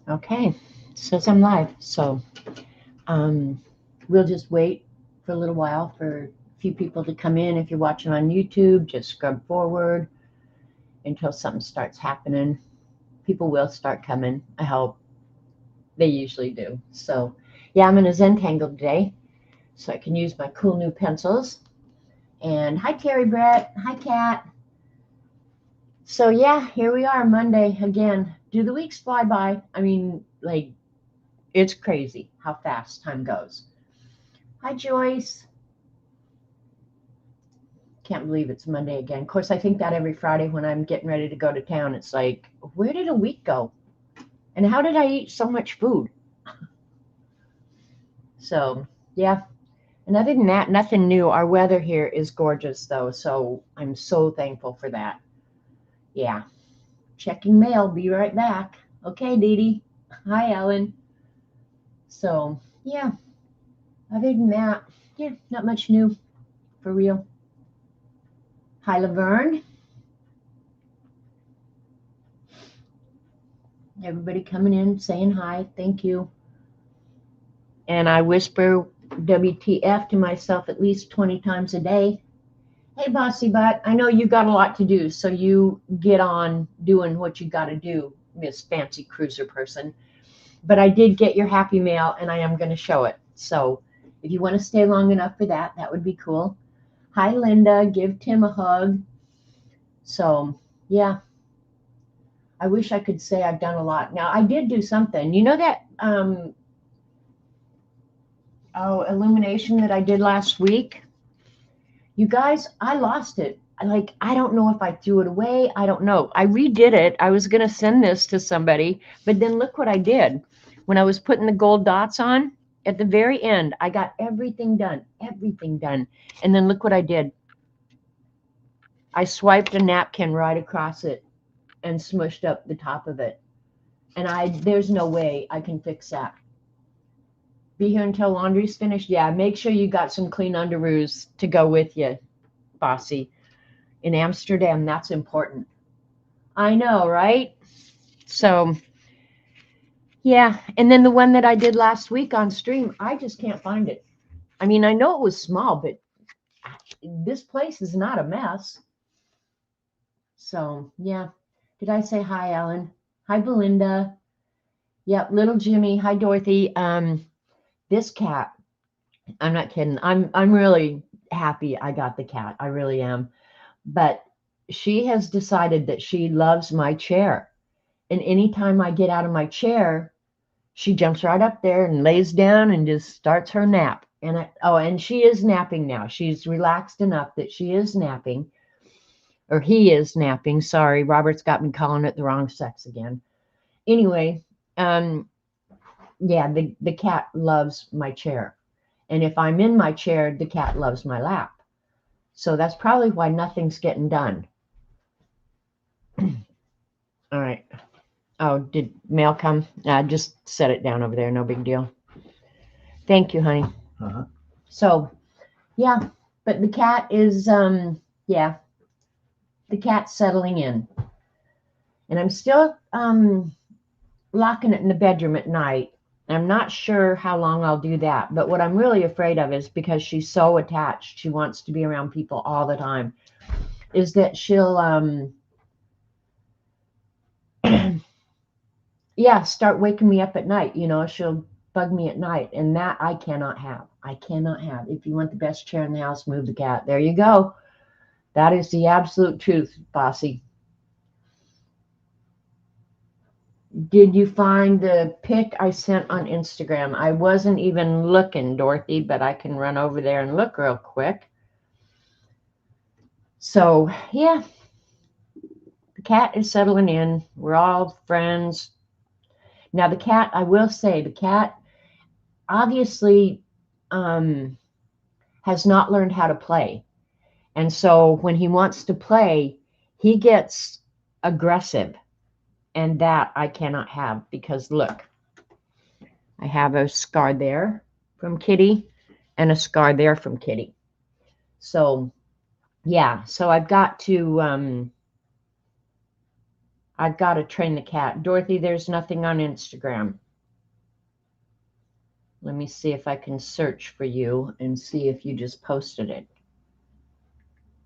Okay, it says I'm live, so um, we'll just wait for a little while for a few people to come in. If you're watching on YouTube, just scrub forward until something starts happening. People will start coming. I hope they usually do. So, yeah, I'm in a Zentangle today, so I can use my cool new pencils. And hi, Terry Brett. Hi, Kat. So, yeah, here we are, Monday again. Do the weeks fly by? I mean, like, it's crazy how fast time goes. Hi, Joyce. Can't believe it's Monday again. Of course, I think that every Friday when I'm getting ready to go to town, it's like, where did a week go? And how did I eat so much food? So, yeah. And other than that, nothing new. Our weather here is gorgeous, though. So I'm so thankful for that. Yeah. Checking mail. Be right back. Okay, Dee Dee. Hi, Ellen. So, yeah. Other than that, yeah, not much new for real. Hi, Laverne. Everybody coming in saying hi. Thank you. And I whisper WTF to myself at least 20 times a day. Hey, bossy butt, I know you got a lot to do, so you get on doing what you got to do, Miss Fancy Cruiser person. But I did get your happy mail, and I am going to show it. So if you want to stay long enough for that, that would be cool. Hi, Linda. Give Tim a hug. So, yeah, I wish I could say I've done a lot. Now, I did do something. You know that illumination that I did last week? You guys, I lost it. Like, I don't know if I threw it away. I don't know. I redid it. I was going to send this to somebody, but then look what I did. When I was putting the gold dots on, at the very end, I got everything done, everything done. And then look what I did. I swiped a napkin right across it and smushed up the top of it. And there's no way I can fix that. Be here until laundry's finished. Yeah, make sure you got some clean underoos to go with you, bossy. In Amsterdam, that's important. I know, right? So, yeah. And then the one that I did last week on stream, I just can't find it. I mean, I know it was small, but this place is not a mess. So, yeah. Did I say hi, Ellen? Hi, Belinda. Yep, little Jimmy. Hi, Dorothy. This cat, I'm not kidding. I'm really happy I got the cat. I really am. But she has decided that she loves my chair. And anytime I get out of my chair, she jumps right up there and lays down and just starts her nap. And she is napping now. She's relaxed enough that she is napping, or he is napping. Sorry, Robert's got me calling it the wrong sex again. Anyway, um, yeah, the cat loves my chair. And if I'm in my chair, the cat loves my lap. So that's probably why nothing's getting done. All right. Oh, did mail come? Just set it down over there. No big deal. Thank you, honey. Uh-huh. So, yeah, but the cat is, yeah, the cat's settling in. And I'm still locking it in the bedroom at night. I'm not sure how long I'll do that. But what I'm really afraid of is because she's so attached, she wants to be around people all the time, is that she'll, yeah, start waking me up at night. She'll bug me at night. And that I cannot have. I cannot have. If you want the best chair in the house, move the cat. There you go. That is the absolute truth, Bossy. Did you find the pic I sent on Instagram? I wasn't even looking, Dorothy, but I can run over there and look real quick. So, yeah, the cat is settling in. We're all friends. Now, the cat, I will say, the cat obviously has not learned how to play. And so when he wants to play, he gets aggressive. And that I cannot have because look, I have a scar there from Kitty and a scar there from Kitty. So, yeah, so I've got to I've got to train the cat. Dorothy, there's nothing on Instagram. Let me see if I can search for you and see if you just posted it.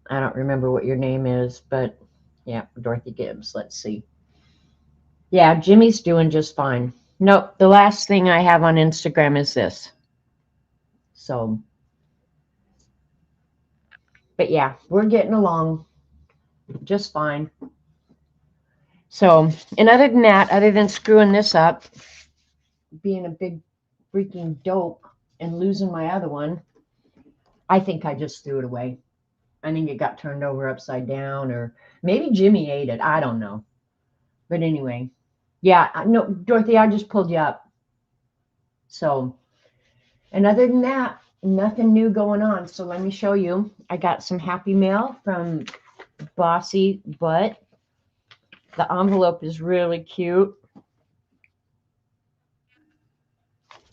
I don't remember what your name is, but yeah, Dorothy Gibbs. Let's see. Yeah, Jimmy's doing just fine. Nope, the last thing I have on Instagram is this. So, but yeah, we're getting along just fine. So, and other than that, other than screwing this up, being a big freaking dope and losing my other one, I think I just threw it away. I think it got turned over upside down, or maybe Jimmy ate it. I don't know. But anyway, yeah, no, Dorothy, I just pulled you up. So, and other than that, nothing new going on. So let me show you. I got some happy mail from Bossy Butt. The envelope is really cute.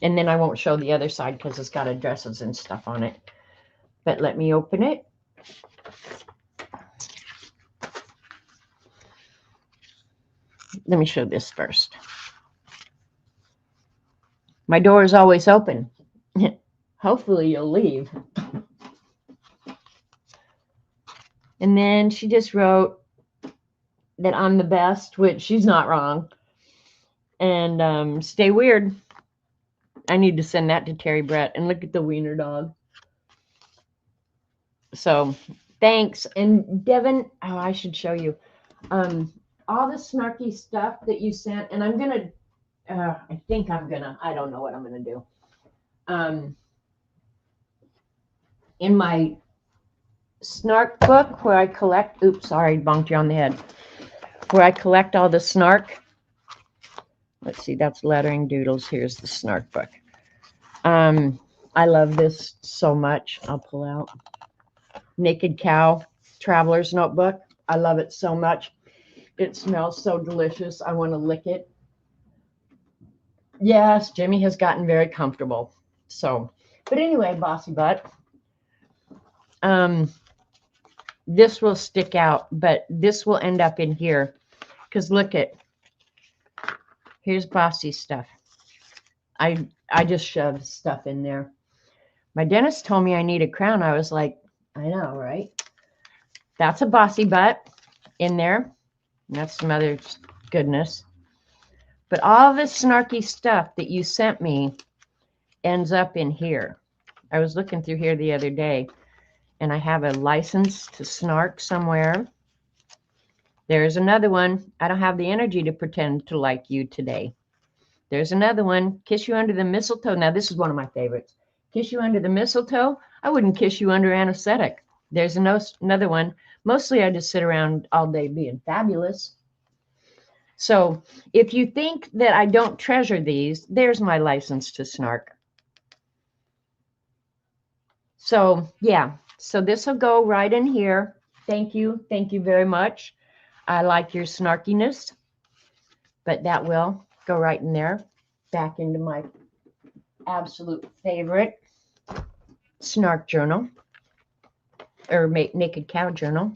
And then I won't show the other side because it's got addresses and stuff on it. But let me open it. Let me show this first. My door is always open. Hopefully you'll leave. And then she just wrote that I'm the best, which she's not wrong. And stay weird. I need to send that to Terry Brett. And look at the wiener dog. So thanks. And Devin, oh, I should show you. All the snarky stuff that you sent, and I'm gonna I think I'm gonna, I don't know what I'm gonna do. In my snark book where I collect, oops, sorry, bonked you on the head, where I collect all the snark. Let's see, that's lettering doodles. Here's the snark book. I love this so much. I'll pull out Naked Cow Traveler's Notebook. I love it so much. It smells so delicious. I want to lick it. Yes, Jimmy has gotten very comfortable. So, but anyway, Bossy Butt. This will stick out, but this will end up in here. Because look at, here's Bossy stuff. I just shoved stuff in there. My dentist told me I need a crown. I was like, I know, right? That's a Bossy Butt in there. And that's some other goodness. But all this snarky stuff that you sent me ends up in here. I was looking through here the other day, and I have a license to snark somewhere. There's another one. I don't have the energy to pretend to like you today. There's another one. Kiss you under the mistletoe. Now, this is one of my favorites. Kiss you under the mistletoe. I wouldn't kiss you under anesthetic. There's another one. Mostly I just sit around all day being fabulous. So if you think that I don't treasure these, there's my license to snark. So yeah, so this will go right in here. Thank you. Thank you very much. I like your snarkiness, but that will go right in there, back into my absolute favorite snark journal, or Naked Cow journal.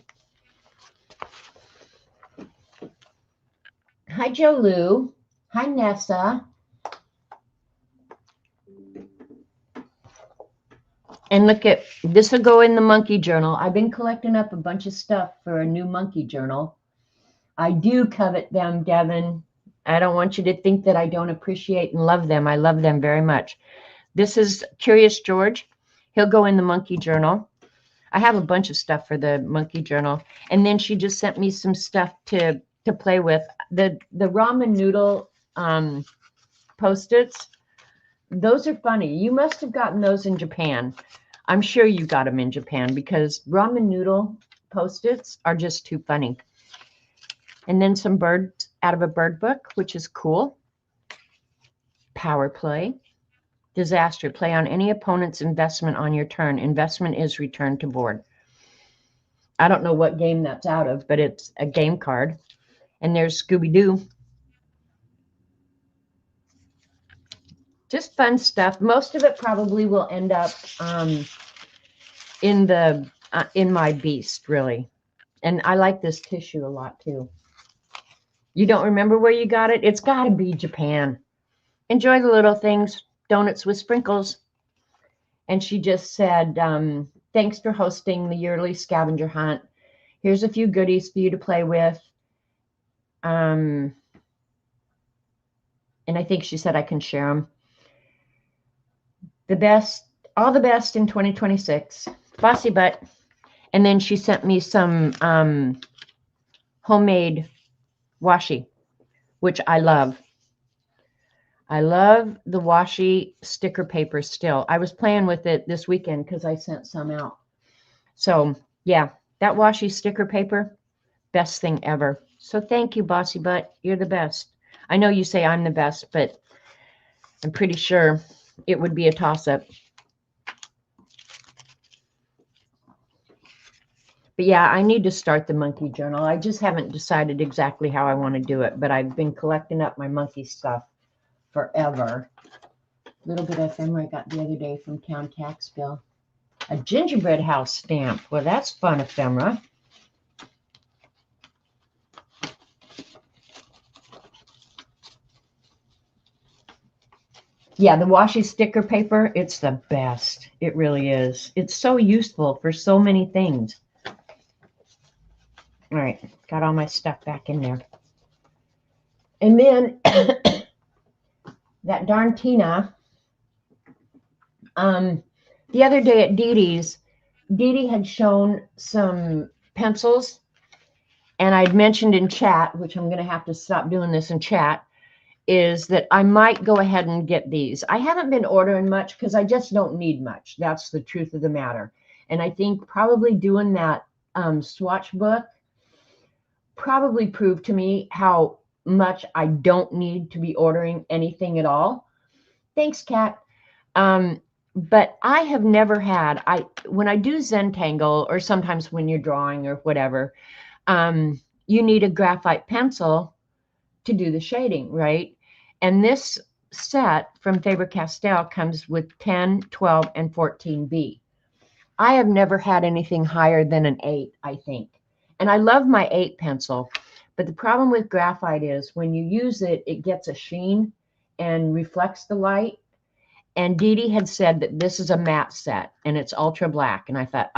Hi, Joe Lou. Hi, Nessa. And look at, this will go in the monkey journal. I've been collecting up a bunch of stuff for a new monkey journal. I do covet them, Devin. I don't want you to think that I don't appreciate and love them. I love them very much. This is Curious George. He'll go in the monkey journal. I have a bunch of stuff for the monkey journal. And then she just sent me some stuff to play with. The ramen noodle Post-its, those are funny. You must have gotten those in Japan. I'm sure you got them in Japan because ramen noodle Post-its are just too funny. And then some birds out of a bird book, which is cool. Power play. Disaster. Play on any opponent's investment on your turn. Investment is returned to board. I don't know what game that's out of, but it's a game card. And there's Scooby-Doo. Just fun stuff. Most of it probably will end up in my beast, really. And I like this tissue a lot too. You don't remember where you got it? It's got to be Japan. Enjoy the little things, donuts with sprinkles. And she just said, thanks for hosting the yearly scavenger hunt. Here's a few goodies for you to play with. And I think she said I can share them. The best, all the best in 2026. Bossy butt. And then she sent me some homemade washi, which I love. I love the washi sticker paper still. I was playing with it this weekend because I sent some out. So, yeah, that washi sticker paper, best thing ever. So thank you, Bossy Butt. You're the best. I know you say I'm the best, but I'm pretty sure it would be a toss-up. But yeah, I need to start the monkey journal. I just haven't decided exactly how I want to do it, but I've been collecting up my monkey stuff forever. A little bit of ephemera I got the other day from Town Tax Bill. A gingerbread house stamp. Well, that's fun ephemera. Yeah, the washi sticker paper, it's the best. It really is. It's so useful for so many things. All right, got all my stuff back in there. And then that darn Tina, the other day at Dee Dee's, Dee Dee had shown some pencils, and I'd mentioned in chat, which I'm going to have to stop doing this in chat, is that I might go ahead and get these. I haven't been ordering much because I just don't need much. That's the truth of the matter. And I think probably doing that swatch book probably proved to me how much I don't need to be ordering anything at all. Thanks, Kat. But I have never had, when I do Zentangle, or sometimes when you're drawing or whatever, you need a graphite pencil to do the shading, right? And this set from Faber-Castell comes with 10, 12, and 14B. I have never had anything higher than an 8, I think. And I love my 8 pencil. But the problem with graphite is when you use it, it gets a sheen and reflects the light. And Dee Dee had said that this is a matte set and it's ultra black. And I thought,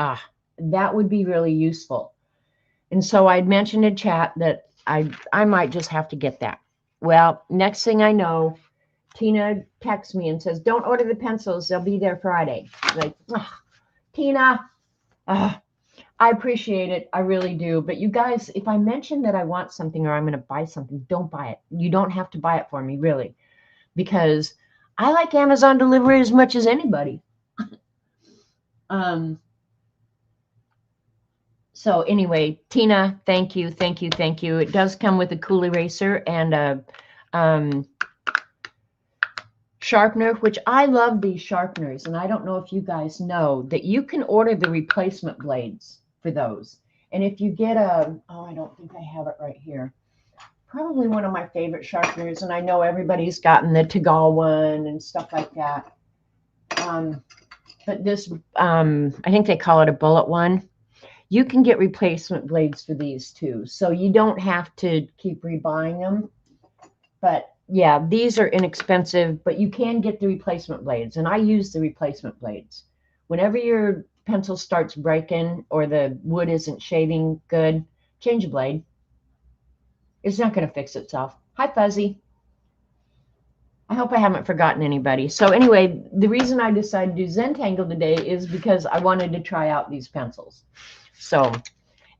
that would be really useful. And so I'd mentioned in chat that I might just have to get that. Well, next thing I know, Tina texts me and says, don't order the pencils. They'll be there Friday. Like, Tina, I appreciate it. I really do. But you guys, if I mention that I want something or I'm going to buy something, don't buy it. You don't have to buy it for me, really. Because I like Amazon delivery as much as anybody. So anyway, Tina, thank you, thank you, thank you. It does come with a cool eraser and a sharpener, which I love these sharpeners. And I don't know if you guys know that you can order the replacement blades for those. And if you get I don't think I have it right here. Probably one of my favorite sharpeners. And I know everybody's gotten the Tagal one and stuff like that. But this, I think they call it a bullet one. You can get replacement blades for these too. So you don't have to keep rebuying them. But yeah, these are inexpensive, but you can get the replacement blades. And I use the replacement blades. Whenever your pencil starts breaking or the wood isn't shaving good, change a blade. It's not going to fix itself. Hi, Fuzzy. I hope I haven't forgotten anybody. So anyway, the reason I decided to do Zentangle today is because I wanted to try out these pencils. So,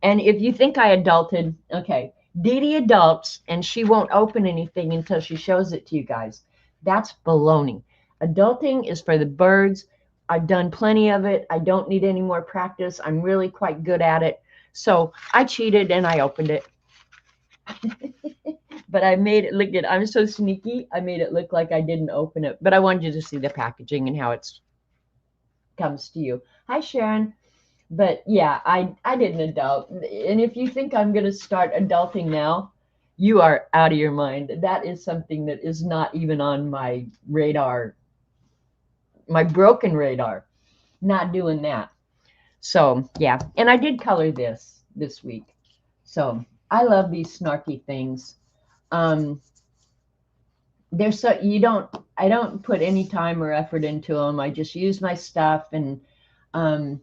and if you think I adulted, okay, Dee Dee adults and she won't open anything until she shows it to you guys. That's baloney. Adulting is for the birds. I've done plenty of it. I don't need any more practice. I'm really quite good at it. So I cheated and I opened it. But I made it look good. I'm so sneaky. I made it look like I didn't open it. But I wanted you to see the packaging and how it comes to you. Hi, Sharon. But yeah, I didn't adult. And if you think I'm going to start adulting now, you are out of your mind. That is something that is not even on my radar, my broken radar. Not doing that. So yeah, and I did color this week. So I love these snarky things. Um, I don't put any time or effort into them. I just use my stuff and um,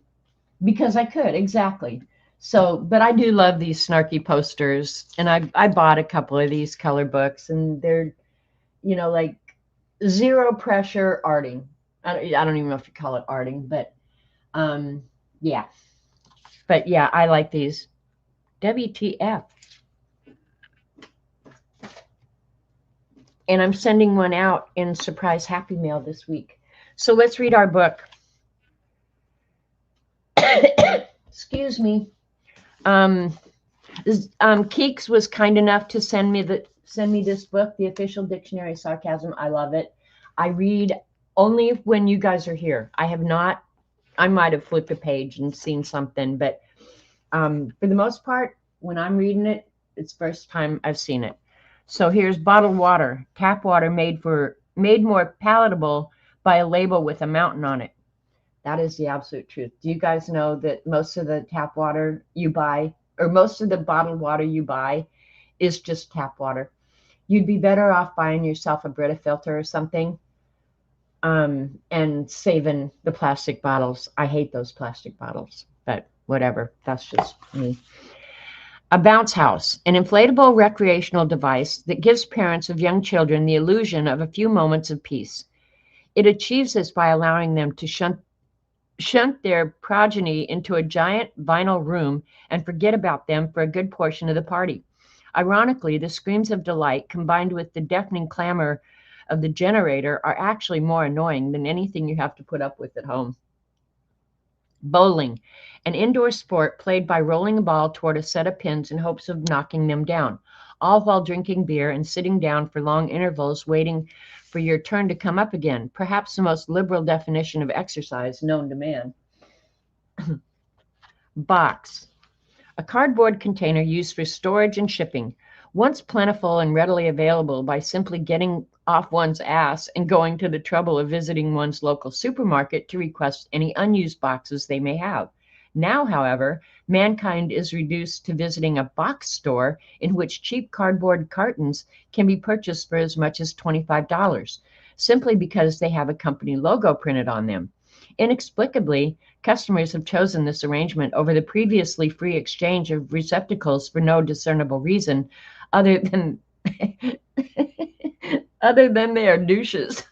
because I could, exactly. So, but I do love these snarky posters, and I bought a couple of these color books, and they're, like zero pressure arting. I don't even know if you call it arting, but um, yeah. But yeah, I like these. WTF. And I'm sending one out in surprise happy mail this week. So let's read our book. Excuse me. Keeks was kind enough to send me this book, The Official Dictionary of Sarcasm. I love it. I read only when you guys are here. I have not. I might have flipped a page and seen something, but for the most part, when I'm reading it, it's the first time I've seen it. So here's bottled water, tap water made more palatable by a label with a mountain on it. That is the absolute truth. Do you guys know that most of the tap water you buy, or most of the bottled water you buy, is just tap water? You'd be better off buying yourself a Brita filter or something, and saving the plastic bottles. I hate those plastic bottles, but whatever. That's just me. A bounce house, an inflatable recreational device that gives parents of young children the illusion of a few moments of peace. It achieves this by allowing them to shunt their progeny into a giant vinyl room and forget about them for a good portion of the party. Ironically, the screams of delight combined with the deafening clamor of the generator are actually more annoying than anything you have to put up with at home. Bowling, an indoor sport played by rolling a ball toward a set of pins in hopes of knocking them down, all while drinking beer and sitting down for long intervals waiting for your turn to come up again, perhaps the most liberal definition of exercise known to man. Box, a cardboard container used for storage and shipping, once plentiful and readily available by simply getting off one's ass and going to the trouble of visiting one's local supermarket to request any unused boxes they may have. Now, however, mankind is reduced to visiting a box store in which cheap cardboard cartons can be purchased for as much as $25, simply because they have a company logo printed on them. Inexplicably, customers have chosen this arrangement over the previously free exchange of receptacles for no discernible reason other than they are douches.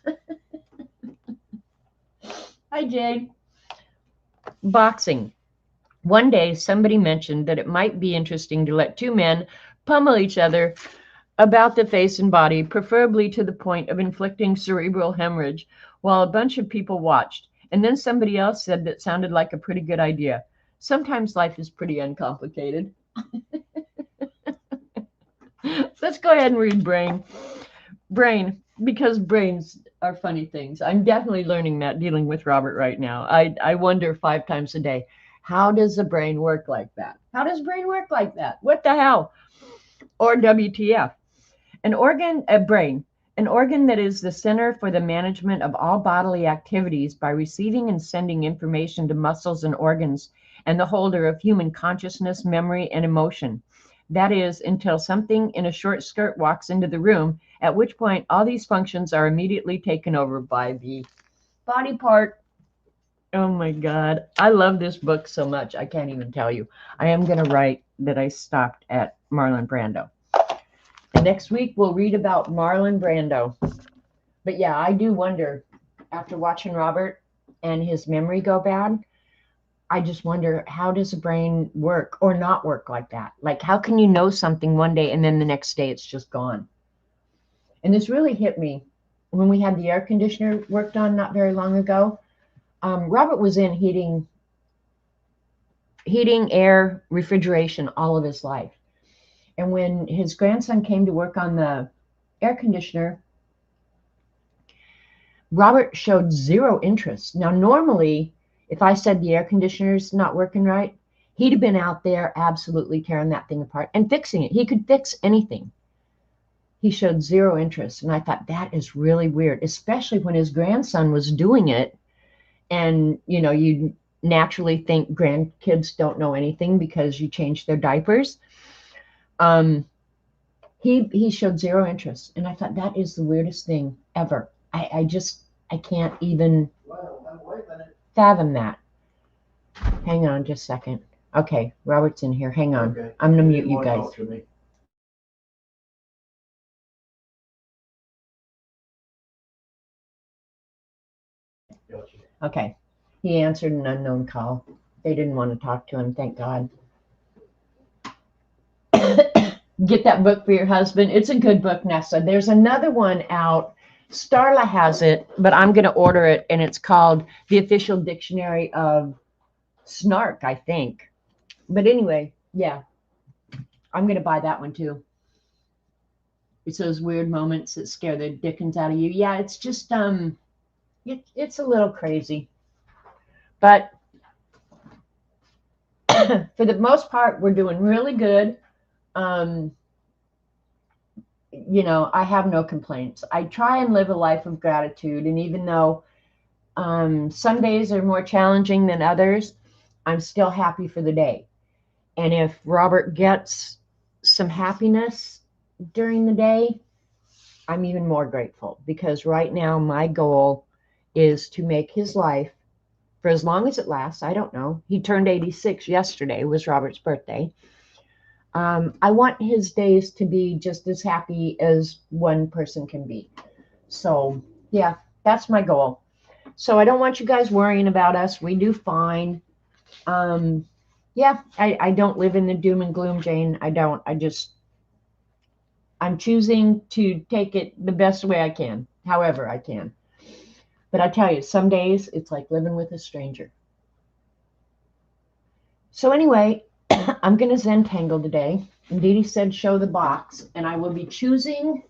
Hi, Jade. Boxing. One day, somebody mentioned that it might be interesting to let two men pummel each other about the face and body, preferably to the point of inflicting cerebral hemorrhage, while a bunch of people watched. And then somebody else said that sounded like a pretty good idea. Sometimes life is pretty uncomplicated. Let's go ahead and read Brain. Brain, because brains are funny things. I'm definitely learning that dealing with Robert right now. I wonder 5 times a day, how does the brain work like that? How does brain work like that? What the hell? Or WTF? Brain, an organ that is the center for the management of all bodily activities by receiving and sending information to muscles and organs, and the holder of human consciousness, memory, and emotion. That is, until something in a short skirt walks into the room, at which point all these functions are immediately taken over by the body part. Oh my God. I love this book so much. I can't even tell you. I am going to write that I stopped at Marlon Brando. And next week we'll read about Marlon Brando. But yeah, I do wonder, after watching Robert and his memory go bad, I just wonder, how does the brain work or not work like that? Like, how can you know something one day and then the next day it's just gone? And this really hit me when we had the air conditioner worked on not very long ago. Robert was in heating, air, refrigeration all of his life. And when his grandson came to work on the air conditioner, Robert showed zero interest. Now, normally, if I said the air conditioner's not working right, he'd have been out there absolutely tearing that thing apart and fixing it. He could fix anything. He showed zero interest. And I thought, that is really weird, especially when his grandson was doing it. And, you naturally think grandkids don't know anything because you change their diapers. He He showed zero interest, and I thought that is the weirdest thing ever. I can't even fathom that. Hang on just a second. Okay, Robert's in here. Hang on. Okay. I'm gonna mute you guys. Okay. He answered an unknown call. They didn't want to talk to him, thank God. Get that book for your husband. It's a good book, Nessa. There's another one out. Starla has it, but I'm going to order it, and it's called The Official Dictionary of Snark, I think. But anyway, yeah, I'm going to buy that one too. It's those weird moments that scare the dickens out of you. Yeah, it's just it's a little crazy, but for the most part, we're doing really good. You know, I have no complaints. I try and live a life of gratitude, and even though some days are more challenging than others, I'm still happy for the day. And if Robert gets some happiness during the day, I'm even more grateful, because right now my goal is to make his life, for as long as it lasts, I don't know. He turned 86 yesterday, was Robert's birthday. I want his days to be just as happy as one person can be. So yeah, that's my goal. So I don't want you guys worrying about us. We do fine. Yeah, I don't live in the doom and gloom, Jane. I don't. I'm choosing to take it the best way I can, however I can. But I tell you, some days it's like living with a stranger. So anyway, I'm going to Zentangle today. And Dee Dee said show the box, and I will be choosing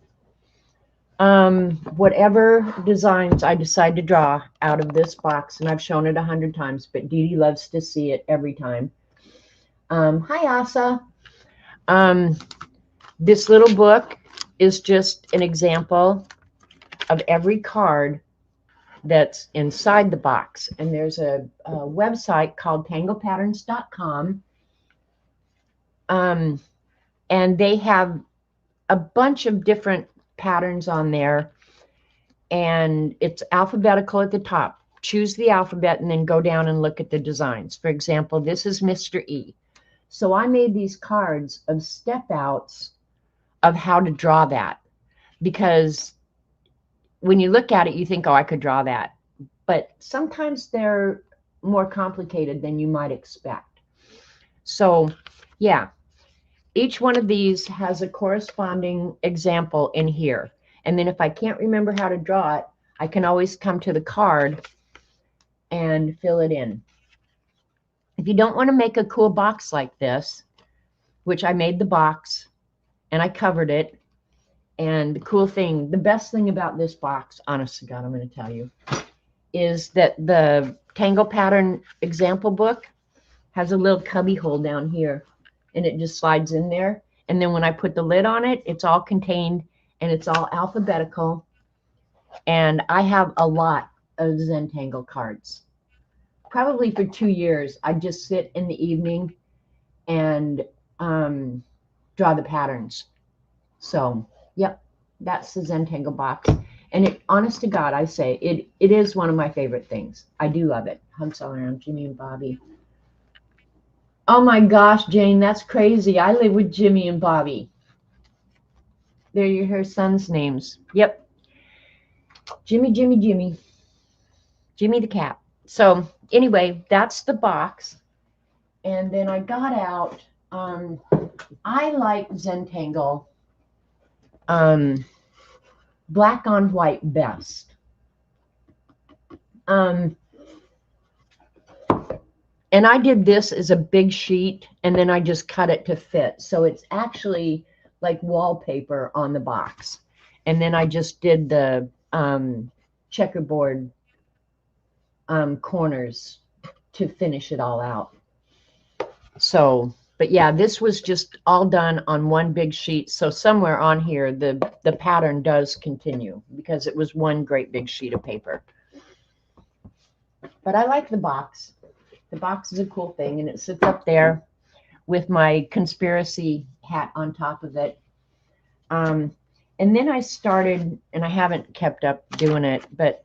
whatever designs I decide to draw out of this box. And I've shown it 100 times, but Dee Dee loves to see it every time. Hi, Asa. This little book is just an example of every card that's inside the box. And there's a website called tanglepatterns.com. And they have a bunch of different patterns on there. And it's alphabetical at the top. Choose the alphabet and then go down and look at the designs. For example, this is Mr. E. So I made these cards of step outs of how to draw that, because when you look at it, you think, oh, I could draw that. But sometimes they're more complicated than you might expect. So yeah, each one of these has a corresponding example in here. And then if I can't remember how to draw it, I can always come to the card and fill it in. If you don't want to make a cool box like this, which I made the box and I covered it, and the cool thing, the best thing about this box, honest to God, I'm going to tell you, is that the Tangle Pattern example book has a little cubby hole down here, and it just slides in there. And then when I put the lid on it, it's all contained, and it's all alphabetical. And I have a lot of Zentangle cards. Probably for 2 years, I just sit in the evening and draw the patterns. So, yep, that's the Zentangle box. And it, honest to God, I say, it is one of my favorite things. I do love it. Hugs all around, Jimmy and Bobby. Oh my gosh, Jane, that's crazy. I live with Jimmy and Bobby. They're her son's names. Yep. Jimmy, Jimmy, Jimmy. Jimmy the cat. So anyway, that's the box. And then I got out, I like Zentangle black on white best. And I did this as a big sheet, and then I just cut it to fit. So it's actually like wallpaper on the box. And then I just did the checkerboard corners to finish it all out. So, but yeah, this was just all done on one big sheet. So somewhere on here, the pattern does continue, because it was one great big sheet of paper. But I like the box. The box is a cool thing, and it sits up there with my conspiracy hat on top of it. And then I started, and I haven't kept up doing it, but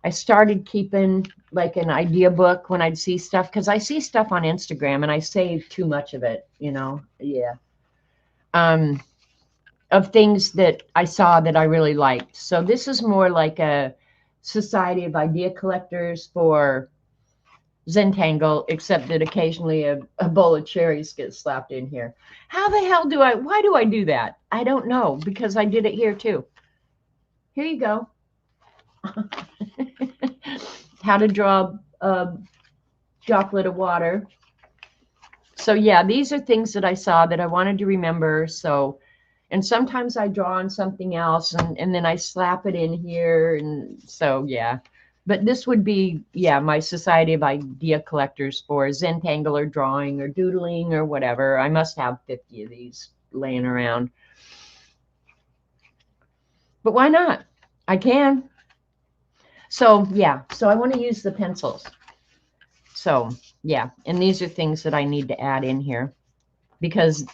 I started keeping like an idea book when I'd see stuff, because I see stuff on Instagram and I save too much of it, you know. Yeah. Um, of things that I saw that I really liked. So this is more like a society of idea collectors for Zentangle, except that occasionally a bowl of cherries gets slapped in here. How the hell why do I do that? I don't know, because I did it here too. Here you go. How to draw a droplet of water. So yeah, these are things that I saw that I wanted to remember. So, and sometimes I draw on something else and then I slap it in here. And so, yeah, but this would be, yeah, my Society of Idea Collectors for Zentangle or drawing or doodling or whatever. I must have 50 of these laying around. But why not? I can. So, yeah, so I want to use the pencils. So, yeah, and these are things that I need to add in here, because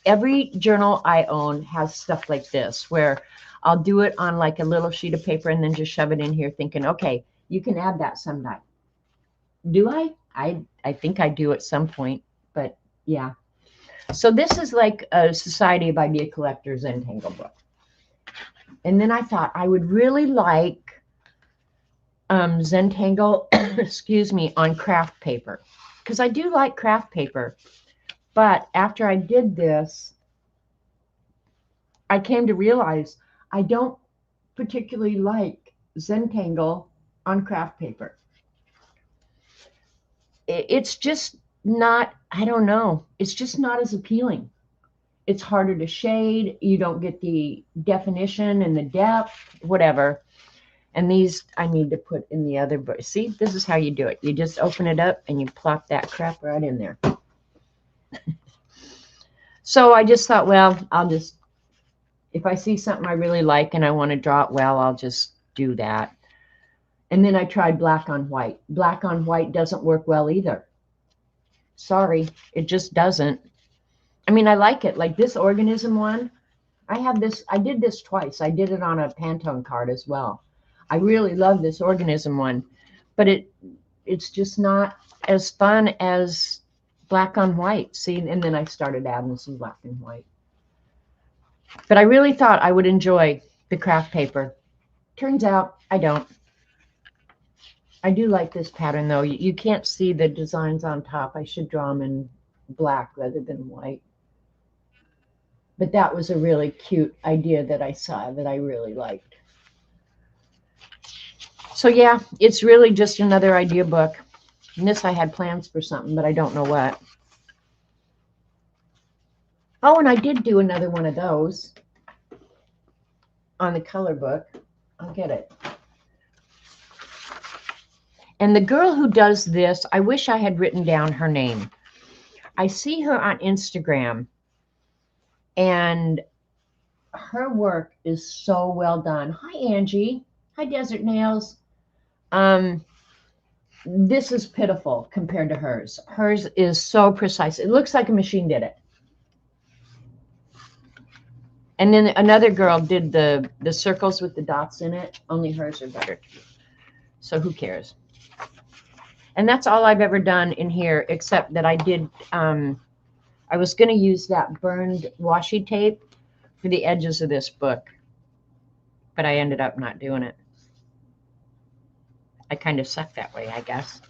every journal I own has stuff like this, where I'll do it on like a little sheet of paper and then just shove it in here thinking, okay, you can add that sometime. Do I? I think I do at some point, but yeah. So this is like a Society of Idea Collectors Zentangle book. And then I thought I would really like Zentangle, excuse me, on craft paper, because I do like craft paper. But after I did this, I came to realize I don't particularly like Zentangle on craft paper. It's just not, I don't know, it's just not as appealing. It's harder to shade. You don't get the definition and the depth, whatever. And these I need to put in the other book. See, this is how you do it. You just open it up and you plop that crap right in there. So I just thought, well, I'll just, if I see something I really like and I want to draw it well, I'll just do that. And then I tried black on white. Black on white doesn't work well either. Sorry, it just doesn't. I mean, I like it. Like this organism one, I have this, I did this twice. I did it on a Pantone card as well. I really love this organism one, but it's just not as fun as black on white. See, and then I started adding some black and white. But I really thought I would enjoy the craft paper. Turns out I don't. I do like this pattern though. You can't see the designs on top. I should draw them in black rather than white. But that was a really cute idea that I saw that I really liked. So yeah, it's really just another idea book. And this I had plans for something, but I don't know what. Oh, and I did do another one of those on the color book. I'll get it. And the girl who does this, I wish I had written down her name. I see her on Instagram, and her work is so well done. Hi, Angie. Hi, Desert Nails. This is pitiful compared to hers. Hers is so precise. It looks like a machine did it. And then another girl did the circles with the dots in it. Only hers are better. So who cares? And that's all I've ever done in here, except that I did, I was going to use that burned washi tape for the edges of this book, but I ended up not doing it. I kind of suck that way, I guess.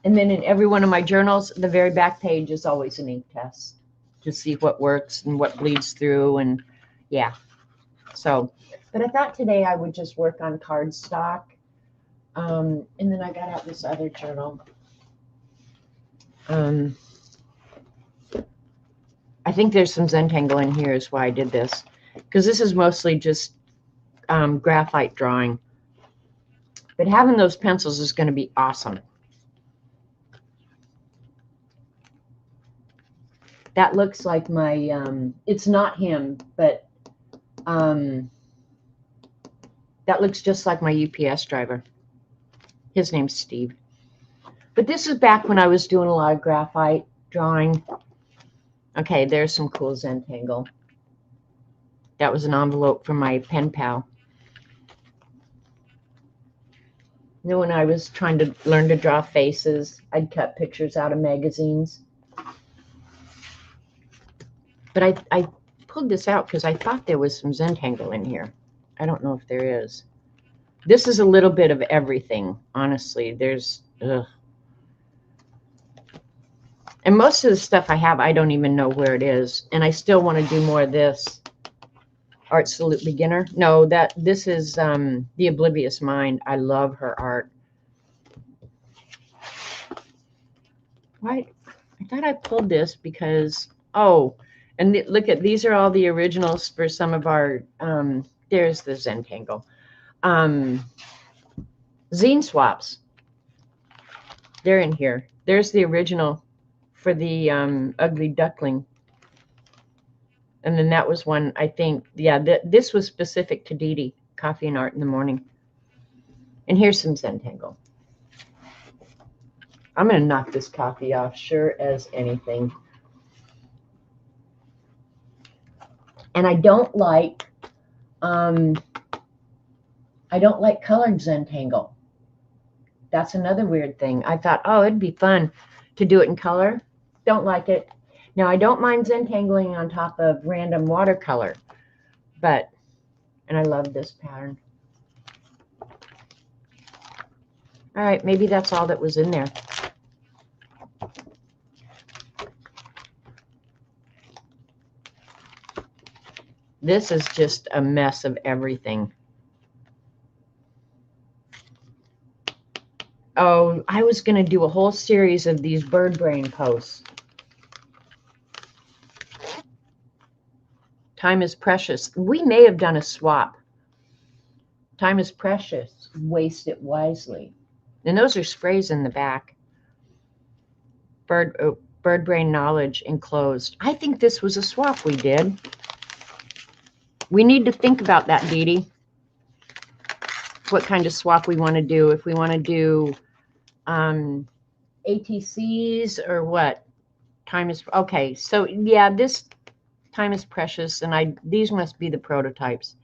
And then in every one of my journals, the very back page is always an ink test to see what works and what bleeds through. And yeah, so, but I thought today I would just work on cardstock. And then I got out this other journal. I think there's some Zentangle in here is why I did this, because this is mostly just graphite drawing. But having those pencils is going to be awesome. That looks like my, it's not him, but that looks just like my UPS driver. His name's Steve. But this is back when I was doing a lot of graphite drawing. Okay, there's some cool Zentangle. That was an envelope from my pen pal. You know, when I was trying to learn to draw faces, I'd cut pictures out of magazines. But I pulled this out because I thought there was some Zentangle in here. I don't know if there is. This is a little bit of everything, honestly. There's, ugh. And most of the stuff I have, I don't even know where it is. And I still want to do more of this. Art Salute Beginner. No, this is The Oblivious Mind. I love her art. Right? I thought I pulled this because, oh, and look at, these are all the originals for some of our, there's the Zentangle. Zine swaps. They're in here. There's the original for the Ugly Duckling. And then that was one, I think, yeah, this was specific to Dee Dee, Coffee and Art in the Morning. And here's some Zentangle. I'm going to knock this coffee off, sure as anything. And I don't like colored Zentangle. That's another weird thing. I thought, oh, it'd be fun to do it in color. Don't like it. Now, I don't mind Zentangling on top of random watercolor, but, and I love this pattern. All right, maybe that's all that was in there. This is just a mess of everything. Oh, I was going to do a whole series of these bird brain posts. Time is precious. We may have done a swap. Time is precious. Waste it wisely. And those are sprays in the back. Bird brain knowledge enclosed. I think this was a swap we did. We need to think about that, Dee Dee. What kind of swap we want to do. If we want to do ATCs or what? Time is, okay. So yeah, this time is precious, and these must be the prototypes.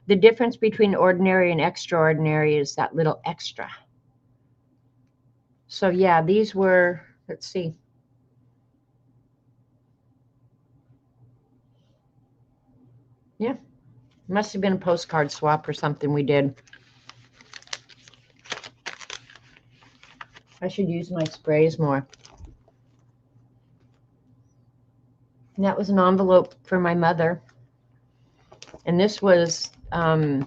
The difference between ordinary and extraordinary is that little extra. So yeah, these were, let's see. Yeah, must have been a postcard swap or something we did. I should use my sprays more. And that was an envelope for my mother. And this was a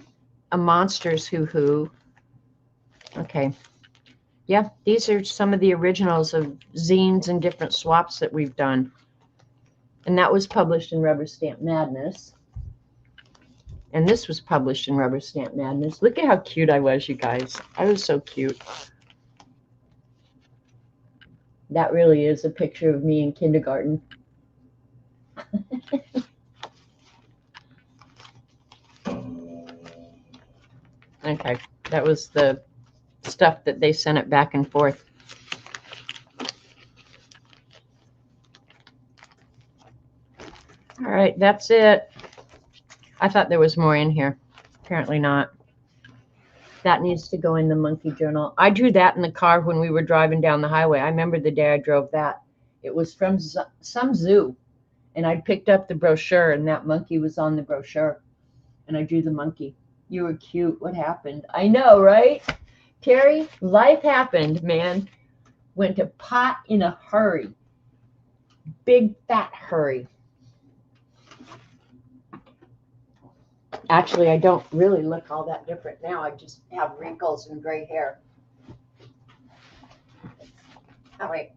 Monsters Hoo-Hoo. Okay. Yeah, these are some of the originals of zines and different swaps that we've done. And that was published in Rubber Stamp Madness. And this was published in Rubber Stamp Madness. Look at how cute I was, you guys. I was so cute. That really is a picture of me in kindergarten. Okay, that was the stuff that they sent it back and forth. All right, that's it. I thought there was more in here. Apparently not. That needs to go in the monkey journal. I drew that in the car when we were driving down the highway. I remember the day I drove that. It was from some zoo, and I picked up the brochure, and that monkey was on the brochure, and I drew the monkey. You were cute. What happened? I know, right? Terry, life happened, man. Went to pot in a hurry. Big, fat hurry. Actually, I don't really look all that different now. I just have wrinkles and gray hair. All right.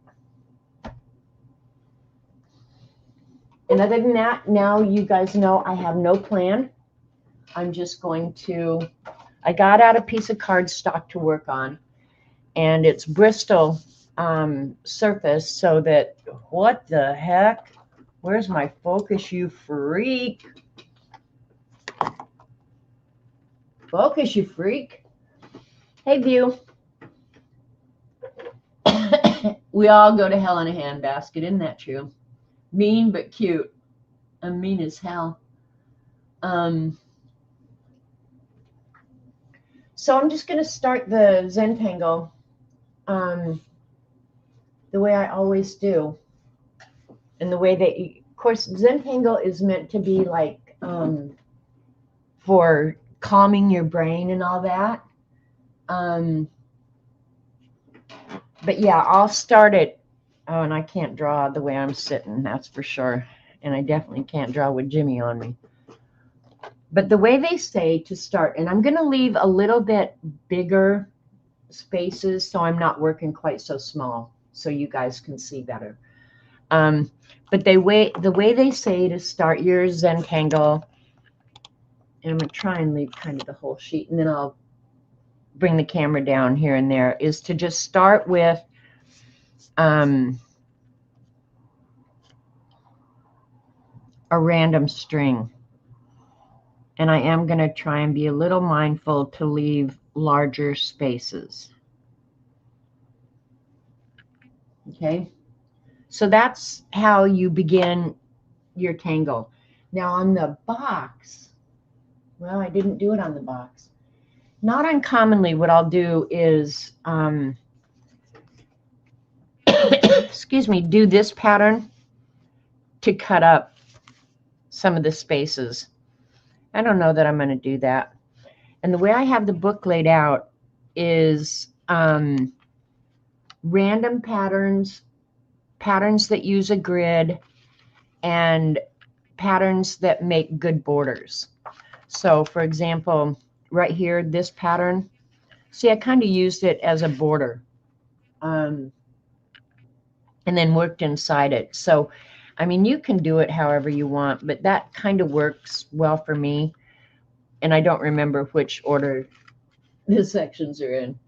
And other than that, now you guys know I have no plan. I'm just going to, I got out a piece of cardstock to work on, and it's Bristol surface, so that, what the heck? Where's my focus, you freak? Focus, you freak. Hey, View. We all go to hell in a handbasket, isn't that true? Mean but cute. I'm mean as hell. So I'm just going to start the Zentangle the way I always do. And the way that, of course, Zentangle is meant to be like for calming your brain and all that. But yeah, I'll start it. Oh, and I can't draw the way I'm sitting, that's for sure. And I definitely can't draw with Jimmy on me. But the way they say to start, and I'm going to leave a little bit bigger spaces so I'm not working quite so small so you guys can see better. But the way they say to start your Zentangle, and I'm going to try and leave kind of the whole sheet, and then I'll bring the camera down here and there, is to just start with a random string. And I am going to try and be a little mindful to leave larger spaces. Okay, so that's how you begin your tangle. Now on the box, well, I didn't do it on the box. Not uncommonly, what I'll do is, excuse me, do this pattern to cut up some of the spaces. I don't know that I'm going to do that. And the way I have the book laid out is random patterns, patterns that use a grid, and patterns that make good borders. So for example, right here, this pattern, see, I kind of used it as a border and then worked inside it. So, I mean, you can do it however you want, but that kind of works well for me. And I don't remember which order the sections are in.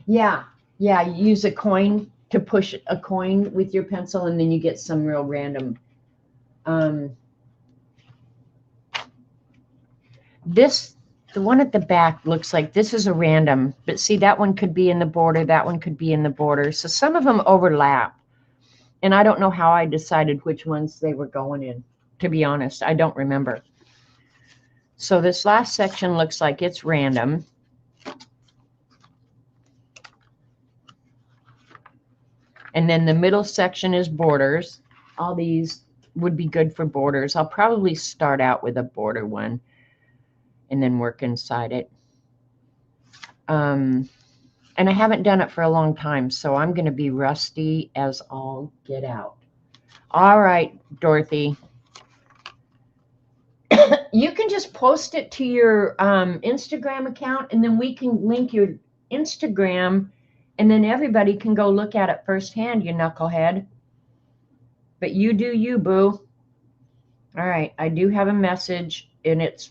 Yeah, yeah, you use a coin to push a coin with your pencil, and then you get some real random. The one at the back looks like this is a random, but see, that one could be in the border, that one could be in the border. So some of them overlap, and I don't know how I decided which ones they were going in, to be honest. I don't remember. So this last section looks like it's random. And then the middle section is borders. All these would be good for borders. I'll probably start out with a border one and then work inside it. And I haven't done it for a long time, so I'm going to be rusty as all get out. All right, Dorothy. You can just post it to your Instagram account, and then we can link your Instagram, and then everybody can go look at it firsthand, you knucklehead. But you do you, boo. All right, I do have a message, and it's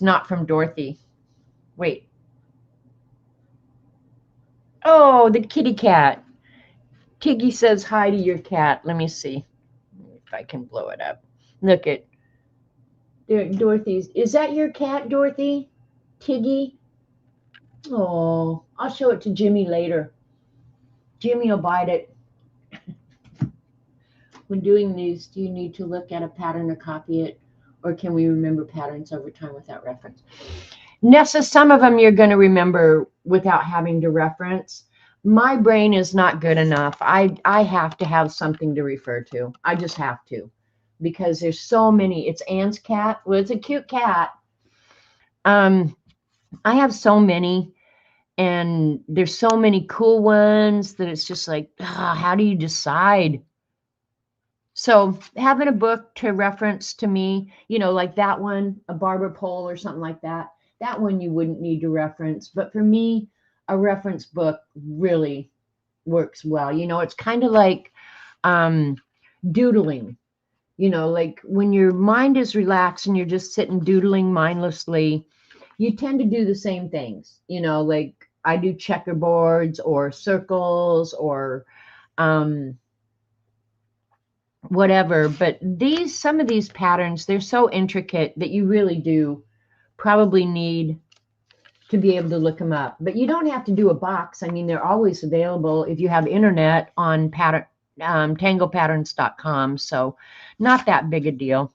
not from Dorothy. Wait. Oh, the kitty cat. Tiggy says hi to your cat. Let me see if I can blow it up. Look at Dorothy's. Is that your cat, Dorothy? Tiggy? Oh, I'll show it to Jimmy later. Jimmy will bite it. When doing these, do you need to look at a pattern or copy it? Or can we remember patterns over time without reference? Nessa, some of them you're going to remember without having to reference. My brain is not good enough. I have to have something to refer to. I just have to. Because there's so many. It's Anne's cat. Well, it's a cute cat. I have so many. And there's so many cool ones that it's just like, how do you decide? So having a book to reference to me, you know, like that one, a barber pole or something like that, that one you wouldn't need to reference. But for me, a reference book really works well. You know, it's kind of like doodling, you know, like when your mind is relaxed and you're just sitting doodling mindlessly, you tend to do the same things, you know, like I do checkerboards or circles or whatever. But some of these patterns, they're so intricate that you really do probably need to be able to look them up. But you don't have to do a box. I mean, they're always available if you have internet on tanglepatterns.com. So not that big a deal.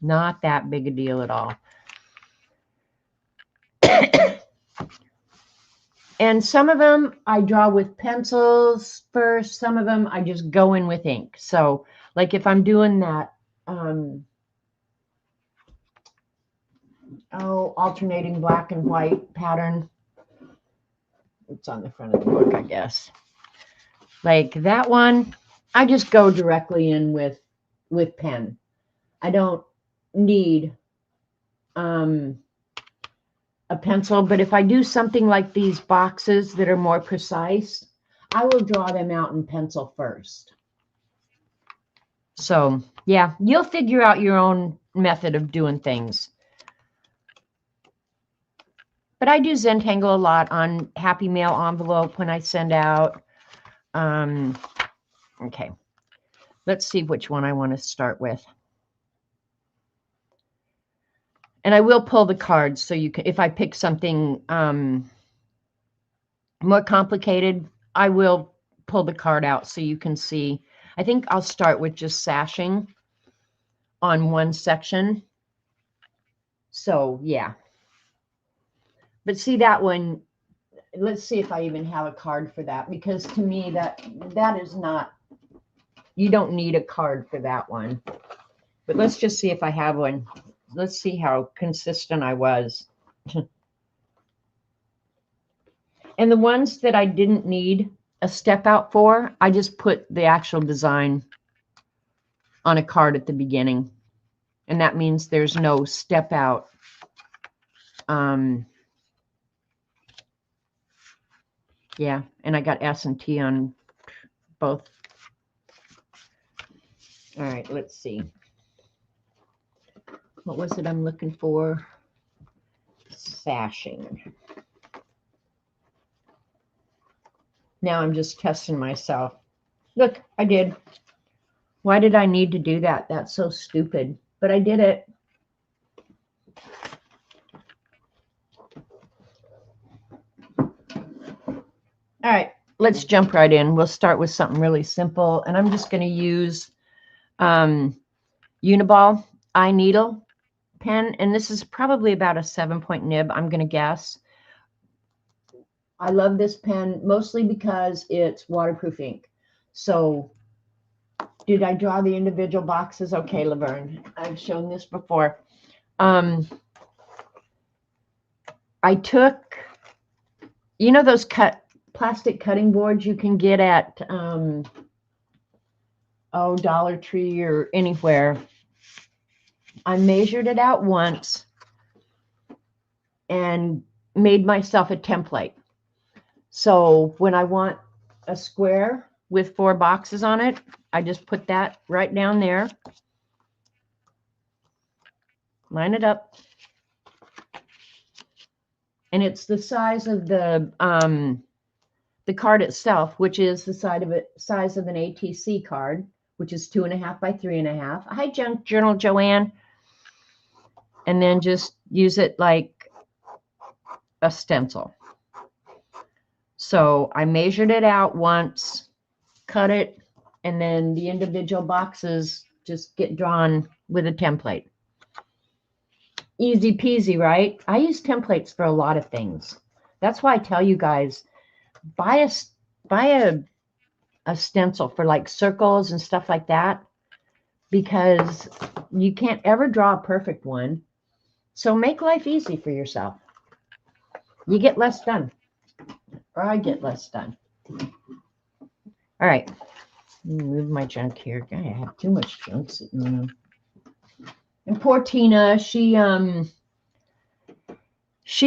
Not that big a deal at all. And some of them I draw with pencils first. Some of them I just go in with ink. So like if I'm doing that, alternating black and white pattern. It's on the front of the book, I guess. Like that one, I just go directly in with pen. I don't need a pencil, but if I do something like these boxes that are more precise, I will draw them out in pencil first. So yeah, you'll figure out your own method of doing things. But I do Zentangle a lot on Happy Mail envelope when I send out. Okay, let's see which one I want to start with. And I will pull the cards so you can, if I pick something more complicated, I will pull the card out so you can see. I think I'll start with just sashing on one section. So yeah. But see that one, let's see if I even have a card for that, because to me that is not, you don't need a card for that one. But let's just see if I have one. Let's see how consistent I was. And the ones that I didn't need a step out for, I just put the actual design on a card at the beginning. And that means there's no step out. Yeah, and I got S and T on both. All right, let's see. What was it I'm looking for? Sashing. Now I'm just testing myself. Look, I did. Why did I need to do that? That's so stupid. But I did it. All right, let's jump right in. We'll start with something really simple. And I'm just going to use Uniball eye needle pen. And this is probably about a 7-point nib, I'm going to guess. I love this pen mostly because it's waterproof ink. So did I draw the individual boxes? Okay, Laverne, I've shown this before. I took, you know, those plastic cutting boards you can get at Dollar Tree or anywhere. I measured it out once and made myself a template. So when I want a square with 4 boxes on it, I just put that right down there. Line it up. And it's the size of the card itself, which is the size of an ATC card, which is 2.5 by 3.5. Hi, Junk Journal Joanne. And then just use it like a stencil. So I measured it out once, cut it, and then the individual boxes just get drawn with a template. Easy peasy, right? I use templates for a lot of things. That's why I tell you guys, buy a stencil for like circles and stuff like that, because you can't ever draw a perfect one. So make life easy for yourself. You get less done, or I get less done. All right, move my junk here. God, I have too much junk sitting around. And poor Tina, she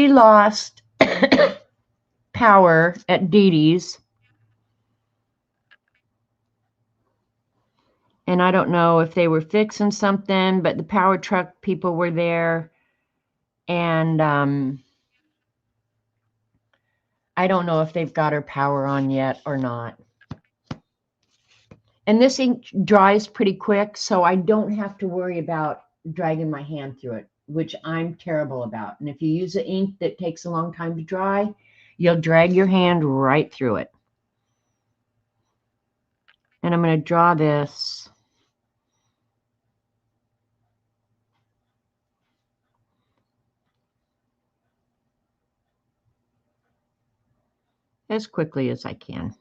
lost power at Dee Dee's. And I don't know if they were fixing something, but the power truck people were there. And I don't know if they've got her power on yet or not. And this ink dries pretty quick, so I don't have to worry about dragging my hand through it. which I'm terrible about. And if you use an ink that takes a long time to dry, you'll drag your hand right through it. And I'm going to draw this as quickly as I can.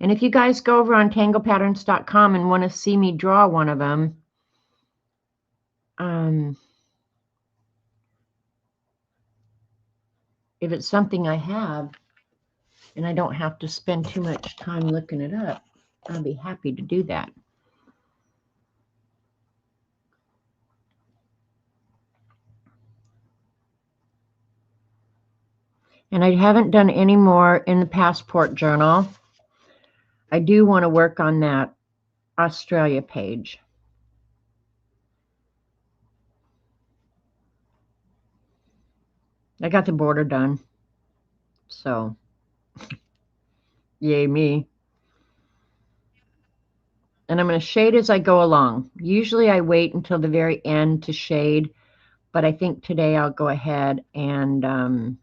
And if you guys go over on tanglepatterns.com and want to see me draw one of them, if it's something I have and I don't have to spend too much time looking it up, I'll be happy to do that. And I haven't done any more in the passport journal. I do want to work on that Australia page. I got the border done. So, yay me. And I'm going to shade as I go along. Usually I wait until the very end to shade, but I think today I'll go ahead and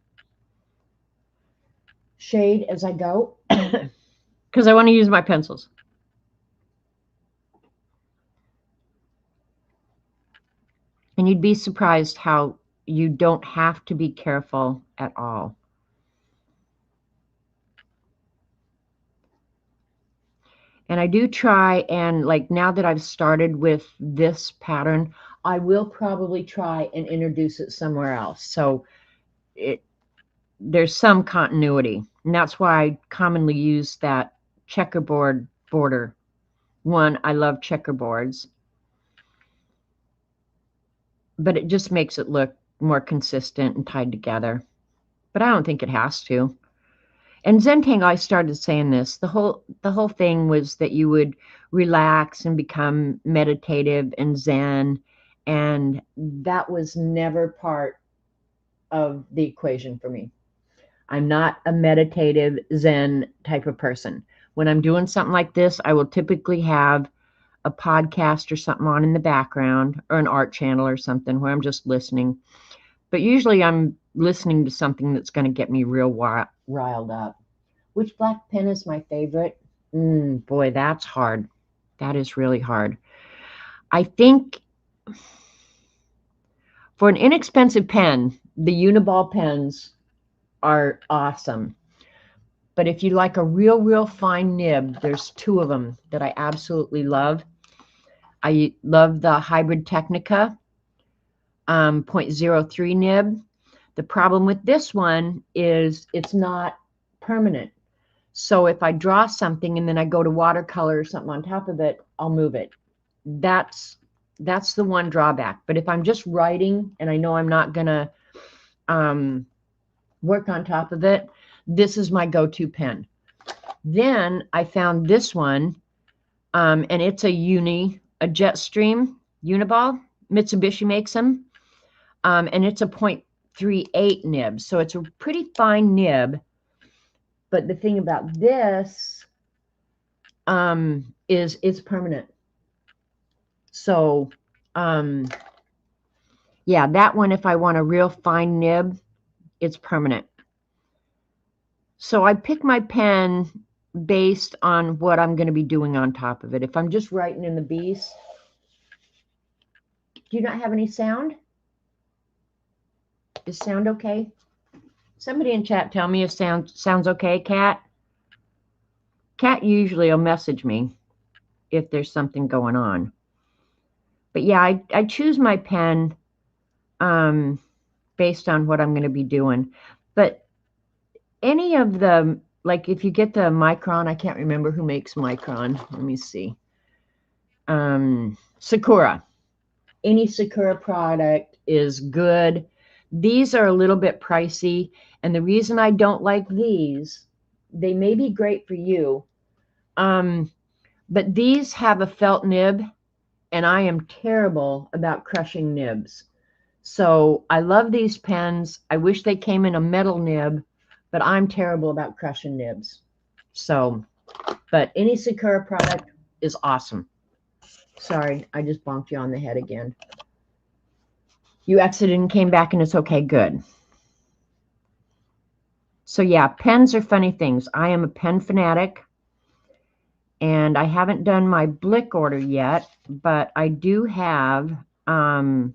shade as I go because I want to use my pencils. And you'd be surprised how you don't have to be careful at all. And I do try, and like now that I've started with this pattern, I will probably try and introduce it somewhere else. So there's some continuity. And that's why I commonly use that checkerboard border. One, I love checkerboards, but it just makes it look more consistent and tied together. But I don't think it has to. And Zentangle, I started saying this. The whole thing was that you would relax and become meditative and Zen, and that was never part of the equation for me. I'm not a meditative Zen type of person. When I'm doing something like this, I will typically have a podcast or something on in the background, or an art channel or something where I'm just listening. But usually I'm listening to something that's going to get me real riled up. Which black pen is my favorite? Boy, that's hard. That is really hard. I think for an inexpensive pen, the Uniball pens are awesome. But if you like a real fine nib, there's two of them that I absolutely love. I love the Hybrid Technica 0.03 nib. The problem with this one is it's not permanent. So if I draw something and then I go to watercolor or something on top of it, I'll move it. That's the one drawback. But if I'm just writing and I know I'm not going to work on top of it, this is my go-to pen. Then I found this one, and it's a Jetstream Uniball. Mitsubishi makes them, and it's a 0.38 nib. So it's a pretty fine nib. But the thing about this is it's permanent. So, yeah, that one, if I want a real fine nib, it's permanent. So I pick my pen based on what I'm going to be doing on top of it. If I'm just writing in the Beast, do you not have any sound? Is sound okay? Somebody in chat tell me if sounds okay, Kat. Kat usually will message me if there's something going on. But yeah, I choose my pen based on what I'm going to be doing. But any of the, like if you get the Micron, I can't remember who makes Micron. Let me see. Sakura. Any Sakura product is good. These are a little bit pricey. And the reason I don't like these, they may be great for you, but these have a felt nib, and I am terrible about crushing nibs. So I love these pens. I wish they came in a metal nib, but I'm terrible about crushing nibs. So, but any Sakura product is awesome. Sorry, I just bonked you on the head again. You exited and came back, and it's okay. Good. So yeah, pens are funny things. I am a pen fanatic, and I haven't done my Blick order yet, but I do have, I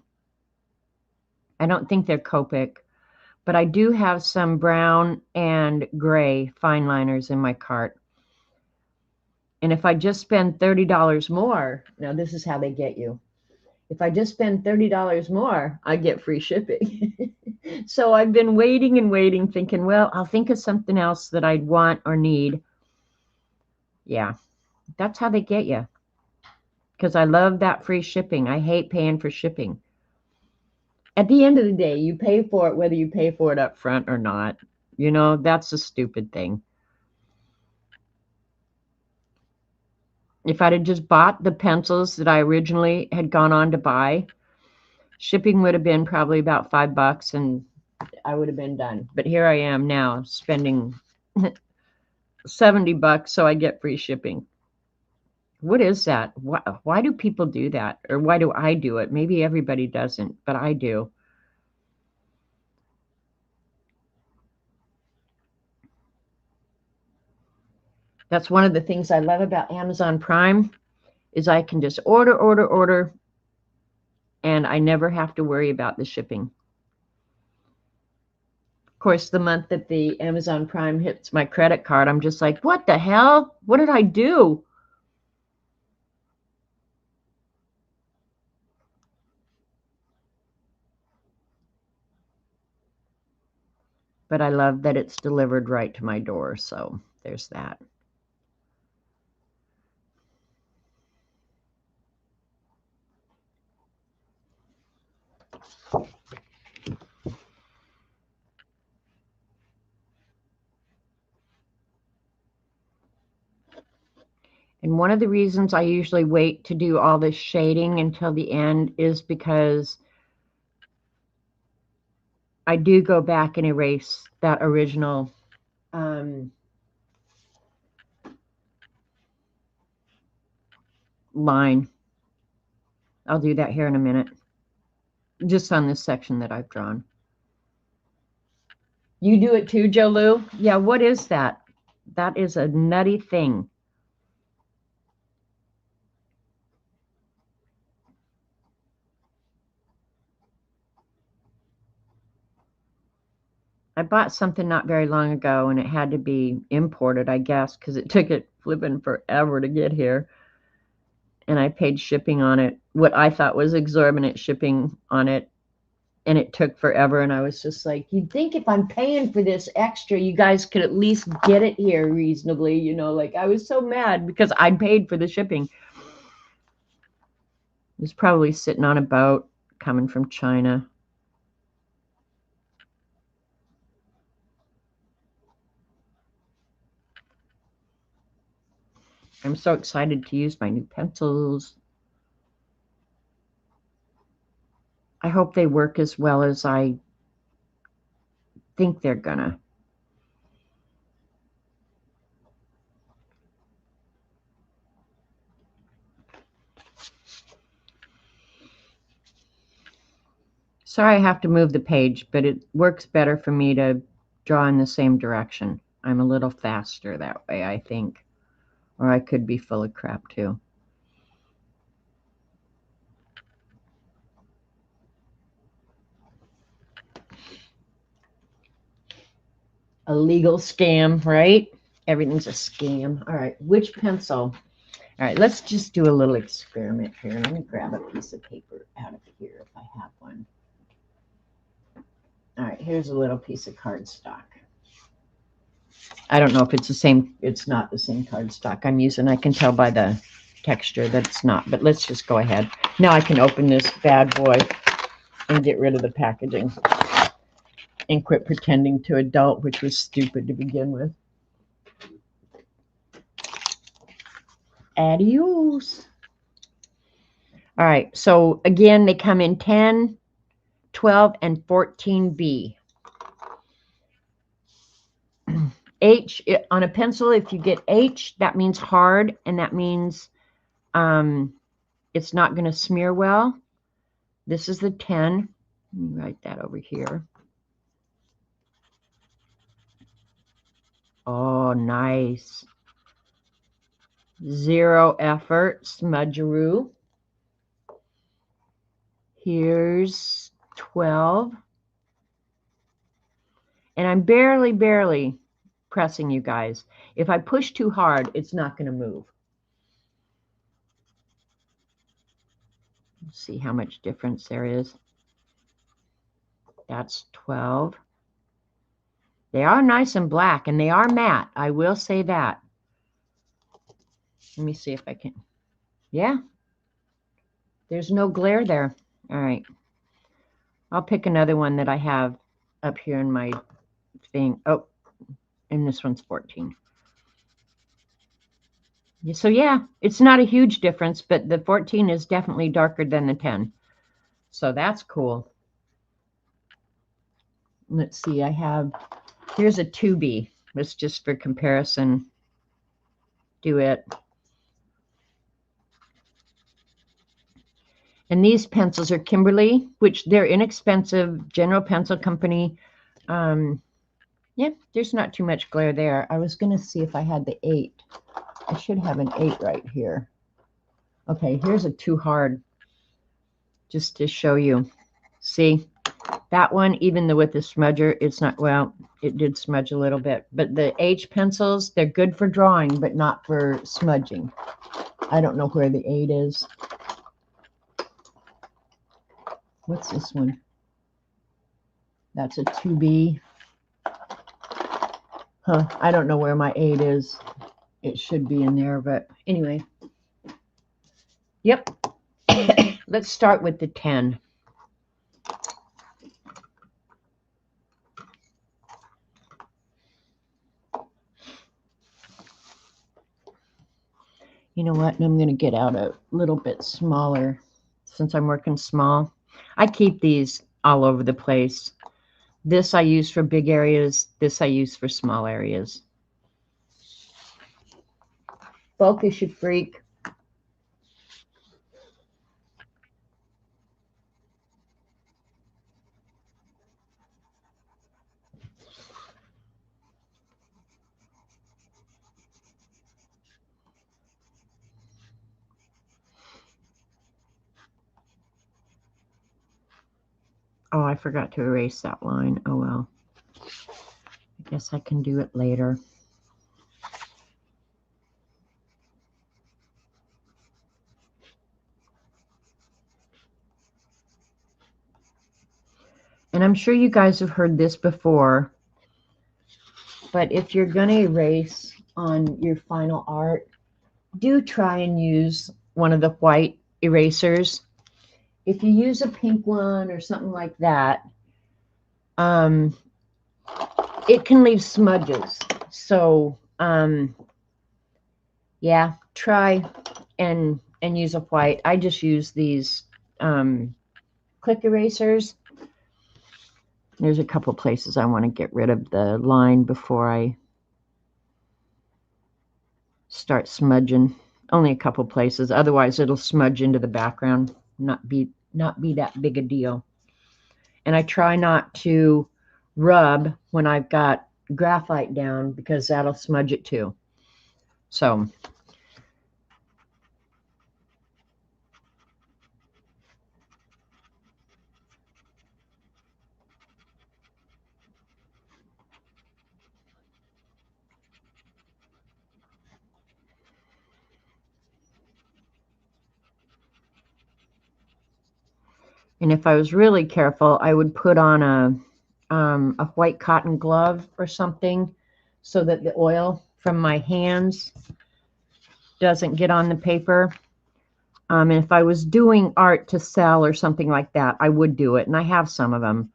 don't think they're Copic, but I do have some brown and gray fine liners in my cart. And if I just spend $30 more, now this is how they get you. If I just spend $30 more, I get free shipping. So I've been waiting and waiting, thinking, well, I'll think of something else that I'd want or need. Yeah, that's how they get you. Because I love that free shipping. I hate paying for shipping. At the end of the day, you pay for it whether you pay for it up front or not. You know, that's a stupid thing. If I'd have just bought the pencils that I originally had gone on to buy, shipping would have been probably about $5 and I would have been done. But here I am now spending $70 so I get free shipping. What is that? Why do people do that? Or why do I do it? Maybe everybody doesn't, but I do. That's one of the things I love about Amazon Prime is I can just order, and I never have to worry about the shipping. Of course, the month that the Amazon Prime hits my credit card, I'm just like, what the hell? What did I do? But I love that it's delivered right to my door, so there's that. And one of the reasons I usually wait to do all this shading until the end is because I do go back and erase that original line. I'll do that here in a minute. Just on this section that I've drawn. You do it too, Joe Lou? Yeah, what is that? That is a nutty thing. I bought something not very long ago, and it had to be imported, I guess, because it took it flipping forever to get here. And I paid shipping on it, what I thought was exorbitant shipping on it, and it took forever. And I was just like, you'd think if I'm paying for this extra, you guys could at least get it here reasonably, you know, like I was so mad because I paid for the shipping. It was probably sitting on a boat coming from China. I'm so excited to use my new pencils. I hope they work as well as I think they're gonna. Sorry I have to move the page, but it works better for me to draw in the same direction. I'm a little faster that way, I think. Or I could be full of crap too. A legal scam, right? Everything's a scam. All right, which pencil? All right, let's just do a little experiment here. Let me grab a piece of paper out of here if I have one. All right, here's a little piece of cardstock. I don't know if it's the same. It's not the same cardstock I'm using. I can tell by the texture that it's not, but let's just go ahead. Now I can open this bad boy and get rid of the packaging and quit pretending to adult, which was stupid to begin with. Adios. All right, so again, they come in 10, 12, and 14B. H, on a pencil, if you get H, that means hard, and that means it's not going to smear well. This is the 10. Let me write that over here. Oh, nice. 0 effort, smudgeroo. Here's 12. And I'm barely pressing, you guys. If I push too hard, it's not going to move. Let's see how much difference there is. That's 12. They are nice and black, and they are matte. I will say that. Let me see if I can. Yeah. There's no glare there. All right. I'll pick another one that I have up here in my thing. Oh, and this one's 14. So yeah, it's not a huge difference, but the 14 is definitely darker than the 10. So that's cool. Let's see, here's a 2B. Let's just for comparison do it. And these pencils are Kimberly, which they're inexpensive, General Pencil Company. Yeah, there's not too much glare there. I was going to see if I had the 8. I should have an 8 right here. Okay, here's a too hard, just to show you. See, that one, even though with the smudger, it's not, well, it did smudge a little bit. But the H pencils, they're good for drawing, but not for smudging. I don't know where the 8 is. What's this one? That's a 2B. Huh, I don't know where my 8 is. It should be in there, but anyway. Yep. Let's start with the 10. You know what? I'm going to get out a little bit smaller since I'm working small. I keep these all over the place. This I use for big areas. This I use for small areas. Focus, you freak. Oh, I forgot to erase that line. Oh, well. I guess I can do it later. And I'm sure you guys have heard this before, but if you're going to erase on your final art, do try and use one of the white erasers. If you use a pink one or something like that, it can leave smudges. So, yeah, try and use a white. I just use these click erasers. There's a couple places I want to get rid of the line before I start smudging. Only a couple places. Otherwise, it'll smudge into the background. Not be that big a deal. And I try not to rub when I've got graphite down because that'll smudge it too. So and if I was really careful, I would put on a white cotton glove or something so that the oil from my hands doesn't get on the paper. And if I was doing art to sell or something like that, I would do it. And I have some of them.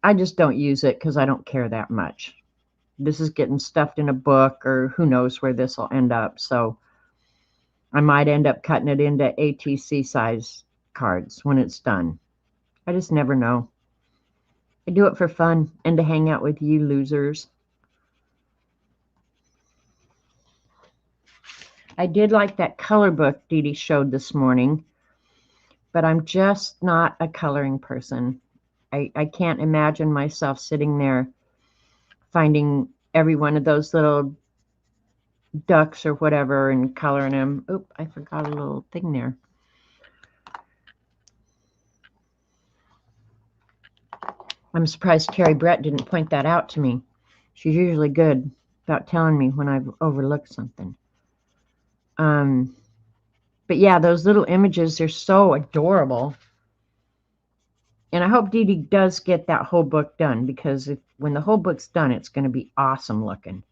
I just don't use it because I don't care that much. This is getting stuffed in a book, or who knows where this will end up. So I might end up cutting it into ATC size cards when it's done. I just never know. I do it for fun and to hang out with you losers. I did like that color book Dee Dee showed this morning, but I'm just not a coloring person. I can't imagine myself sitting there finding every one of those little ducks or whatever and coloring them. Oop, I forgot a little thing there. I'm surprised Terry Brett didn't point that out to me. She's usually good about telling me when I've overlooked something. But yeah, those little images, they're so adorable. And I hope Dee Dee does get that whole book done, because when the whole book's done, it's going to be awesome looking.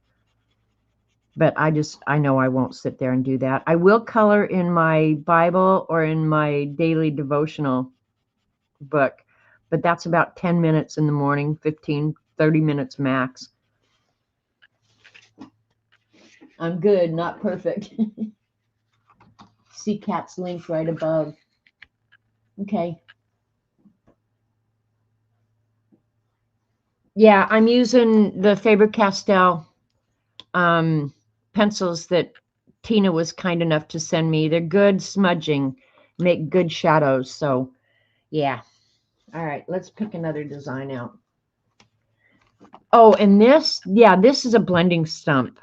But I know I won't sit there and do that. I will color in my Bible or in my daily devotional book, but that's about 10 minutes in the morning, 15, 30 minutes max. I'm good, not perfect. See Kat's link right above. Okay. Yeah, I'm using the Faber-Castell pencils that Tina was kind enough to send me. They're good smudging, make good shadows. So, yeah. All right, let's pick another design out. Oh, and this is a blending stump.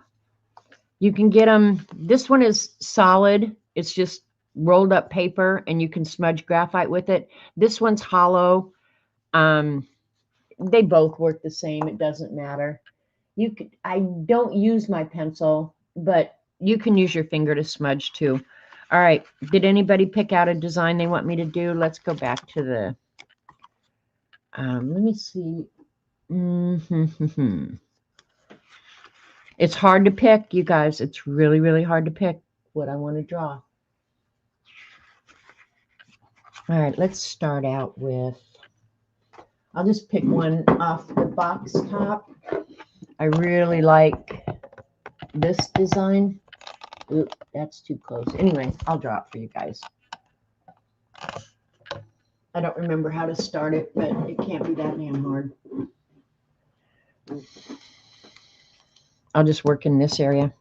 You can get them. This one is solid. It's just rolled up paper, and you can smudge graphite with it. This one's hollow. They both work the same. It doesn't matter. I don't use my pencil, but you can use your finger to smudge too. All right. Did anybody pick out a design they want me to do? Let's go back to the, let me see. It's hard to pick, you guys. It's really, really hard to pick what I want to draw. All right, let's start out with, I'll just pick one off the box top. I really like this design. Oop, that's too close. Anyway, I'll draw it for you guys. I don't remember how to start it, but it can't be that damn hard. I'll just work in this area.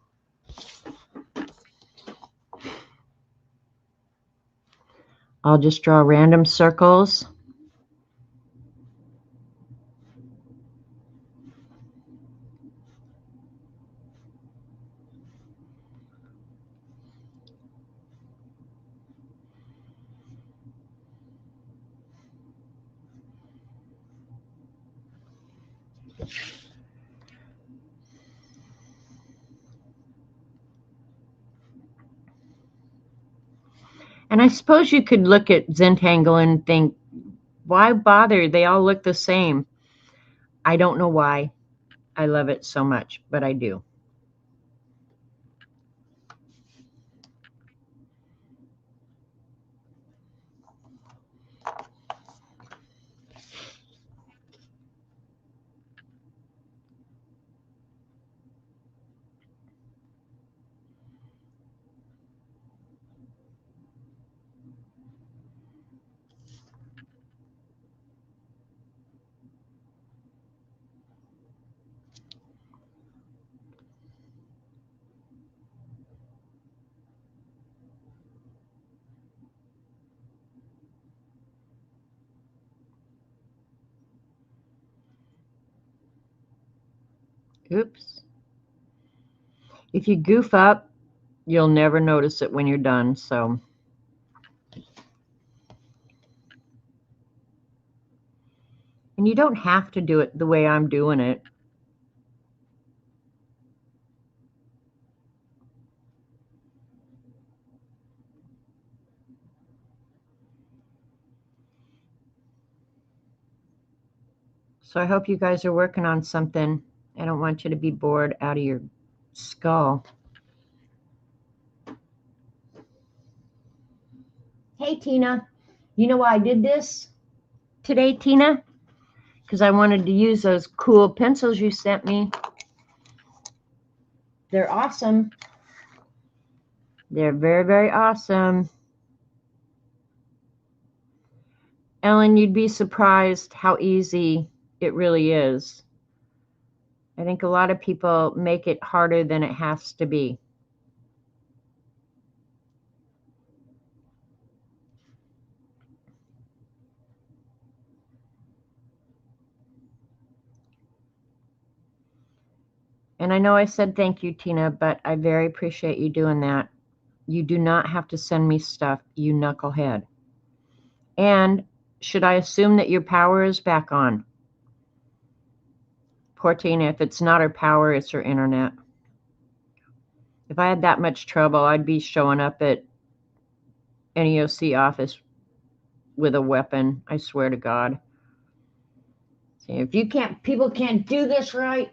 I'll just draw random circles. And I suppose you could look at Zentangle and think, why bother? They all look the same. I don't know why. I love it so much, but I do. Oops. If you goof up, you'll never notice it when you're done. So, and you don't have to do it the way I'm doing it. So I hope you guys are working on something. I don't want you to be bored out of your skull. Hey, Tina. You know why I did this today, Tina? Because I wanted to use those cool pencils you sent me. They're awesome. They're very, very awesome. Ellen, you'd be surprised how easy It really is. I think a lot of people make it harder than it has to be. And I know I said thank you, Tina, but I very appreciate you doing that. You do not have to send me stuff, you knucklehead. And should I assume that your power is back on? Poor Tina, if it's not her power, it's her internet. If I had that much trouble, I'd be showing up at an EOC office with a weapon, I swear to God. See, if you can't, people can't do this right.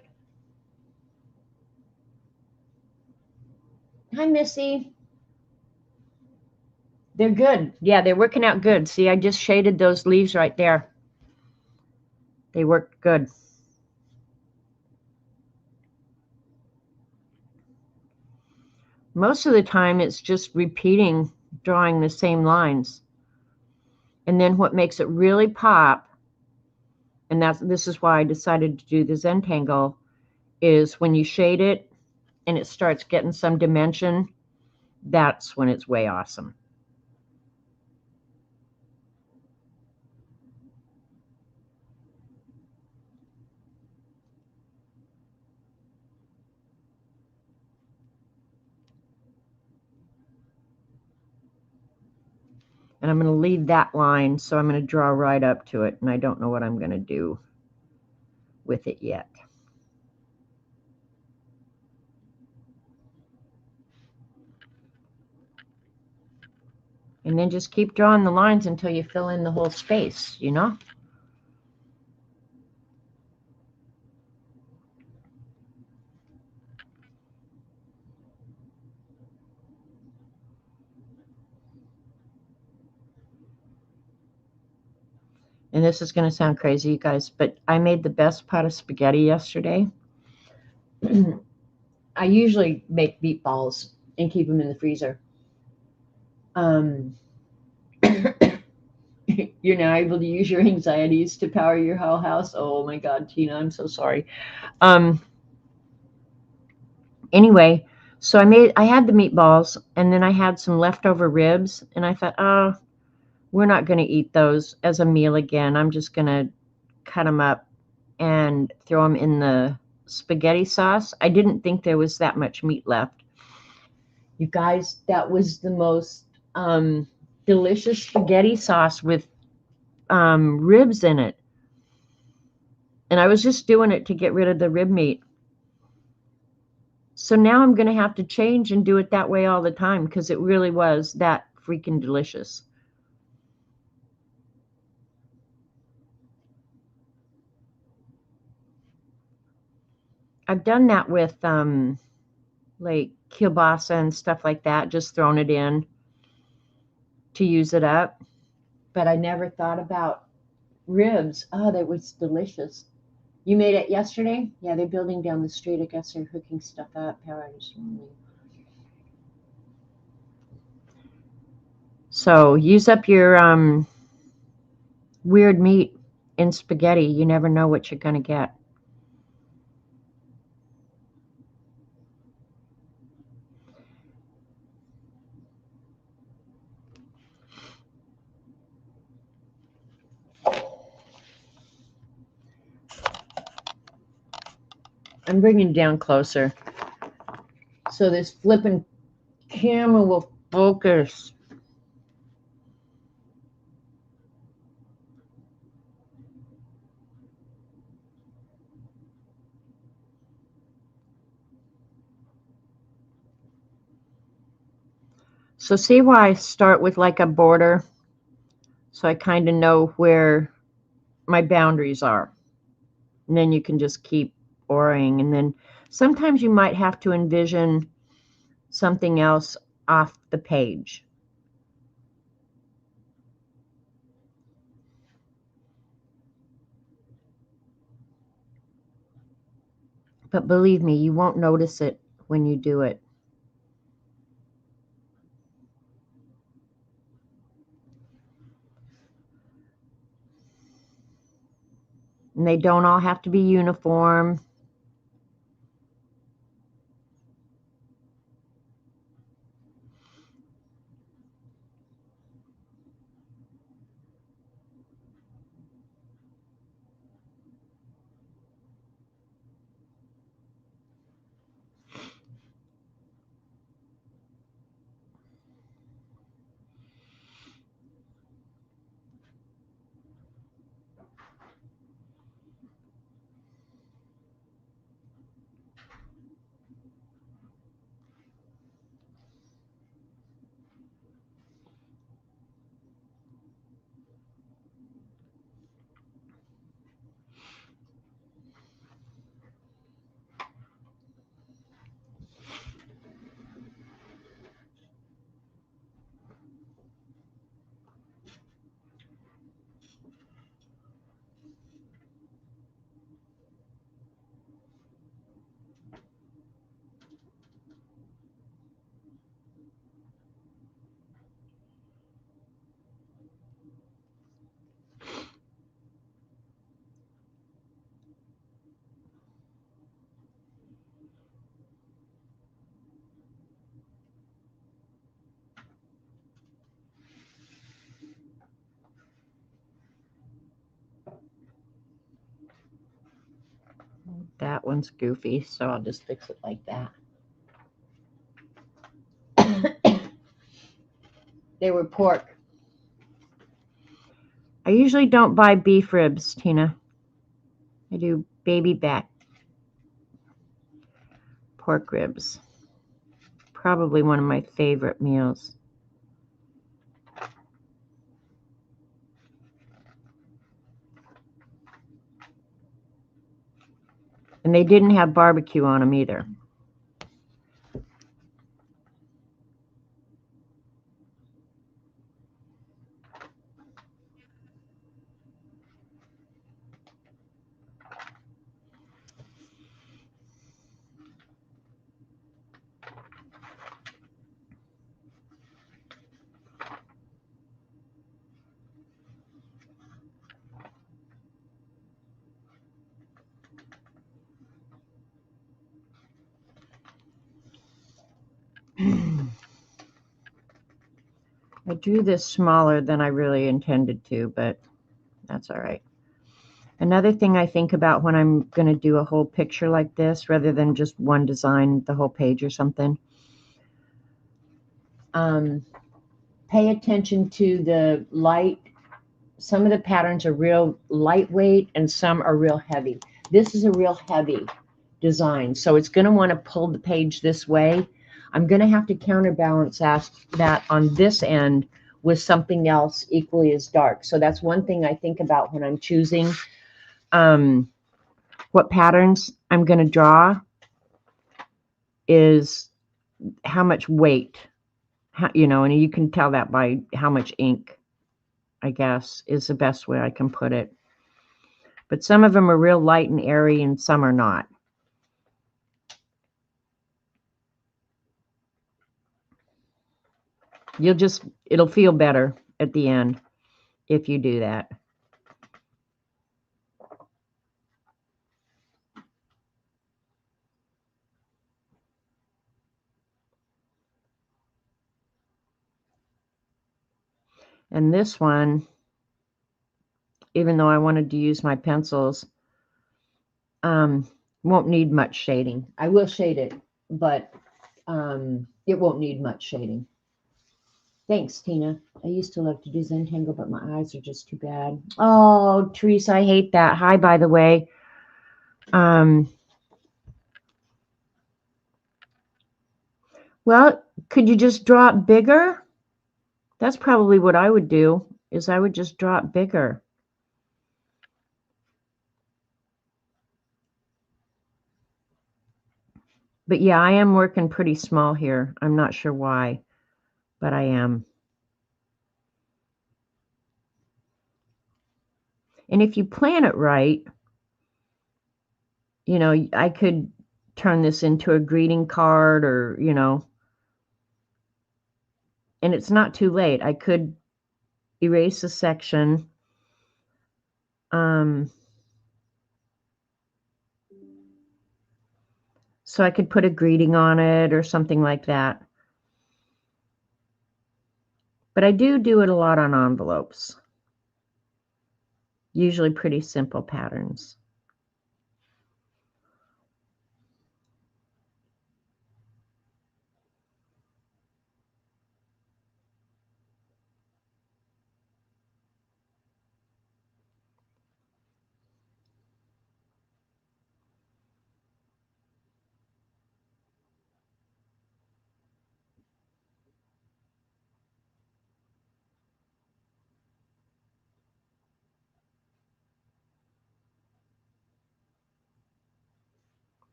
Hi, Missy. They're good. Yeah, they're working out good. See, I just shaded those leaves right there. They worked good. Most of the time, it's just repeating, drawing the same lines. And then what makes it really pop, and this is why I decided to do the Zentangle, is when you shade it and it starts getting some dimension, that's when it's way awesome. And I'm going to leave that line, so I'm going to draw right up to it, and I don't know what I'm going to do with it yet. And then just keep drawing the lines until you fill in the whole space, you know? And this is going to sound crazy, you guys, but I made the best pot of spaghetti yesterday. I usually make meatballs and keep them in the freezer. You're now able to use your anxieties to power your whole house. Oh my God, Tina, I'm so sorry. Anyway, so I had the meatballs, and then I had some leftover ribs, and I thought, oh, we're not going to eat those as a meal again. I'm just going to cut them up and throw them in the spaghetti sauce. I didn't think there was that much meat left. You guys, that was the most delicious spaghetti sauce with ribs in it. And I was just doing it to get rid of the rib meat. So now I'm going to have to change and do it that way all the time because it really was that freaking delicious. I've done that with like kielbasa and stuff like that, just thrown it in to use it up. But I never thought about ribs. Oh, that was delicious. You made it yesterday? Yeah, they're building down the street. I guess they're hooking stuff up. So use up your weird meat in spaghetti. You never know what you're going to get. I'm bringing it down closer so this flipping camera will focus. So see why I start with like a border, so I kind of know where my boundaries are. And then you can just keep boring. And then sometimes you might have to envision something else off the page. But believe me, you won't notice it when you do it. And they don't all have to be uniform. That one's goofy, so I'll just fix it like that. They were pork. I usually don't buy beef ribs, Tina. I do baby back pork ribs. Probably one of my favorite meals. And they didn't have barbecue on them either. I drew this smaller than I really intended to, but that's all right. Another thing I think about when I'm going to do a whole picture like this, rather than just one design, the whole page or something, pay attention to the light. Some of the patterns are real lightweight and some are real heavy. This is a real heavy design, so it's going to want to pull the page this way. I'm going to have to counterbalance that on this end with something else equally as dark. So that's one thing I think about when I'm choosing what patterns I'm going to draw, is how much weight, you know, and you can tell that by how much ink, I guess, is the best way I can put it. But some of them are real light and airy and some are not. It'll feel better at the end if you do that. And this one, even though I wanted to use my pencils, won't need much shading. I will shade it, but it won't need much shading. Thanks, Tina. I used to love to do Zentangle, but my eyes are just too bad. Oh, Teresa, I hate that. Hi, by the way. Well, could you just draw it bigger? That's probably what I would do, is I would just draw it bigger. But yeah, I am working pretty small here. I'm not sure why, but I am. And if you plan it right, you know, I could turn this into a greeting card, or, you know, and it's not too late. I could erase a section. So I could put a greeting on it or something like that. But I do it a lot on envelopes. Usually pretty simple patterns.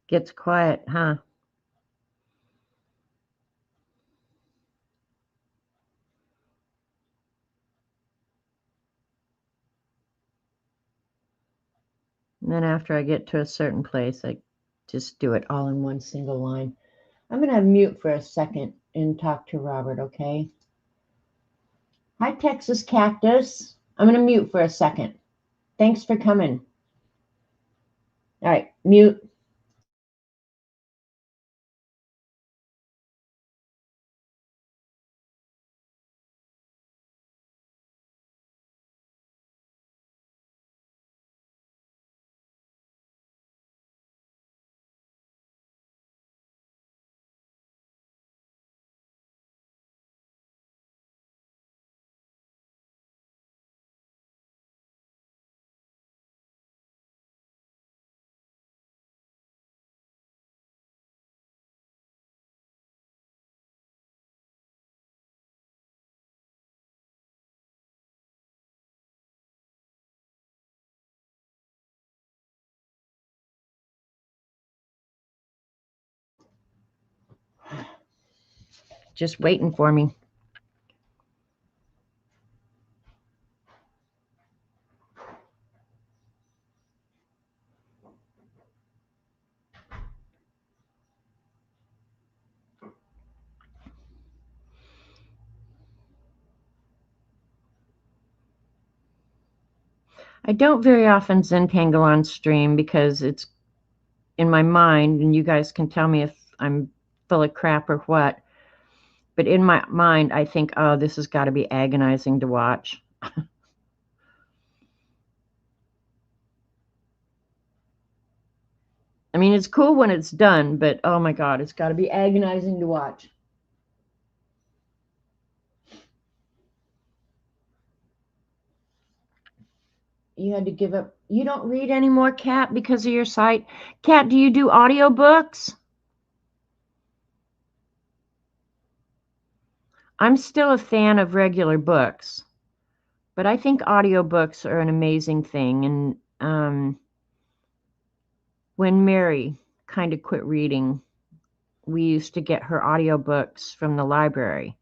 Gets quiet, huh? And then after I get to a certain place, I just do it all in one single line. I'm going to mute for a second and talk to Robert, okay? Hi, Texas Cactus. I'm going to mute for a second. Thanks for coming. All right, mute. Just waiting for me. I don't very often Zentangle on stream because it's in my mind, and you guys can tell me if I'm full of crap or what. But in my mind, I think, oh, this has got to be agonizing to watch. I mean, it's cool when it's done, but oh my God, it's got to be agonizing to watch. You had to give up. You don't read anymore, Kat, because of your site? Kat, do you do audiobooks? I'm still a fan of regular books, but I think audiobooks are an amazing thing. And when Mary kind of quit reading, we used to get her audiobooks from the library.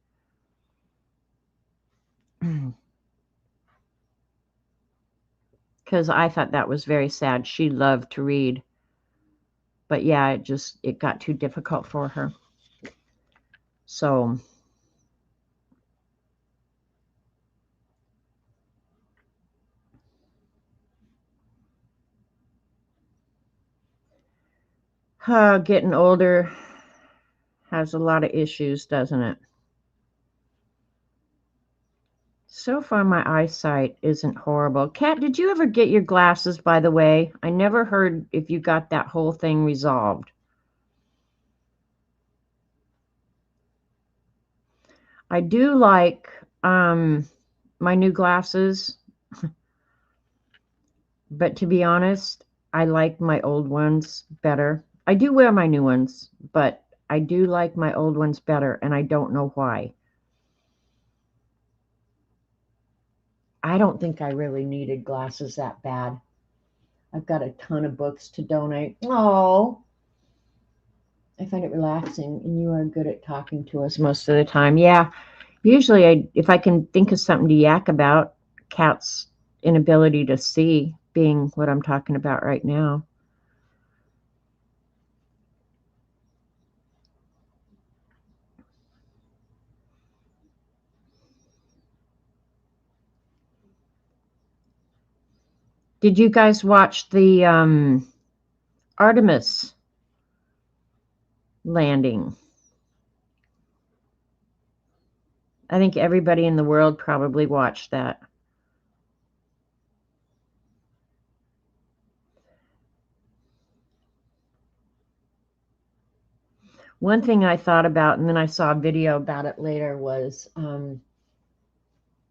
Because I thought that was very sad. She loved to read. But yeah, it got too difficult for her. So getting older has a lot of issues, doesn't it? So far, my eyesight isn't horrible. Kat, did you ever get your glasses, by the way? I never heard if you got that whole thing resolved. I do like my new glasses, but to be honest, I like my old ones better. I do wear my new ones, but I do like my old ones better, and I don't know why. I don't think I really needed glasses that bad. I've got a ton of books to donate. Oh, I find it relaxing, and you are good at talking to us most of the time. Yeah, usually if I can think of something to yak about, Kat's inability to see being what I'm talking about right now. Did you guys watch the Artemis landing? I think everybody in the world probably watched that. One thing I thought about, and then I saw a video about it later, was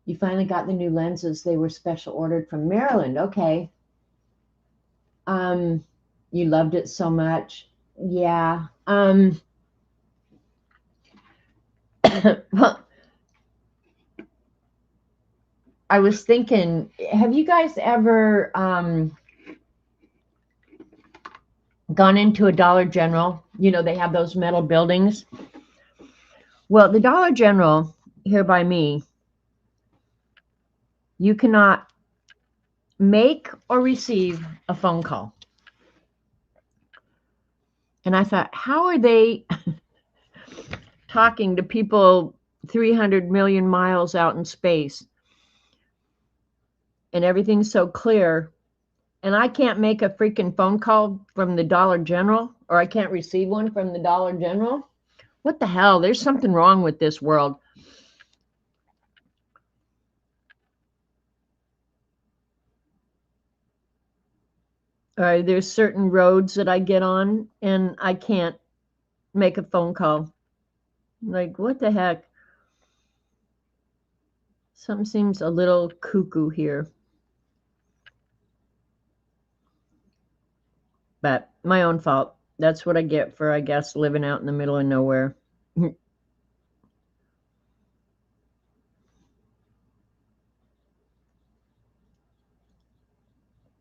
you finally got the new lenses. They were special ordered from Maryland. Okay. You loved it so much. Yeah. Well, I was thinking, have you guys ever gone into a Dollar General? You know, they have those metal buildings. Well, the Dollar General here by me, you cannot make or receive a phone call. And I thought, how are they talking to people 300 million miles out in space? And everything's so clear. And I can't make a freaking phone call from the Dollar General, or I can't receive one from the Dollar General. What the hell? There's something wrong with this world. There's certain roads that I get on and I can't make a phone call. Like, what the heck? Something seems a little cuckoo here. But my own fault. That's what I get for, I guess, living out in the middle of nowhere.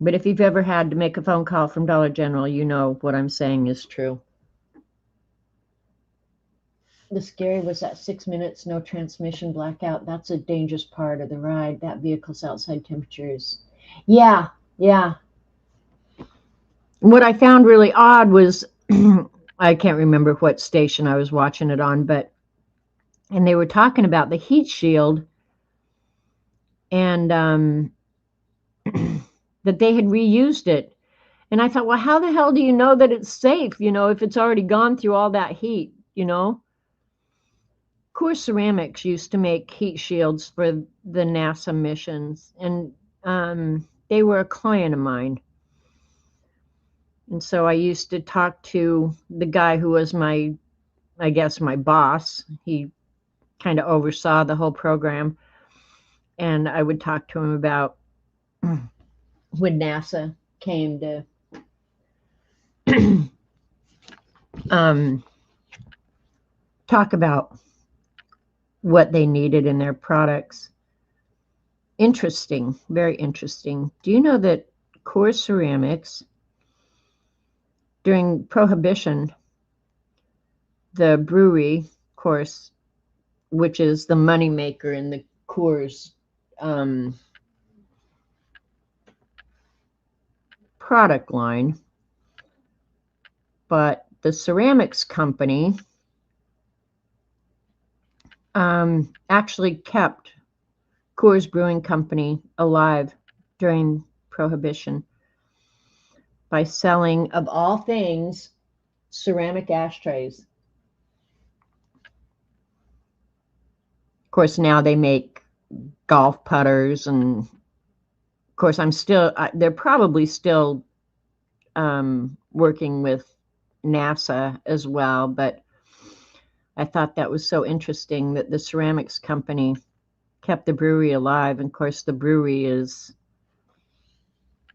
But if you've ever had to make a phone call from Dollar General, you know what I'm saying is true. The scary was that 6 minutes, no transmission blackout. That's a dangerous part of the ride. That vehicle's outside temperatures. Yeah, yeah. What I found really odd was I can't remember what station I was watching it on, and they were talking about the heat shield and that they had reused it. And I thought, well, how the hell do you know that it's safe, if it's already gone through all that heat? Core Ceramics used to make heat shields for the NASA missions, and they were a client of mine. And so I used to talk to the guy who was I guess, my boss. He kind of oversaw the whole program. And I would talk to him about when NASA came to talk about what they needed in their products. Interesting, very interesting. Do you know that Core Ceramics, during Prohibition, the brewery, of course, which is the moneymaker in the Coors product line, but the ceramics company actually kept Coors Brewing Company alive during Prohibition by selling, of all things, ceramic ashtrays. Of course, now they make golf putters, and of course, they're probably still working with NASA as well, but I thought that was so interesting that the ceramics company kept the brewery alive. And of course, the brewery is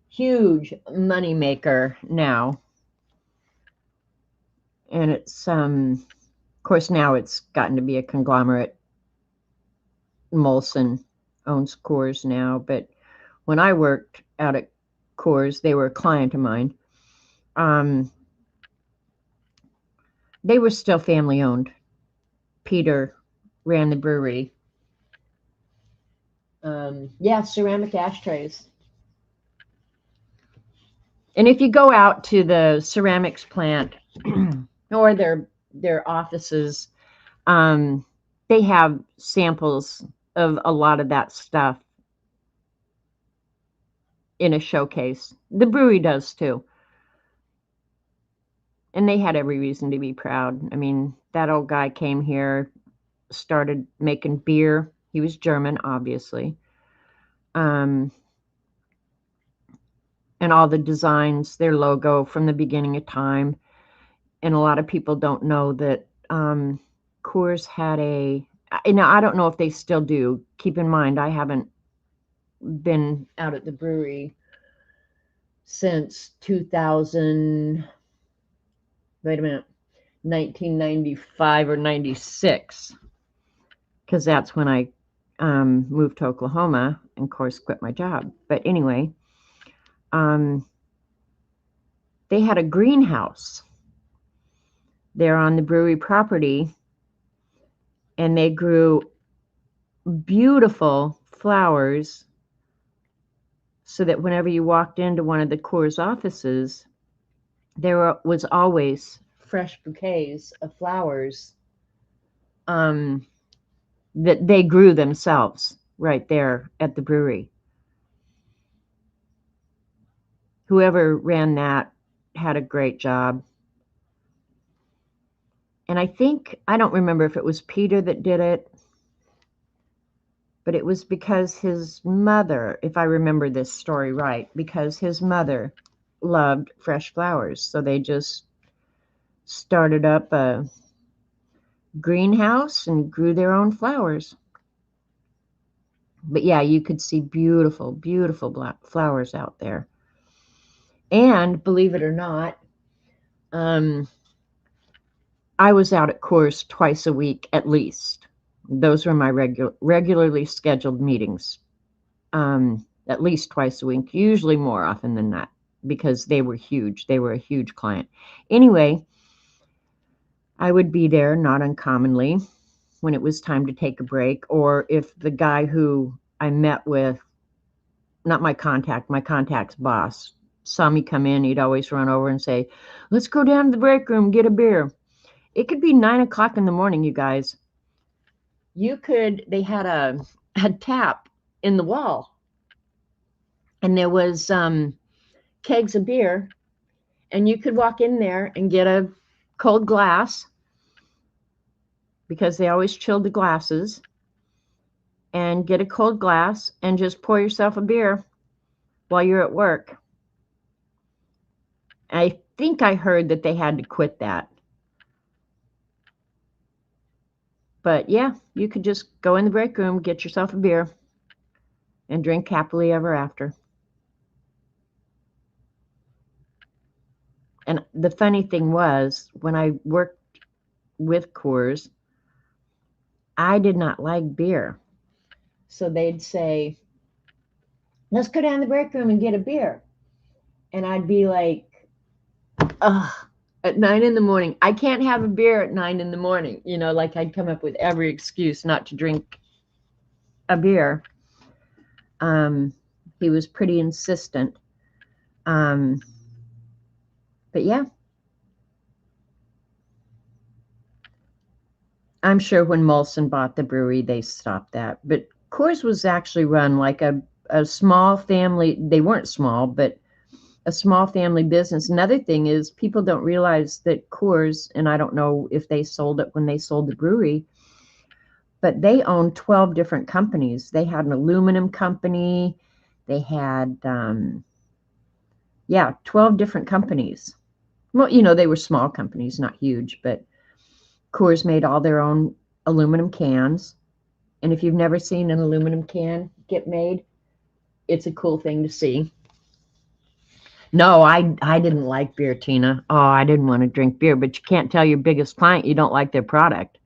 huge money maker now. And it's, of course, now it's gotten to be a conglomerate. Molson owns Coors now, but when I worked out at Coors, they were a client of mine. They were still family owned. Peter ran the brewery. Yeah, ceramic ashtrays. And if you go out to the ceramics plant or their offices, um, they have samples of a lot of that stuff in a showcase. The brewery does too. And they had every reason to be proud. I mean, that old guy came here, started making beer. He was German, obviously. And all the designs, their logo from the beginning of time. And a lot of people don't know that Coors had I don't know if they still do. Keep in mind, I haven't been out at the brewery since 2000, wait a minute, 1995 or 96, because that's when I moved to Oklahoma and, of course, quit my job. But anyway, they had a greenhouse there on the brewery property, and they grew beautiful flowers so that whenever you walked into one of the Coors offices, there was always fresh bouquets of flowers that they grew themselves right there at the brewery. Whoever ran that had a great job. And I don't remember if it was Peter that did it, but it was because his mother, if I remember this story right, because his mother loved fresh flowers. So they just started up a greenhouse and grew their own flowers. But yeah, you could see beautiful, beautiful black flowers out there. And believe it or not, I was out at Coors twice a week at least. Those were my regularly scheduled meetings. At least twice a week, usually more often than that, because they were huge. They were a huge client. Anyway, I would be there not uncommonly when it was time to take a break, or if the guy who I met with, not my contact's boss, saw me come in, he'd always run over and say, let's go down to the break room, get a beer. It could be 9 o'clock in the morning, you guys. They had a tap in the wall, and there was kegs of beer, and you could walk in there and get a cold glass, because they always chilled the glasses, and get a cold glass and just pour yourself a beer while you're at work. I think I heard that they had to quit that. But yeah, you could just go in the break room, get yourself a beer, and drink happily ever after. And the funny thing was, when I worked with Coors, I did not like beer. So they'd say, let's go down to the break room and get a beer. And I'd be like, ugh, at 9 in the morning, I can't have a beer at 9 in the morning. Like I'd come up with every excuse not to drink a beer. He was pretty insistent. But yeah, I'm sure when Molson bought the brewery, they stopped that. But Coors was actually run like a small family. They weren't small, but a small family business. Another thing is, people don't realize that Coors, and I don't know if they sold it when they sold the brewery, but they owned 12 different companies. They had an aluminum company. They had, 12 different companies. Well, they were small companies, not huge, but Coors made all their own aluminum cans. And if you've never seen an aluminum can get made, it's a cool thing to see. No, I didn't like beer, Tina. Oh, I didn't want to drink beer, but you can't tell your biggest client you don't like their product.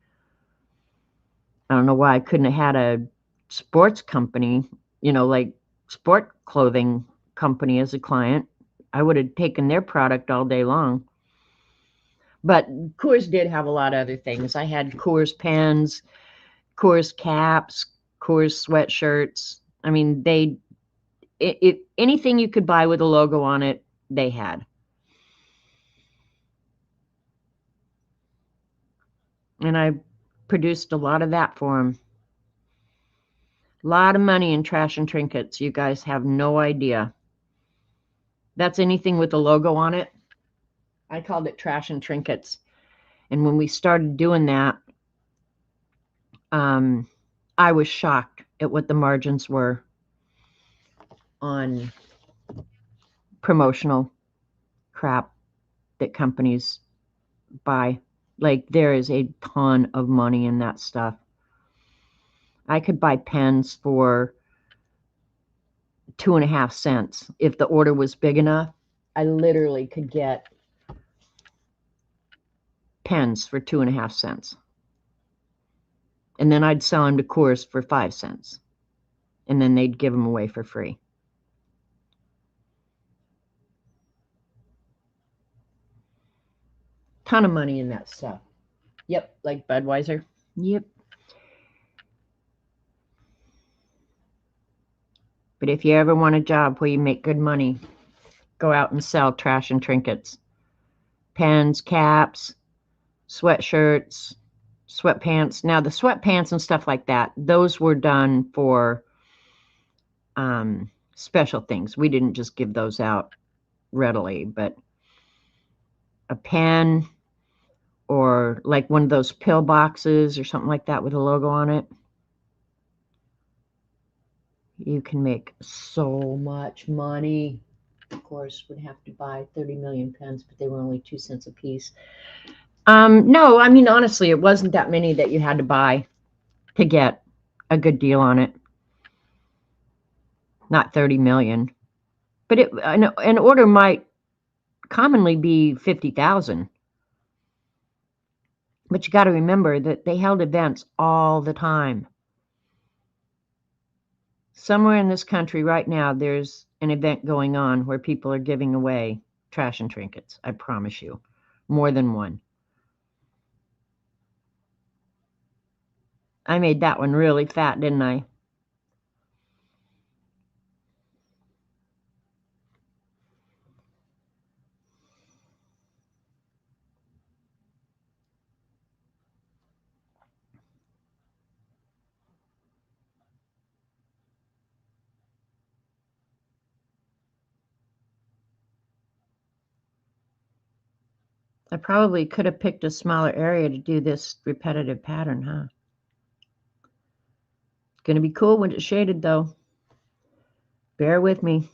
I don't know why I couldn't have had a sports company, like sport clothing company as a client. I would have taken their product all day long. But Coors did have a lot of other things. I had Coors pens, Coors caps, Coors sweatshirts. I mean, anything you could buy with a logo on it, they had. And I produced a lot of that for them. A lot of money in trash and trinkets. You guys have no idea. That's anything with a logo on it. I called it trash and trinkets. And when we started doing that, I was shocked at what the margins were on promotional crap that companies buy. Like, there is a ton of money in that stuff. I could buy pens for 2.5 cents. If the order was big enough, I literally could get pens for 2.5 cents. And then I'd sell them to Coors for 5 cents. And then they'd give them away for free. Ton of money in that stuff. Yep, like Budweiser. Yep. But if you ever want a job where you make good money, go out and sell trash and trinkets. Pens, caps, sweatshirts, sweatpants. Now, the sweatpants and stuff like that, those were done for special things. We didn't just give those out readily, but a pen or like one of those pill boxes or something like that with a logo on it, you can make so much money. Of course, would have to buy 30 million pens, but they were only 2 cents a piece. No, I mean, honestly, it wasn't that many that you had to buy to get a good deal on it. Not 30 million. But an order might commonly be 50,000. But you got to remember that they held events all the time. Somewhere in this country right now, there's an event going on where people are giving away trash and trinkets. I promise you. More than one. I made that one really fat, didn't I? I probably could have picked a smaller area to do this repetitive pattern, huh? It's going to be cool when it's shaded, though. Bear with me.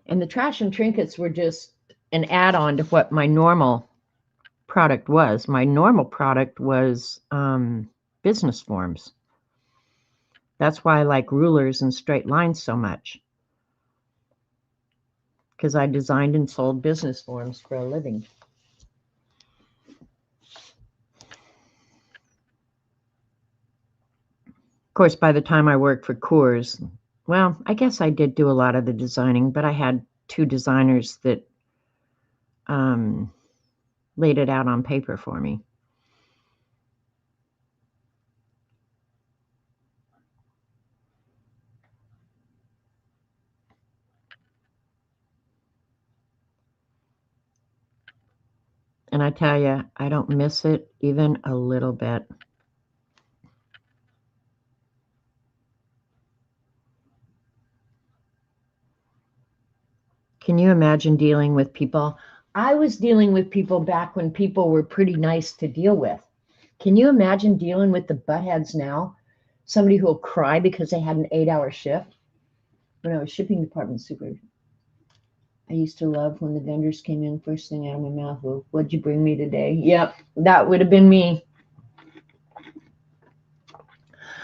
And the trash and trinkets were just an add-on to what my normal product was. My normal product was business forms. That's why I like rulers and straight lines so much, because I designed and sold business forms for a living. Of course, by the time I worked for Coors, well, I guess I did do a lot of the designing, but I had 2 designers that laid it out on paper for me. And I tell you, I don't miss it even a little bit. Can you imagine dealing with people? I was dealing with people back when people were pretty nice to deal with. Can you imagine dealing with the buttheads now? Somebody who will cry because they had an 8-hour shift. When I was shipping department super, I used to love when the vendors came in first thing out of my mouth. Well, what'd you bring me today? Yep, that would have been me.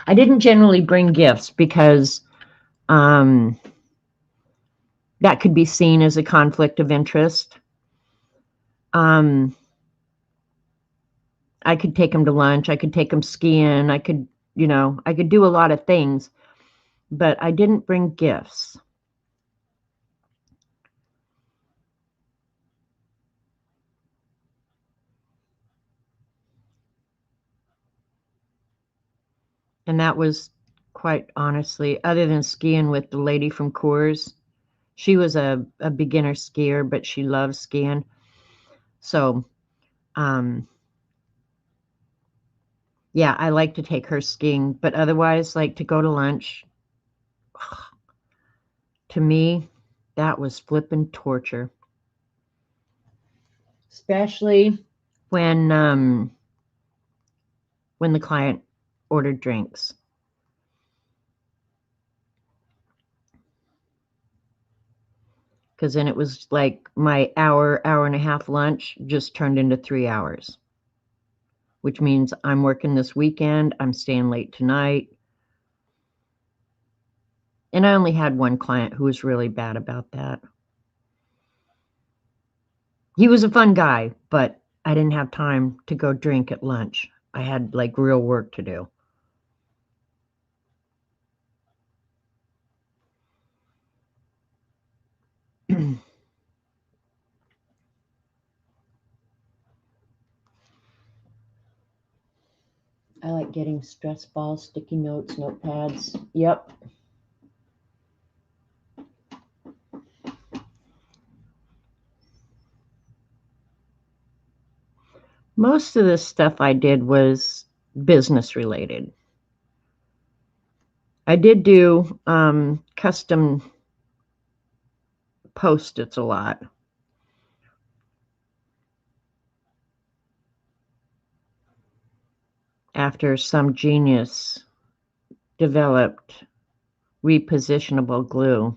I didn't generally bring gifts because that could be seen as a conflict of interest. I could take him to lunch. I could take him skiing. I could, I could do a lot of things, but I didn't bring gifts. And that was, quite honestly, other than skiing with the lady from Coors, she was a beginner skier, but she loves skiing. So, yeah, I like to take her skiing, but otherwise, like to go to lunch, to me, that was flippin' torture. Especially when the client ordered drinks. Because then it was like my hour and a half lunch just turned into 3 hours, which means I'm working this weekend, I'm staying late tonight. And I only had one client who was really bad about that. He was a fun guy, but I didn't have time to go drink at lunch. I had like real work to do. I like getting stress balls, sticky notes, notepads. Yep. Most of the stuff I did was business related. I did do custom Post-its a lot. After some genius developed repositionable glue.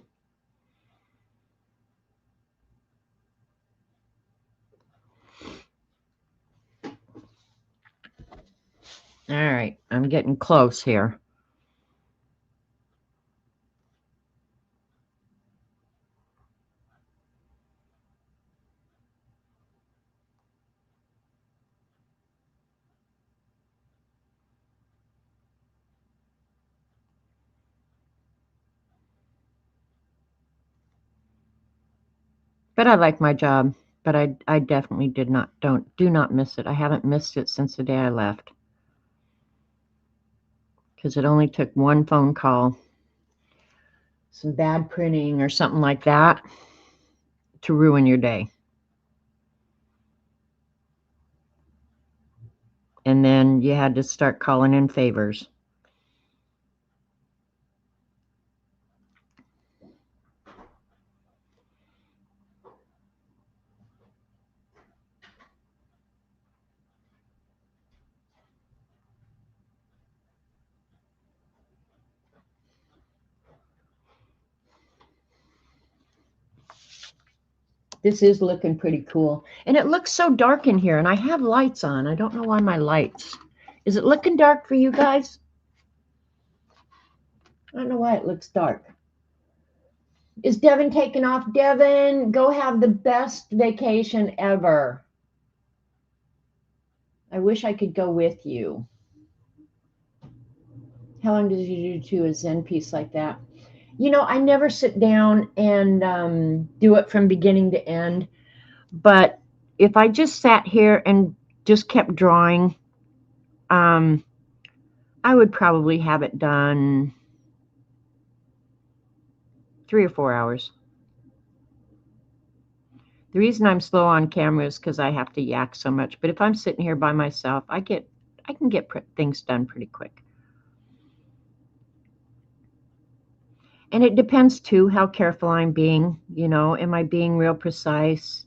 All right, I'm getting close here. But I like my job, but I definitely do not miss it. I haven't missed it since the day I left. Because it only took one phone call, some bad printing or something like that, to ruin your day. And then you had to start calling in favors. This is looking pretty cool. And it looks so dark in here, and I have lights on. I don't know why my lights. Is it looking dark for you guys? I don't know why it looks dark. Is Devin taking off? Devin, go have the best vacation ever. I wish I could go with you. How long did you do a Zen piece like that? I never sit down and do it from beginning to end. But if I just sat here and just kept drawing, I would probably have it done 3 or 4 hours. The reason I'm slow on camera is because I have to yak so much. But if I'm sitting here by myself, I can get things done pretty quick. And it depends too how careful I'm being. Am I being real precise?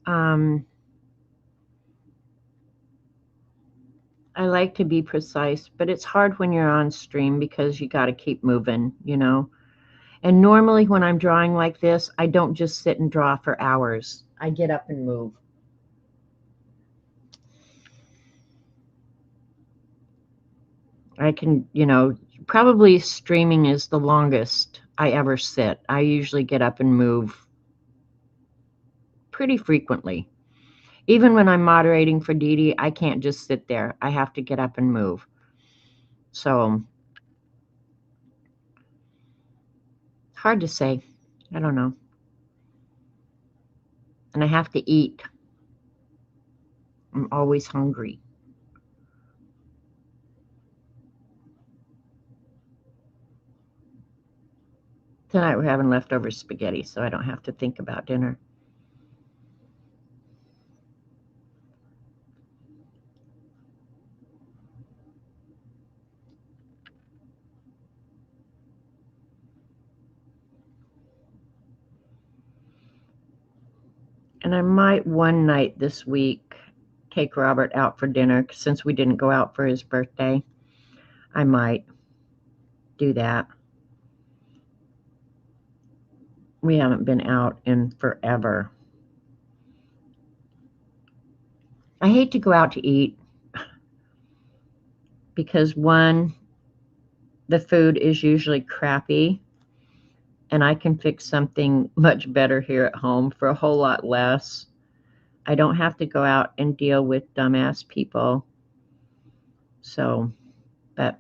I like to be precise, but it's hard when you're on stream because you got to keep moving. And normally when I'm drawing like this, I don't just sit and draw for hours. I get up and move. I can, probably streaming is the longest I ever sit. I usually get up and move pretty frequently. Even when I'm moderating for Dee Dee, I can't just sit there. I have to get up and move. So, hard to say. I don't know. And I have to eat. I'm always hungry. Tonight we're having leftover spaghetti, so I don't have to think about dinner. And I might one night this week take Robert out for dinner, since we didn't go out for his birthday. I might do that. We haven't been out in forever. I hate to go out to eat because, one, the food is usually crappy, and I can fix something much better here at home for a whole lot less. I don't have to go out and deal with dumbass people. So, but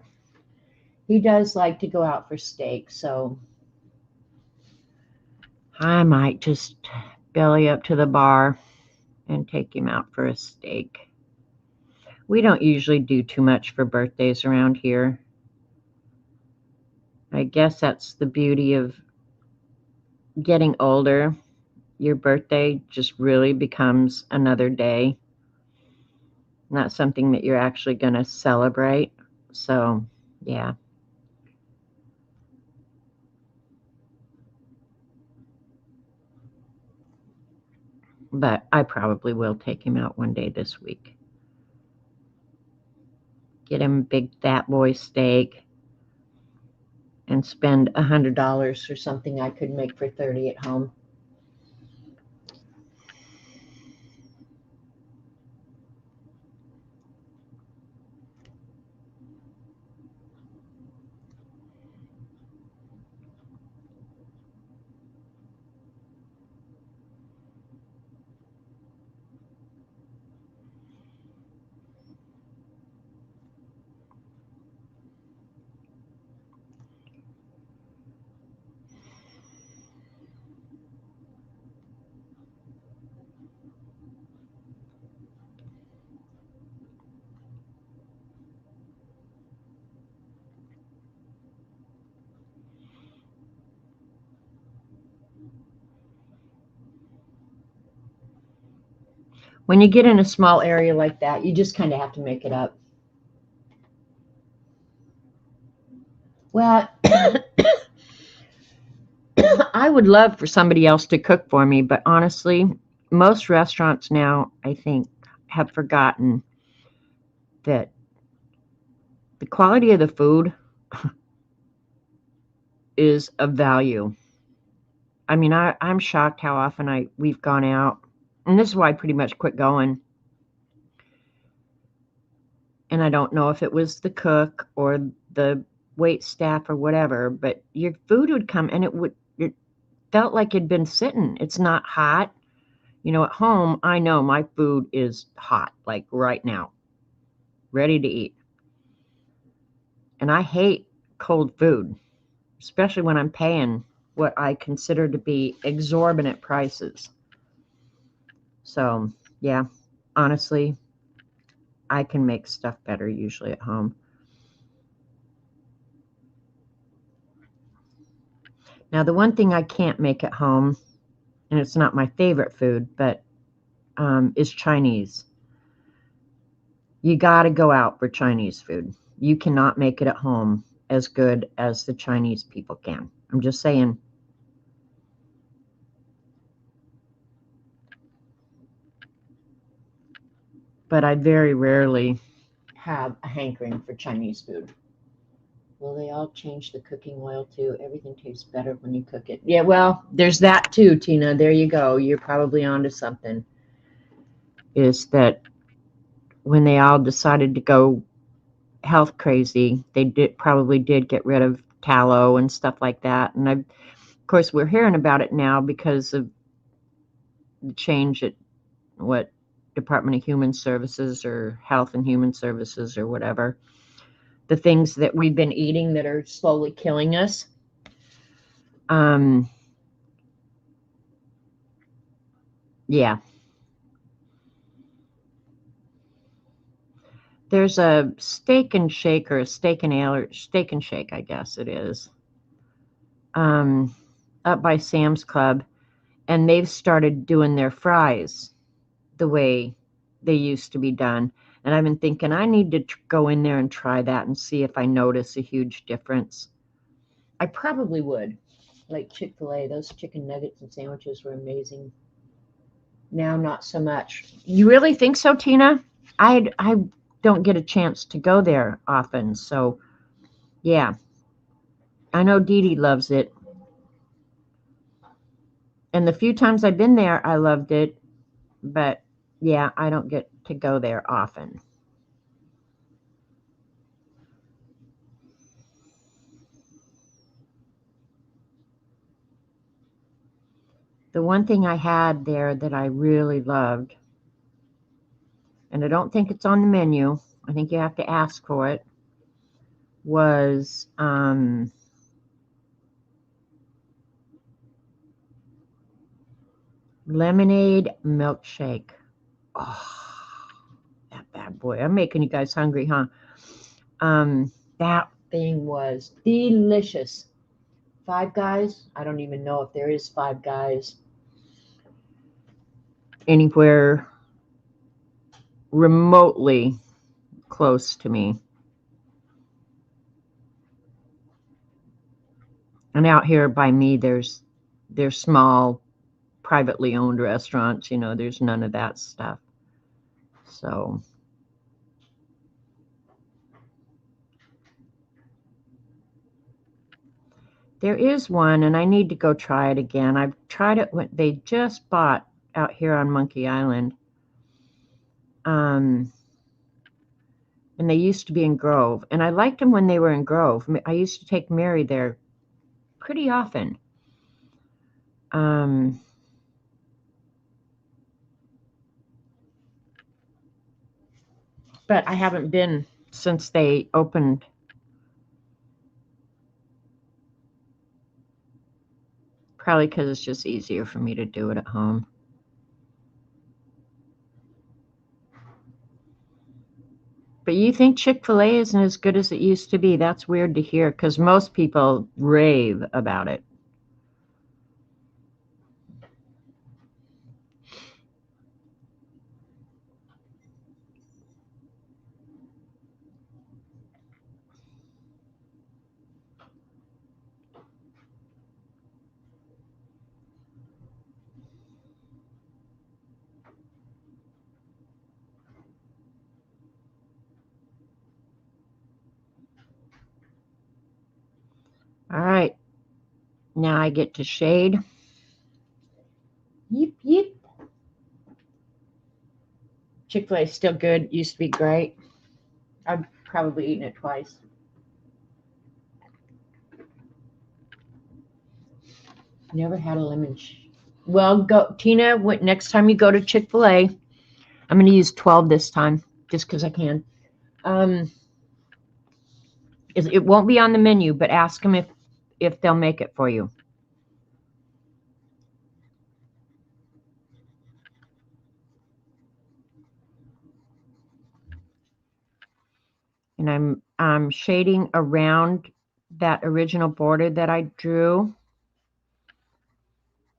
he does like to go out for steak, so I might just belly up to the bar and take him out for a steak. We don't usually do too much for birthdays around here. I guess that's the beauty of getting older. Your birthday just really becomes another day, not something that you're actually going to celebrate. So, yeah. But I probably will take him out one day this week. Get him a big fat boy steak and spend $100 for something I could make for $30 at home. When you get in a small area like that, you just kind of have to make it up. Well, I would love for somebody else to cook for me, but honestly, most restaurants now, I think, have forgotten that the quality of the food is of value. I mean, I'm shocked how often we've gone out, and this is why I pretty much quit going. And I don't know if it was the cook or the wait staff or whatever, but your food would come and it felt like it'd been sitting. It's not hot. You know, at home, I know my food is hot, like right now, ready to eat. And I hate cold food, especially when I'm paying what I consider to be exorbitant prices. So, yeah, honestly, I can make stuff better usually at home. Now, the one thing I can't make at home, and it's not my favorite food, but is Chinese. You got to go out for Chinese food. You cannot make it at home as good as the Chinese people can. I'm just saying. But I very rarely have a hankering for Chinese food. Will they all change the cooking oil too? Everything tastes better when you cook it. Yeah, well, there's that too, Tina. There you go. You're probably onto something. Is that when they all decided to go health crazy, they probably did get rid of tallow and stuff like that. And of course, we're hearing about it now because of the change at what Department of Human Services or Health and Human Services or whatever. The things that we've been eating that are slowly killing us. Yeah. There's a steak and shake or a steak and ale or steak and shake, I guess it is, up by Sam's Club, and they've started doing their fries the way they used to be done. And I've been thinking I need to go in there and try that and see if I notice a huge difference. I probably would. Like Chick-fil-A, those chicken nuggets and sandwiches were amazing. Now, not so much. You really think so, Tina? I don't get a chance to go there often, so yeah. I know Dee Dee loves it. And the few times I've been there, I loved it. But yeah, I don't get to go there often. The one thing I had there that I really loved, and I don't think it's on the menu, I think you have to ask for it, was lemonade milkshake. Oh, that bad boy. I'm making you guys hungry, huh? That thing was delicious. Five Guys? I don't even know if there is Five Guys anywhere remotely close to me. And out here by me, there's small, privately owned restaurants. You know, there's none of that stuff. So there is one, and I need to go try it again. I've tried it when they just bought out here on Monkey Island. And they used to be in Grove, and I liked them when they were in Grove. I used to take Mary there pretty often. But I haven't been since they opened. Probably because it's just easier for me to do it at home. But you think Chick-fil-A isn't as good as it used to be? That's weird to hear because most people rave about it. All right. Now I get to shade. Yep, yep. Chick-fil-A is still good. Used to be great. I've probably eaten it twice. Never had a lemon. Well, go, Tina. Next time you go to Chick-fil-A, I'm going to use 12 this time, just because I can. It won't be on the menu, but ask them if they'll make it for you. And I'm shading around that original border that I drew.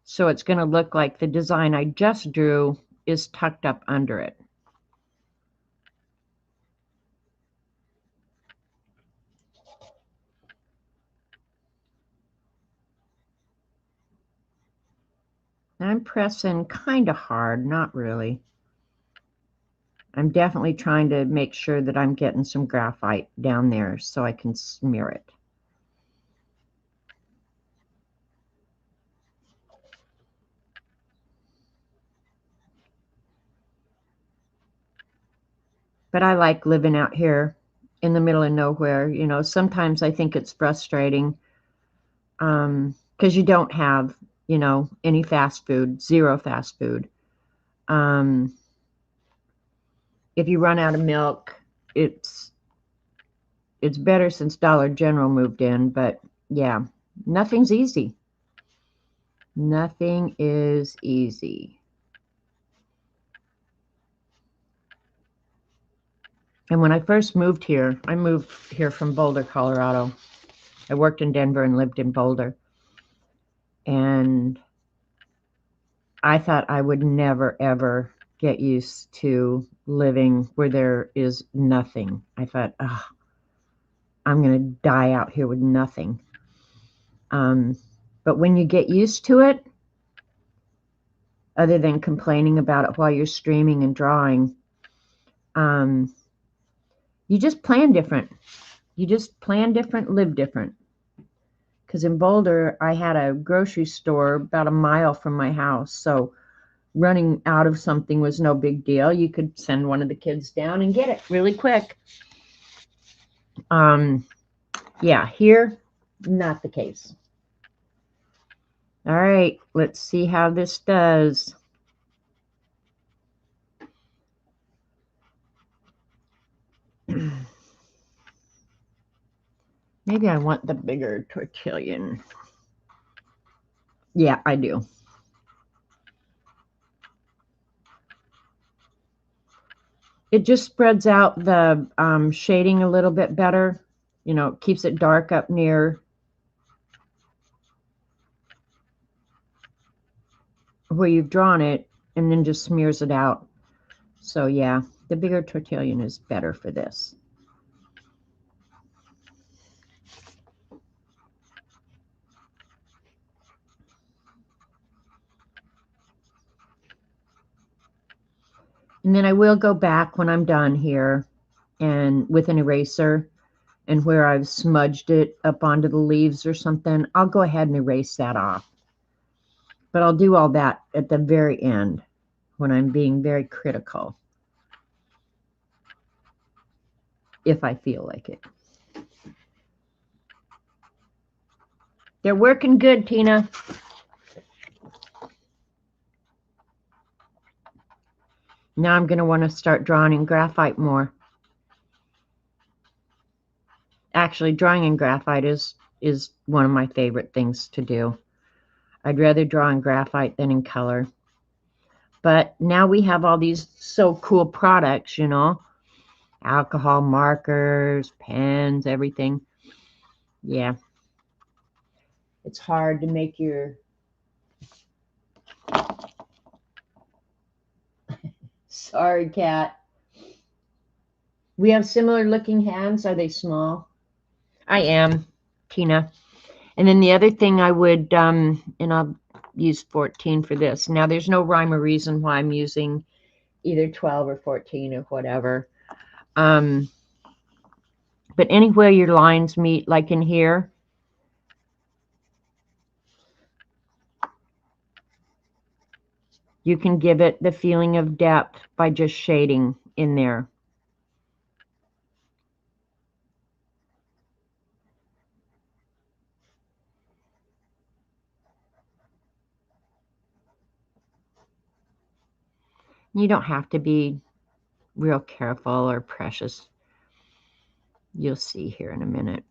So it's going to look like the design I just drew is tucked up under it. I'm pressing kind of hard, not really. I'm definitely trying to make sure that I'm getting some graphite down there so I can smear it. But I like living out here in the middle of nowhere. You know, sometimes I think it's frustrating because you don't have, you know, any fast food, zero fast food. If you run out of milk, it's better since Dollar General moved in, but yeah, nothing's easy. Nothing is easy. And when I first moved here, I moved here from Boulder, Colorado. I worked in Denver and lived in Boulder. And I thought I would never, ever get used to living where there is nothing. I thought, oh, I'm going to die out here with nothing. But when you get used to it, other than complaining about it while you're streaming and drawing, you just plan different. You just plan different, live different. Because in Boulder, I had a grocery store about a mile from my house. So running out of something was no big deal. You could send one of the kids down and get it really quick. Yeah, here, not the case. All right, let's see how this does. Maybe I want the bigger tortillon. Yeah, I do. It just spreads out the shading a little bit better. You know, keeps it dark up near where you've drawn it, and then just smears it out. So yeah, the bigger tortillon is better for this. And then I will go back when I'm done here and with an eraser, and where I've smudged it up onto the leaves or something, I'll go ahead and erase that off. But I'll do all that at the very end when I'm being very critical, if I feel like it. They're working good, Tina. Now I'm going to want to start drawing in graphite more. Actually, drawing in graphite is one of my favorite things to do. I'd rather draw in graphite than in color. But now we have all these so cool products, you know, alcohol markers, pens, everything. Yeah. It's hard to make your... Sorry, cat. We have similar looking hands. Are they small? I am, Tina. And then the other thing I would, and I'll use 14 for this. Now, there's no rhyme or reason why I'm using either 12 or 14 or whatever. But anywhere your lines meet, like in here, you can give it the feeling of depth by just shading in there. You don't have to be real careful or precious. You'll see here in a minute.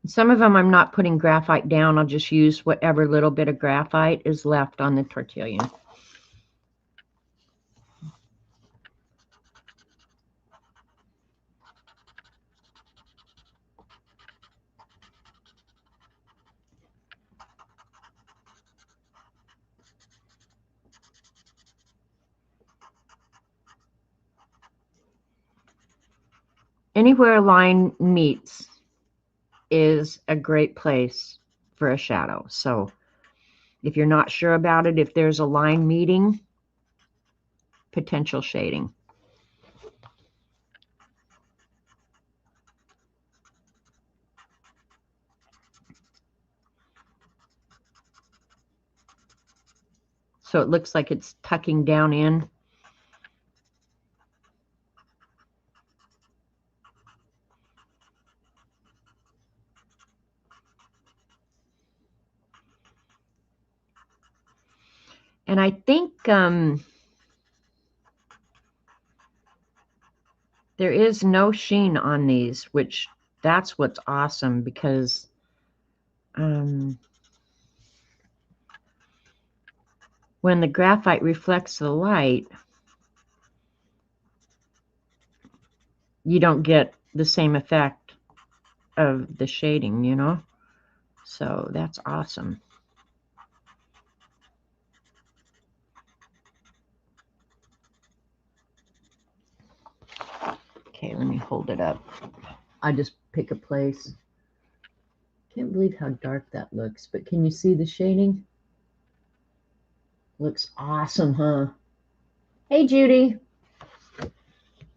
Some of them I'm not putting graphite down. I'll just use whatever little bit of graphite is left on the tortillon. Anywhere a line meets is a great place for a shadow. So if you're not sure about it, if there's a line meeting, potential shading. So it looks like it's tucking down in. And I think there is no sheen on these, which that's what's awesome, because when the graphite reflects the light, you don't get the same effect of the shading, you know? So that's awesome. Okay, let me hold it up. I just pick a place. Can't believe how dark that looks, but can you see the shading? Looks awesome, huh? Hey, Judy.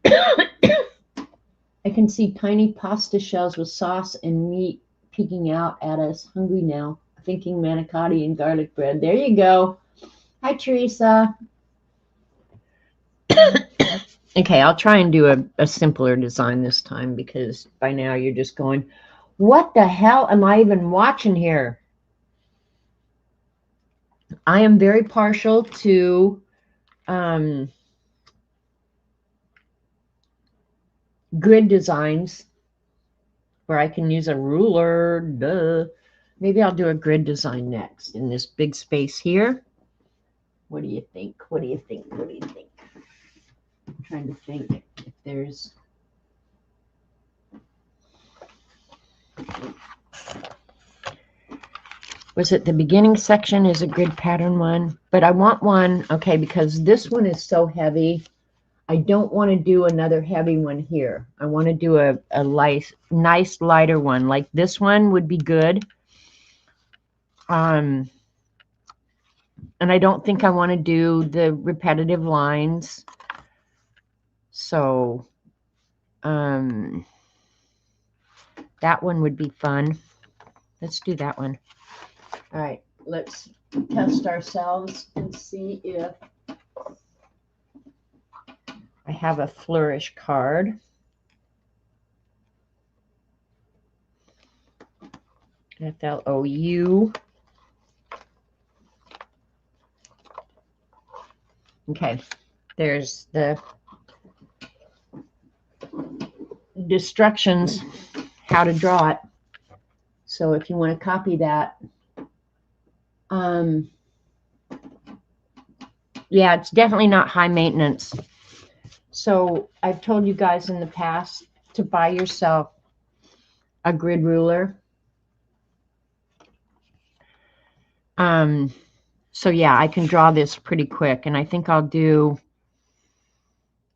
I can see tiny pasta shells with sauce and meat peeking out at us. Hungry now. Thinking manicotti and garlic bread. There you go. Hi, Teresa. Okay, I'll try and do a simpler design this time, because by now you're just going, what the hell am I even watching here? I am very partial to grid designs where I can use a ruler. Duh. Maybe I'll do a grid design next in this big space here. What do you think? What do you think? What do you think? I'm trying to think if there's... Was it the beginning section is a grid pattern one? But I want one, okay, because this one is so heavy. I don't want to do another heavy one here. I want to do a nice lighter one. Like this one would be good. And I don't think I want to do the repetitive lines. So that one would be fun. Let's do that one. All right, let's test ourselves and see if I have a flourish card. FLOU. Okay, there's the instructions how to draw it. So if you want to copy that, yeah, it's definitely not high maintenance. So I've told you guys in the past to buy yourself a grid ruler. So yeah, I can draw this pretty quick, and I think I'll do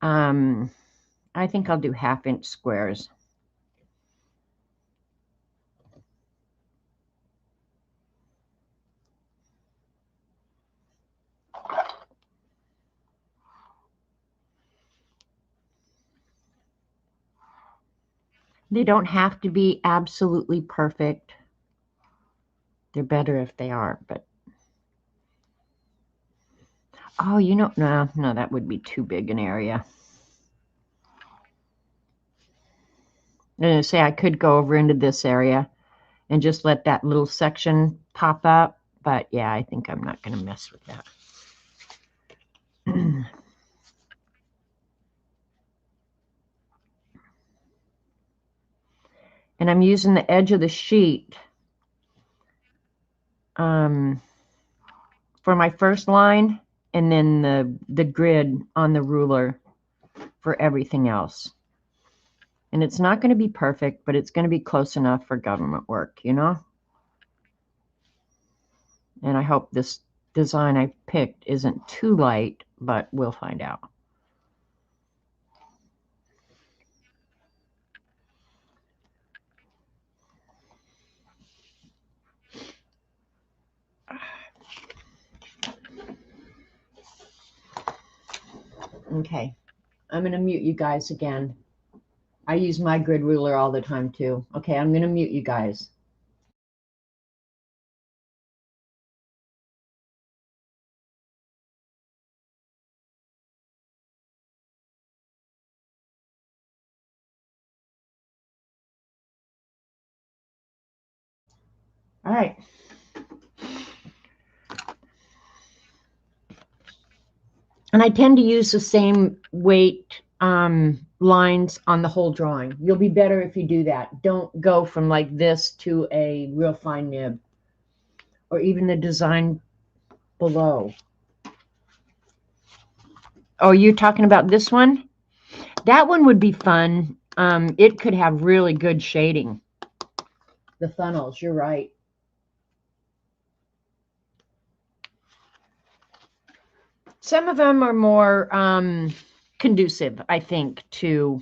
half-inch squares. They don't have to be absolutely perfect. They're better if they are, but oh, you know, no, that would be too big an area. I'm going to say I could go over into this area and just let that little section pop up, but yeah, I think I'm not going to mess with that. And I'm using the edge of the sheet for my first line, and then the grid on the ruler for everything else. And it's not going to be perfect, but it's going to be close enough for government work, you know? And I hope this design I picked isn't too light, but we'll find out. Okay. I'm going to mute you guys again. I use my grid ruler all the time too. Okay, I'm going to mute you guys. All right. And I tend to use the same weight lines on the whole drawing. You'll be better if you do that. Don't go from like this to a real fine nib, or even the design below. Oh, you're talking about this one? That one would be fun. It could have really good shading. The funnels, you're right. Some of them are more conducive, I think, to...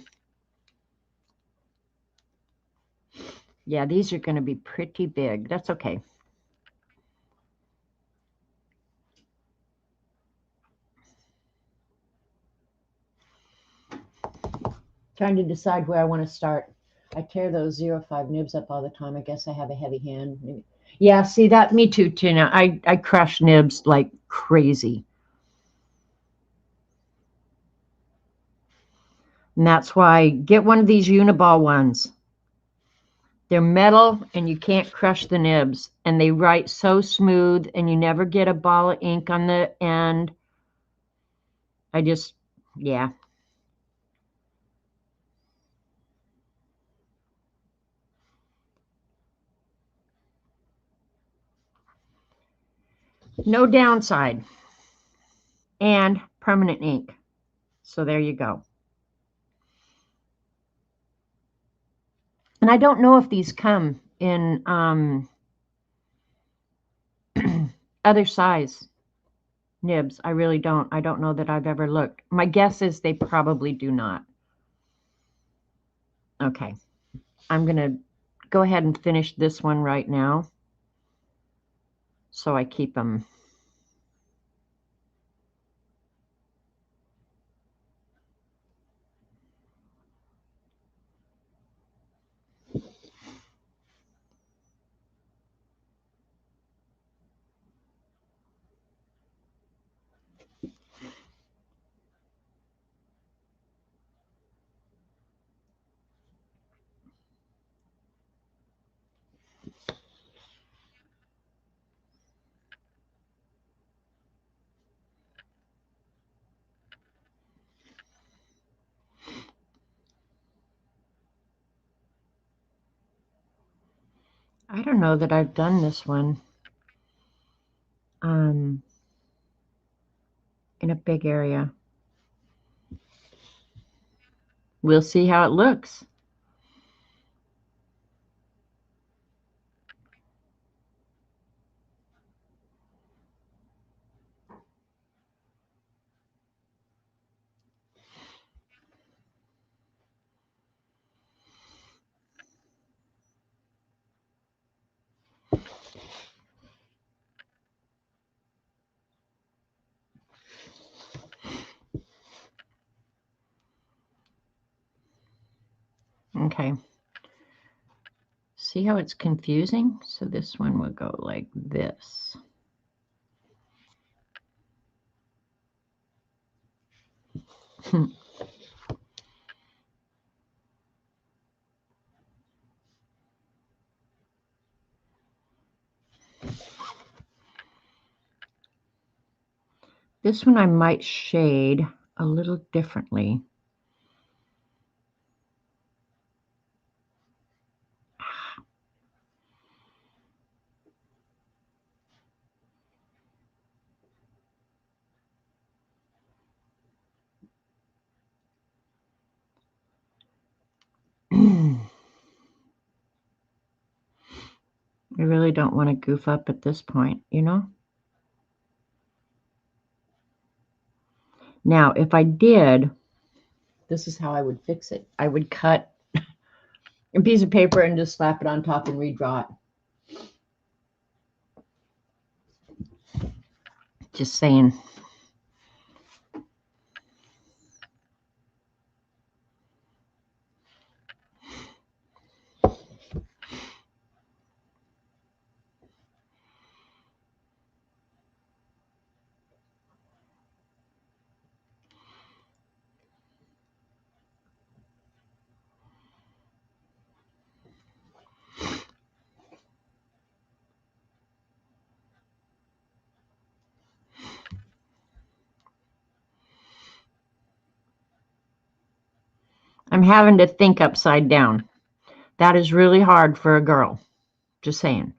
Yeah, these are going to be pretty big. That's okay. Trying to decide where I want to start. I tear those 0.5 nibs up all the time. I guess I have a heavy hand. Yeah, see that? Me too, Tina. I crush nibs like crazy. And that's why get one of these Uniball ones. They're metal and you can't crush the nibs. And they write so smooth and you never get a ball of ink on the end. Yeah. No downside. And permanent ink. So there you go. And I don't know if these come in other size nibs. I really don't. I don't know that I've ever looked. My guess is they probably do not. Okay. I'm going to go ahead and finish this one right now, so I keep them. I don't know that I've done this one in a big area. We'll see how it looks. Okay. See how it's confusing? So this one will go like this. This one I might shade a little differently. I really don't want to goof up at this point, you know? Now, if I did, this is how I would fix it. I would cut a piece of paper and just slap it on top and redraw it. Just saying. I'm having to think upside down. That is really hard for a girl. Just saying.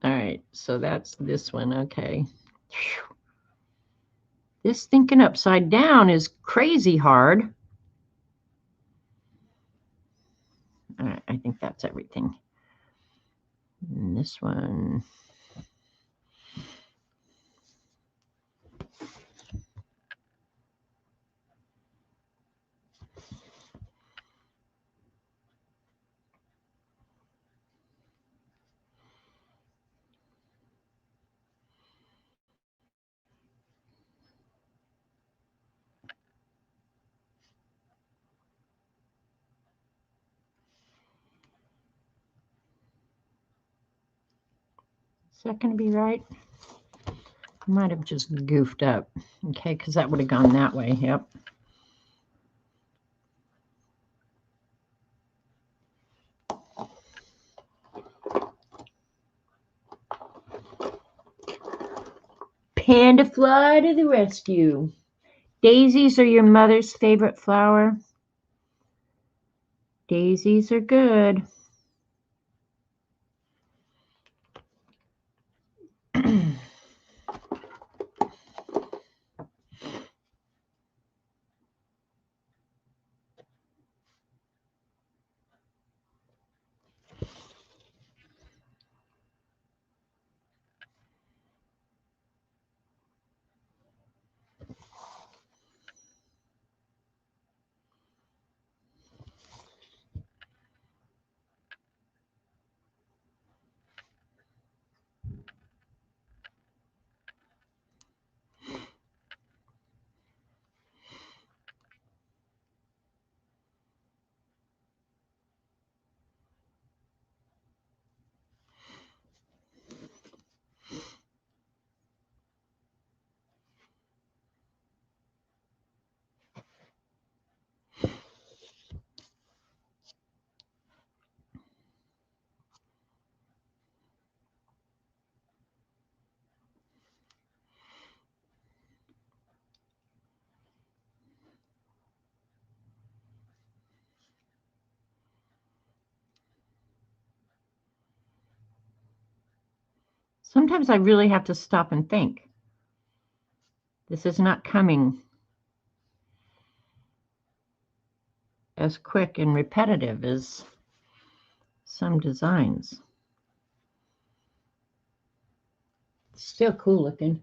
All right, so that's this one. Okay. Whew. This thinking upside down is crazy hard. All right, I think that's everything. And this one. Is that going to be right? I might have just goofed up. Okay, because that would have gone that way. Yep. Panda fly to the rescue. Daisies are your mother's favorite flower. Daisies are good. Sometimes I really have to stop and think. This is not coming as quick and repetitive as some designs. Still cool looking.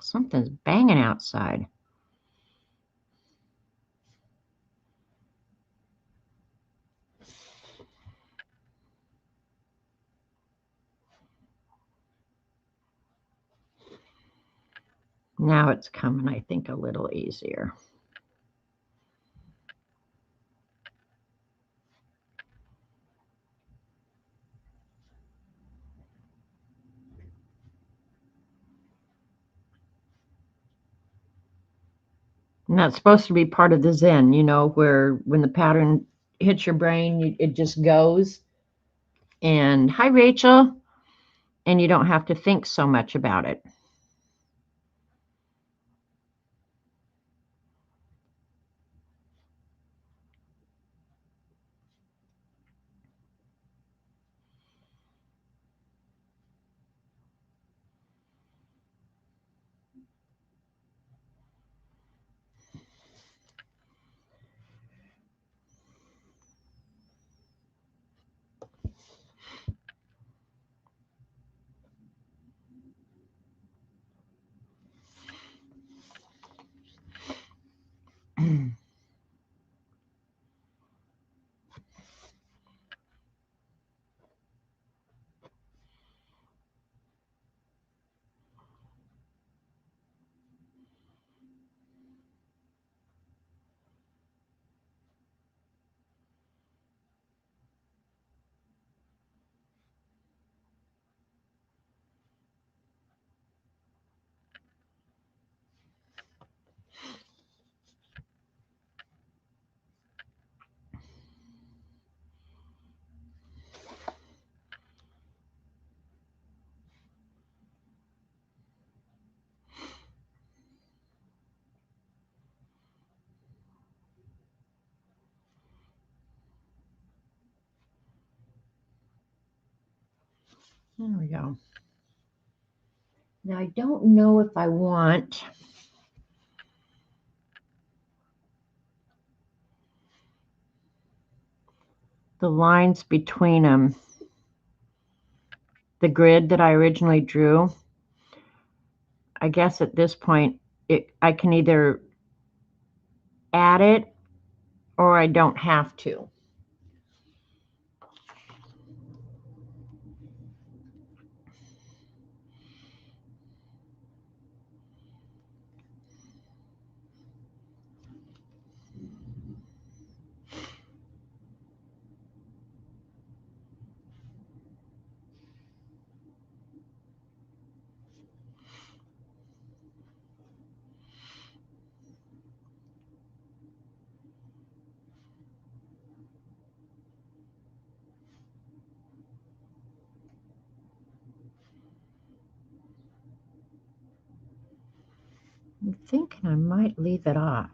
Something's banging outside. Now it's coming, I think, a little easier. And that's supposed to be part of the Zen, you know, where when the pattern hits your brain, it just goes. And hi, Rachel. And you don't have to think so much about it. There we go. Now I don't know if I want the lines between them, the grid that I originally drew. I guess at this point, I can either add it or I don't have to. I'm thinking I might leave it off.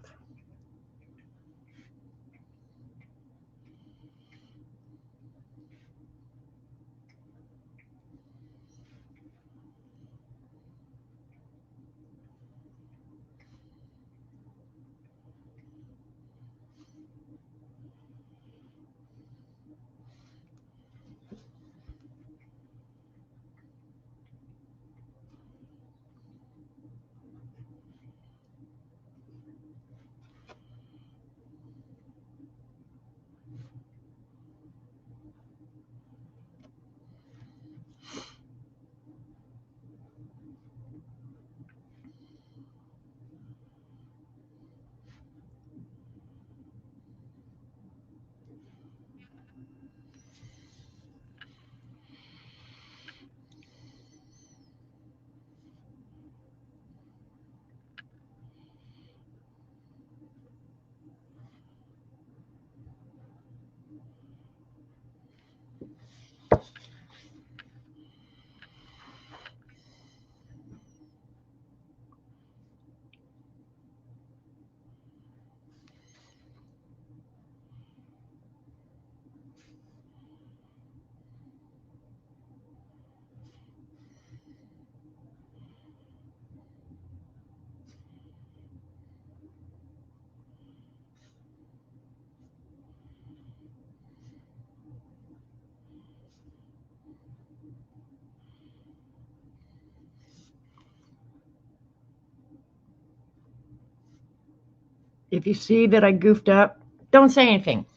If you see that I goofed up, don't say anything.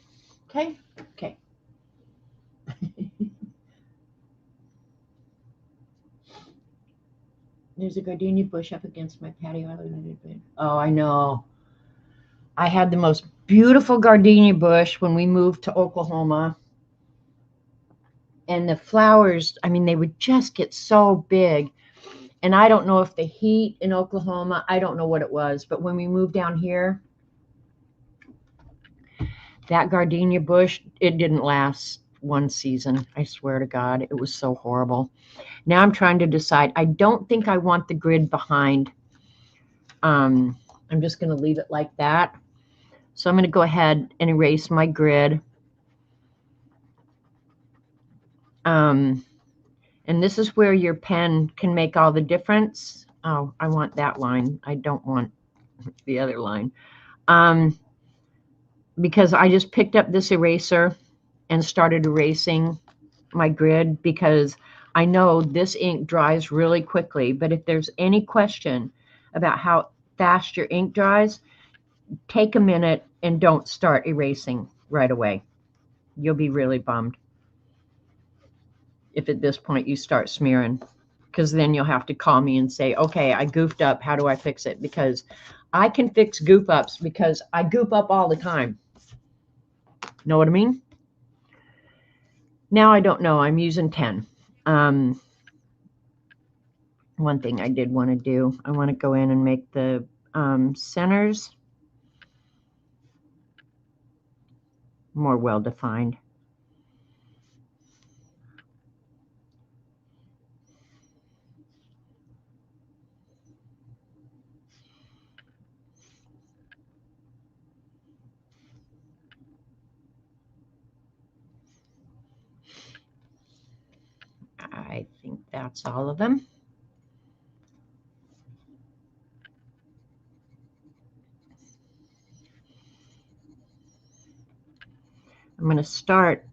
Okay? Okay. There's a gardenia bush up against my patio. Oh, I know. I had the most beautiful gardenia bush when we moved to Oklahoma. And the flowers, I mean, they would just get so big. And I don't know if the heat in Oklahoma, I don't know what it was. But when we moved down here, that gardenia bush, it didn't last one season. I swear to God, it was so horrible. Now I'm trying to decide. I don't think I want the grid behind. I'm just going to leave it like that. So I'm going to go ahead and erase my grid. And this is where your pen can make all the difference. Oh, I want that line. I don't want the other line. Because I just picked up this eraser and started erasing my grid because I know this ink dries really quickly. But if there's any question about how fast your ink dries, take a minute and don't start erasing right away. You'll be really bummed if at this point you start smearing, because then you'll have to call me and say, okay, I goofed up. How do I fix it? Because I can fix goof ups because I goof up all the time. Know what I mean? Now I don't know. I'm using 10. One thing I did want to do, I want to go in and make the centers more well-defined. I That's all of them. I'm going to start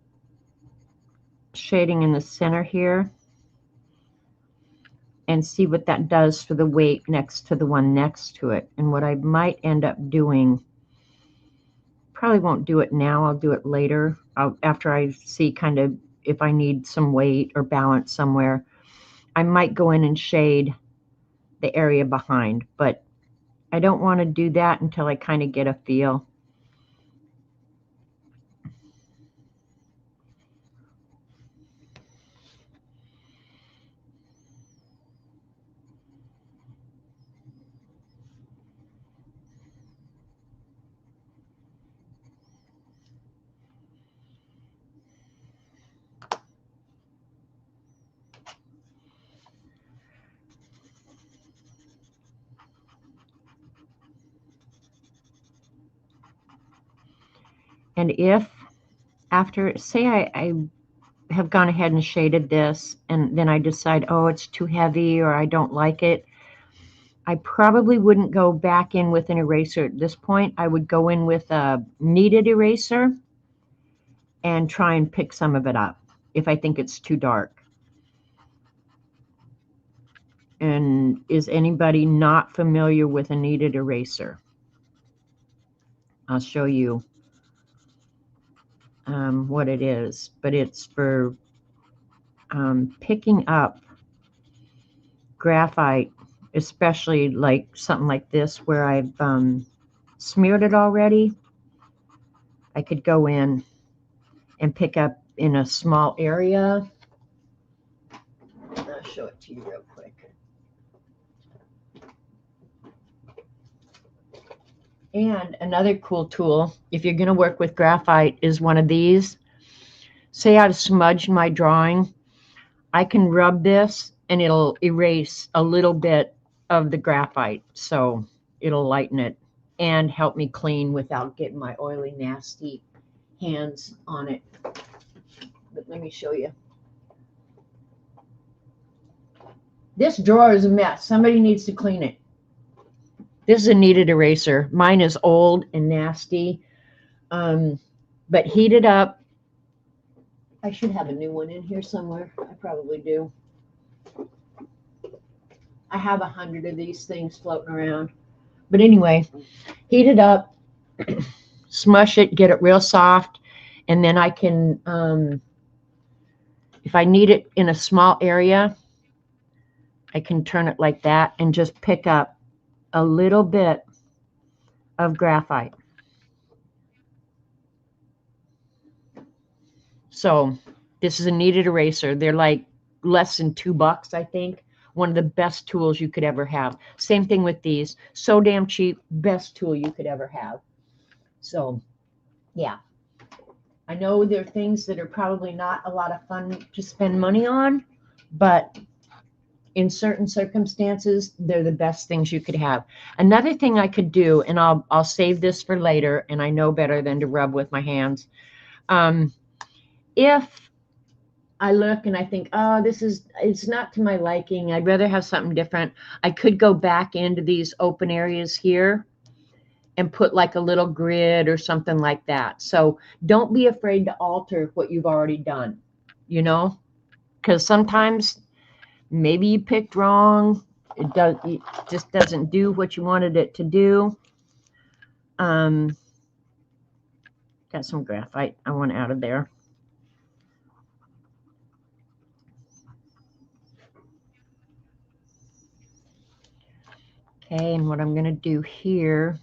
shading in the center here and see what that does for the weight next to the one next to it. And what I might end up doing, probably won't do it now, I'll do it later, after I see kind of if I need some weight or balance somewhere. I might go in and shade the area behind, but I don't want to do that until I kind of get a feel. And if after, say I have gone ahead and shaded this and then I decide, oh, it's too heavy or I don't like it, I probably wouldn't go back in with an eraser at this point. I would go in with a kneaded eraser and try and pick some of it up if I think it's too dark. And is anybody not familiar with a kneaded eraser? I'll show you what it is, but it's for picking up graphite, especially like something like this where I've smeared it already. I could go in and pick up in a small area. I'll show it to you real quick. And another cool tool, if you're going to work with graphite, is one of these. Say I've smudged my drawing, I can rub this and it'll erase a little bit of the graphite, so it'll lighten it and help me clean without getting my oily, nasty hands on it. But let me show you. This drawer is a mess. Somebody needs to clean it. This is a kneaded eraser. Mine is old and nasty, but heated up. I should have a new one in here somewhere. I probably do. I have 100 of these things floating around. But anyway, heat it up, smush it, get it real soft, and then I can, if I need it in a small area, I can turn it like that and just pick up a little bit of graphite. So this is a kneaded eraser. They're like less than $2, I think. One of the best tools you could ever have. Same thing with these. So damn cheap. Best tool you could ever have. So, yeah. I know there are things that are probably not a lot of fun to spend money on, but in certain circumstances, they're the best things you could have. Another thing I could do, and I'll save this for later, and I know better than to rub with my hands. If I look and I think, oh, it's not to my liking, I'd rather have something different, I could go back into these open areas here and put like a little grid or something like that. So don't be afraid to alter what you've already done, because sometimes maybe you picked wrong. It just doesn't do what you wanted it to do. Got some graphite I want out of there. Okay, and what I'm going to do here,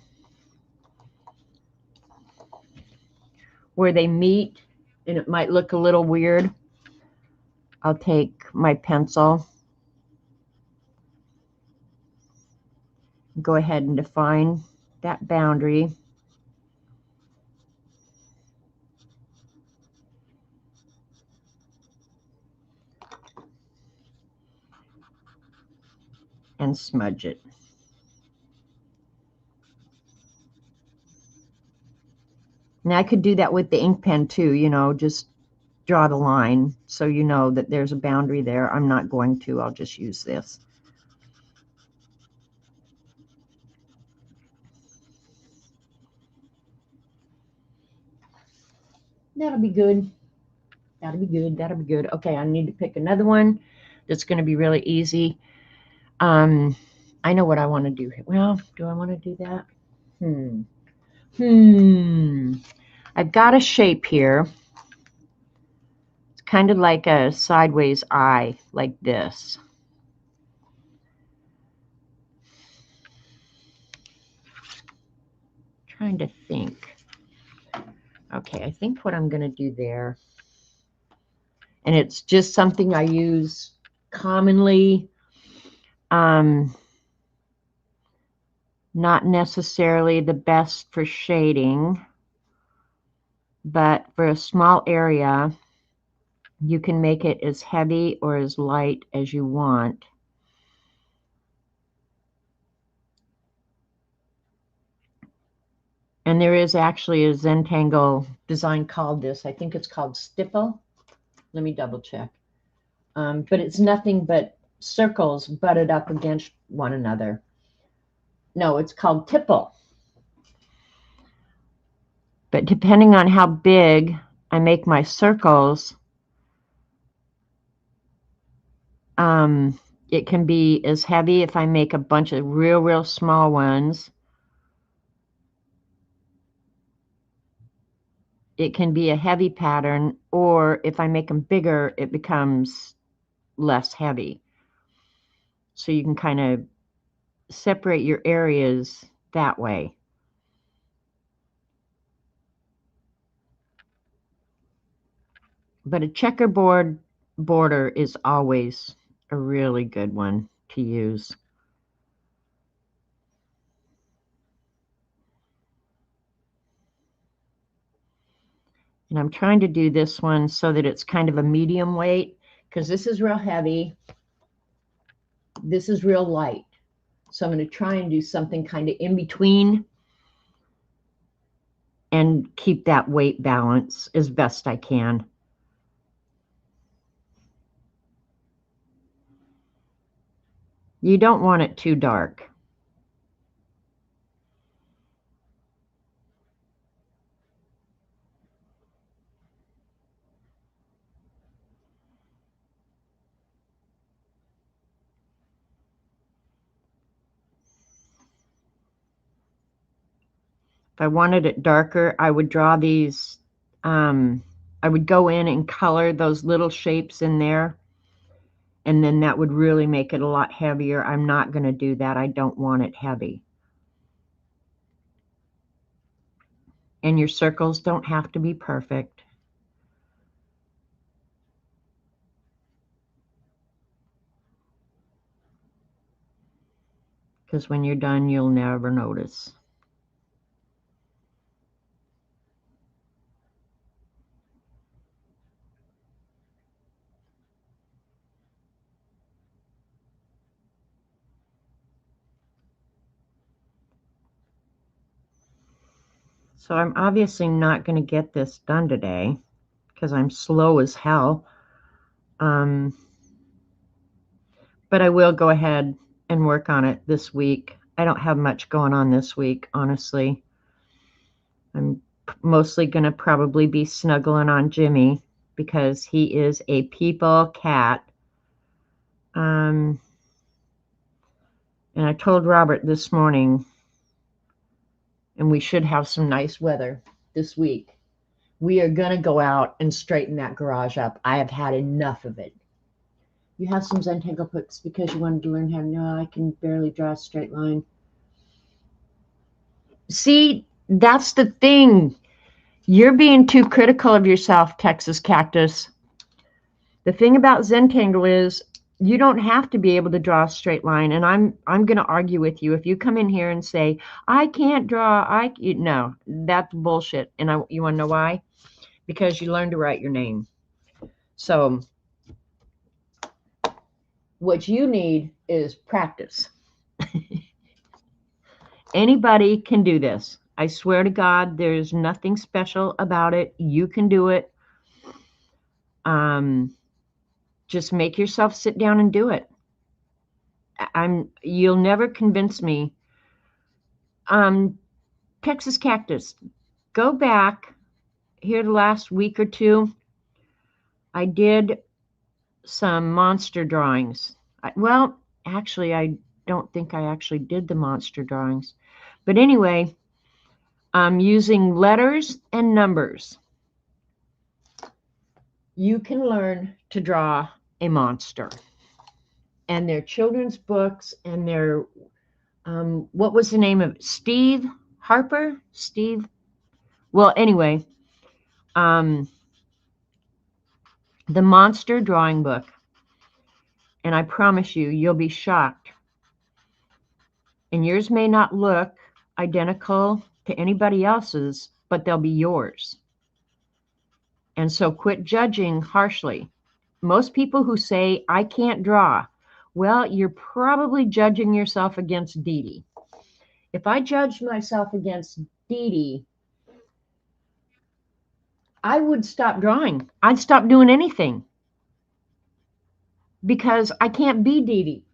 where they meet, and it might look a little weird, I'll take my pencil, go ahead and define that boundary. And smudge it. Now I could do that with the ink pen too, just draw the line so you know that there's a boundary there. I'm not going to. I'll just use this. That'll be good. That'll be good. That'll be good. Okay, I need to pick another one that's going to be really easy. I know what I want to do. Well, do I want to do that? I've got a shape here. It's kind of like a sideways eye, like this. Trying to think. Okay, I think what I'm going to do there, and it's just something I use commonly, not necessarily the best for shading, but for a small area, you can make it as heavy or as light as you want. And there is actually a Zentangle design called this. I think it's called Stipple. Let me double check. But it's nothing but circles butted up against one another. No, it's called Tipple. But depending on how big I make my circles, it can be as heavy if I make a bunch of real small ones. It can be a heavy pattern, or if I make them bigger, it becomes less heavy. So you can kind of separate your areas that way. But a checkerboard border is always a really good one to use. And I'm trying to do this one so that it's kind of a medium weight, because this is real heavy. This is real light. So I'm going to try and do something kind of in between and keep that weight balance as best I can. You don't want it too dark. If I wanted it darker, I would draw these, I would go in and color those little shapes in there, and then that would really make it a lot heavier. I'm not going to do that. I don't want it heavy. And your circles don't have to be perfect. Because when you're done, you'll never notice. So I'm obviously not going to get this done today because I'm slow as hell. But I will go ahead and work on it this week. I don't have much going on this week, honestly. I'm mostly going to probably be snuggling on Jimmy because he is a people cat. And I told Robert this morning, and we should have some nice weather this week. We are going to go out and straighten that garage up. I have had enough of it. You have some Zentangle books because you wanted to learn how to know I can barely draw a straight line. See, that's the thing. You're being too critical of yourself, Texas Cactus. The thing about Zentangle is you don't have to be able to draw a straight line, and I'm going to argue with you. If you come in here and say, I can't draw, no, that's bullshit. And you want to know why? Because you learned to write your name. So what you need is practice. Anybody can do this. I swear to God, there's nothing special about it. You can do it. Just make yourself sit down and do it. You'll never convince me. Texas Cactus, go back here the last week or two. I did some monster drawings. Well, actually, I don't think I actually did the monster drawings. But anyway, I'm using letters and numbers. You can learn to draw a monster. And they're children's books, and they're, what was the name of it? Steve Harper? Steve? Well, anyway, the monster drawing book. And I promise you, you'll be shocked. And yours may not look identical to anybody else's, but they'll be yours. And so quit judging harshly. Most people who say, I can't draw, well, you're probably judging yourself against Dee Dee. If I judged myself against Dee Dee, I would stop drawing. I'd stop doing anything because I can't be Dee Dee.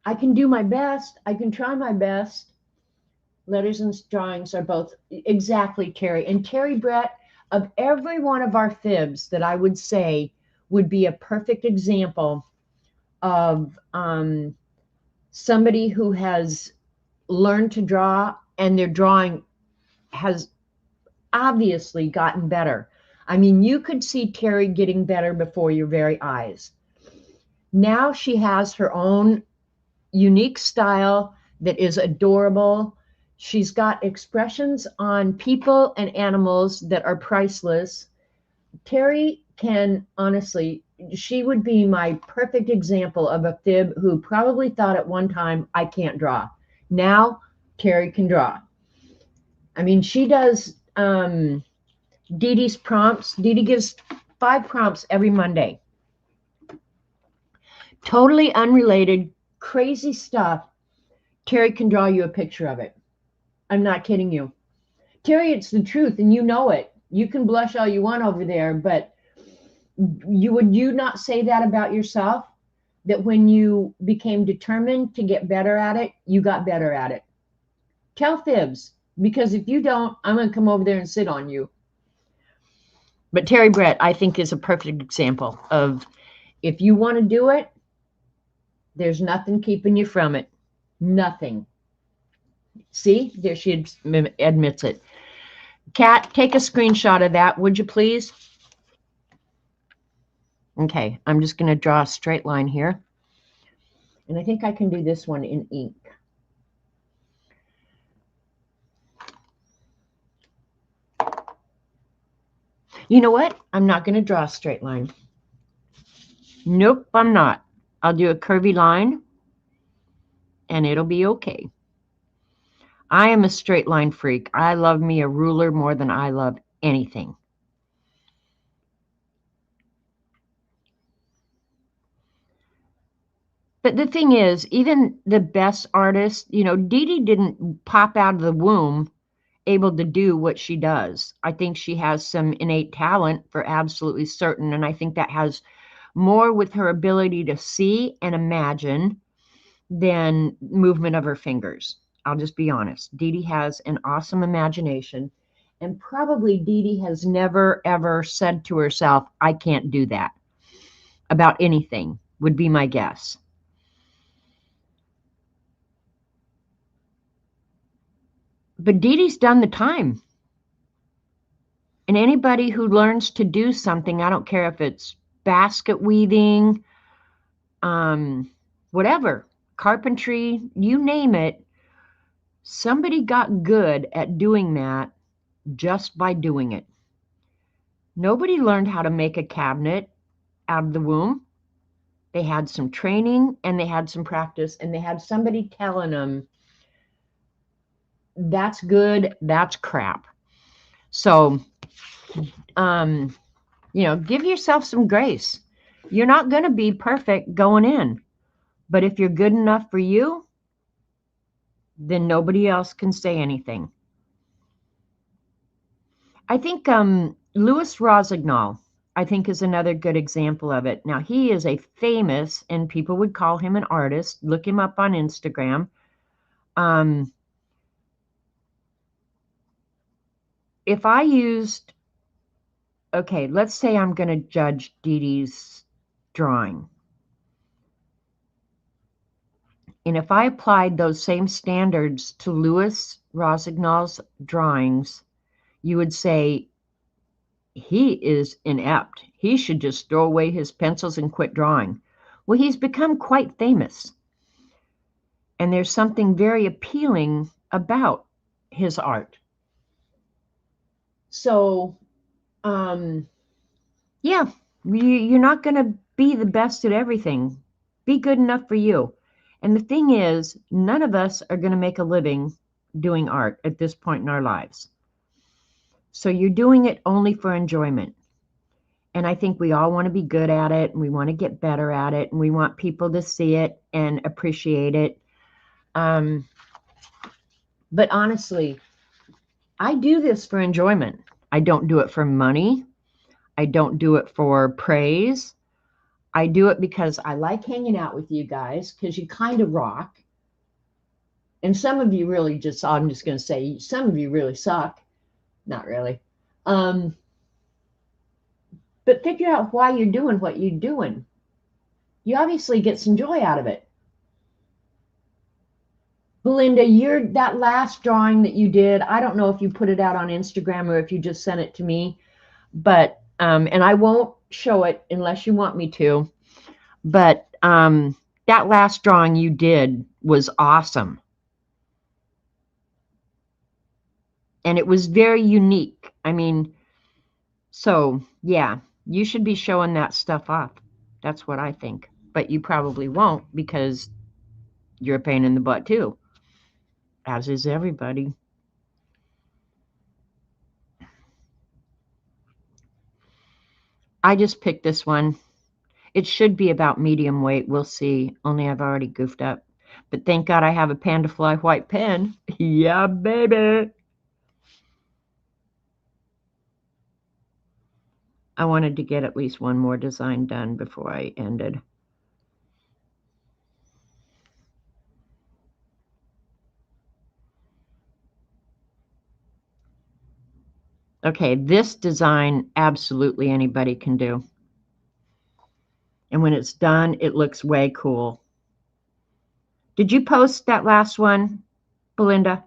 I can do my best. I can try my best. Letters and drawings are both exactly Terry. And Terry Brett, of every one of our fibs that I would say would be a perfect example of somebody who has learned to draw and their drawing has obviously gotten better. I mean, you could see Terry getting better before your very eyes. Now she has her own unique style that is adorable. She's got expressions on people and animals that are priceless. Terry can, honestly, she would be my perfect example of a fib who probably thought at one time, I can't draw. Now, Terry can draw. I mean, she does Dee Dee's prompts. Dee Dee gives 5 prompts every Monday. Totally unrelated, crazy stuff. Terry can draw you a picture of it. I'm not kidding you. Terry, it's the truth, and you know it. You can blush all you want over there, but would you not say that about yourself? That when you became determined to get better at it, you got better at it. Tell fibs, because if you don't, I'm going to come over there and sit on you. But Terry Brett, I think, is a perfect example of if you want to do it, there's nothing keeping you from it. Nothing. See, there she admits it. Kat, take a screenshot of that, would you please? Okay, I'm just going to draw a straight line here. And I think I can do this one in ink. You know what? I'm not going to draw a straight line. Nope, I'm not. I'll do a curvy line, and it'll be okay. I am a straight line freak. I love me a ruler more than I love anything. But the thing is, even the best artists, you know, Dee Dee didn't pop out of the womb able to do what she does. I think she has some innate talent for absolutely certain. And I think that has more with her ability to see and imagine than movement of her fingers. I'll just be honest. Dee Dee has an awesome imagination. And probably Dee Dee has never, ever said to herself, I can't do that about anything, would be my guess. But Dee Dee's done the time. And anybody who learns to do something, I don't care if it's basket weaving, whatever, carpentry, you name it, somebody got good at doing that just by doing it. Nobody learned how to make a cabinet out of the womb. They had some training and they had some practice and they had somebody telling them, that's good, that's crap. So, you know, give yourself some grace. You're not going to be perfect going in, but if you're good enough for you, then nobody else can say anything. I think Louis Rossignol, I think, is another good example of it. Now, he is a famous, and people would call him an artist. Look him up on Instagram. If I used, okay, let's say I'm going to judge Dee Dee's drawing. And if I applied those same standards to Louis Rosignol's drawings, you would say he is inept. He should just throw away his pencils and quit drawing. Well, he's become quite famous. And there's something very appealing about his art. So, yeah, you're not going to be the best at everything. Be good enough for you. And the thing is, none of us are going to make a living doing art at this point in our lives. So you're doing it only for enjoyment. And I think we all want to be good at it, and we want to get better at it, and we want people to see it and appreciate it. But honestly, I do this for enjoyment. I don't do it for money. I don't do it for praise. I do it because I like hanging out with you guys, because you kind of rock. And some of you really just, I'm just going to say, some of you really suck. Not really. But figure out why you're doing what you're doing. You obviously get some joy out of it. Belinda, that last drawing that you did, I don't know if you put it out on Instagram or if you just sent it to me, but, and I won't show it unless you want me to, but that last drawing you did was awesome. And it was very unique. I mean, so yeah, you should be showing that stuff off. That's what I think. But you probably won't, because you're a pain in the butt too, as is everybody. I just picked this one. It should be about medium weight. We'll see. Only I've already goofed up. But thank God I have a Panda Fly white pen. Yeah, baby. I wanted to get at least one more design done before I ended. Okay, this design absolutely anybody can do. And when it's done, it looks way cool. Did you post that last one, Belinda?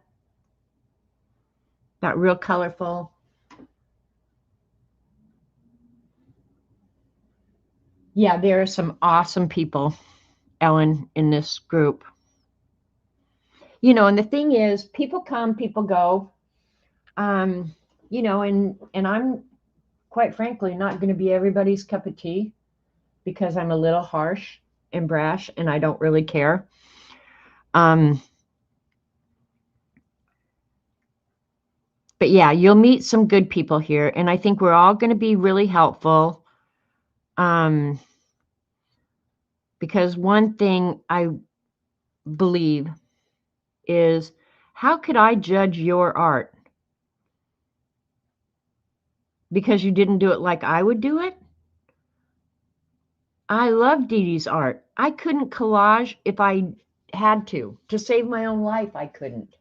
That real colorful? Yeah, there are some awesome people, Ellen, in this group. You know, and the thing is, people come, people go. You know, and I'm quite frankly not going to be everybody's cup of tea, because I'm a little harsh and brash and I don't really care. But yeah, you'll meet some good people here, and I think we're all going to be really helpful. Because one thing I believe is, how could I judge your art? Because you didn't do it like I would do it? I love Dee Dee's art. I couldn't collage if I had to. To save my own life, I couldn't.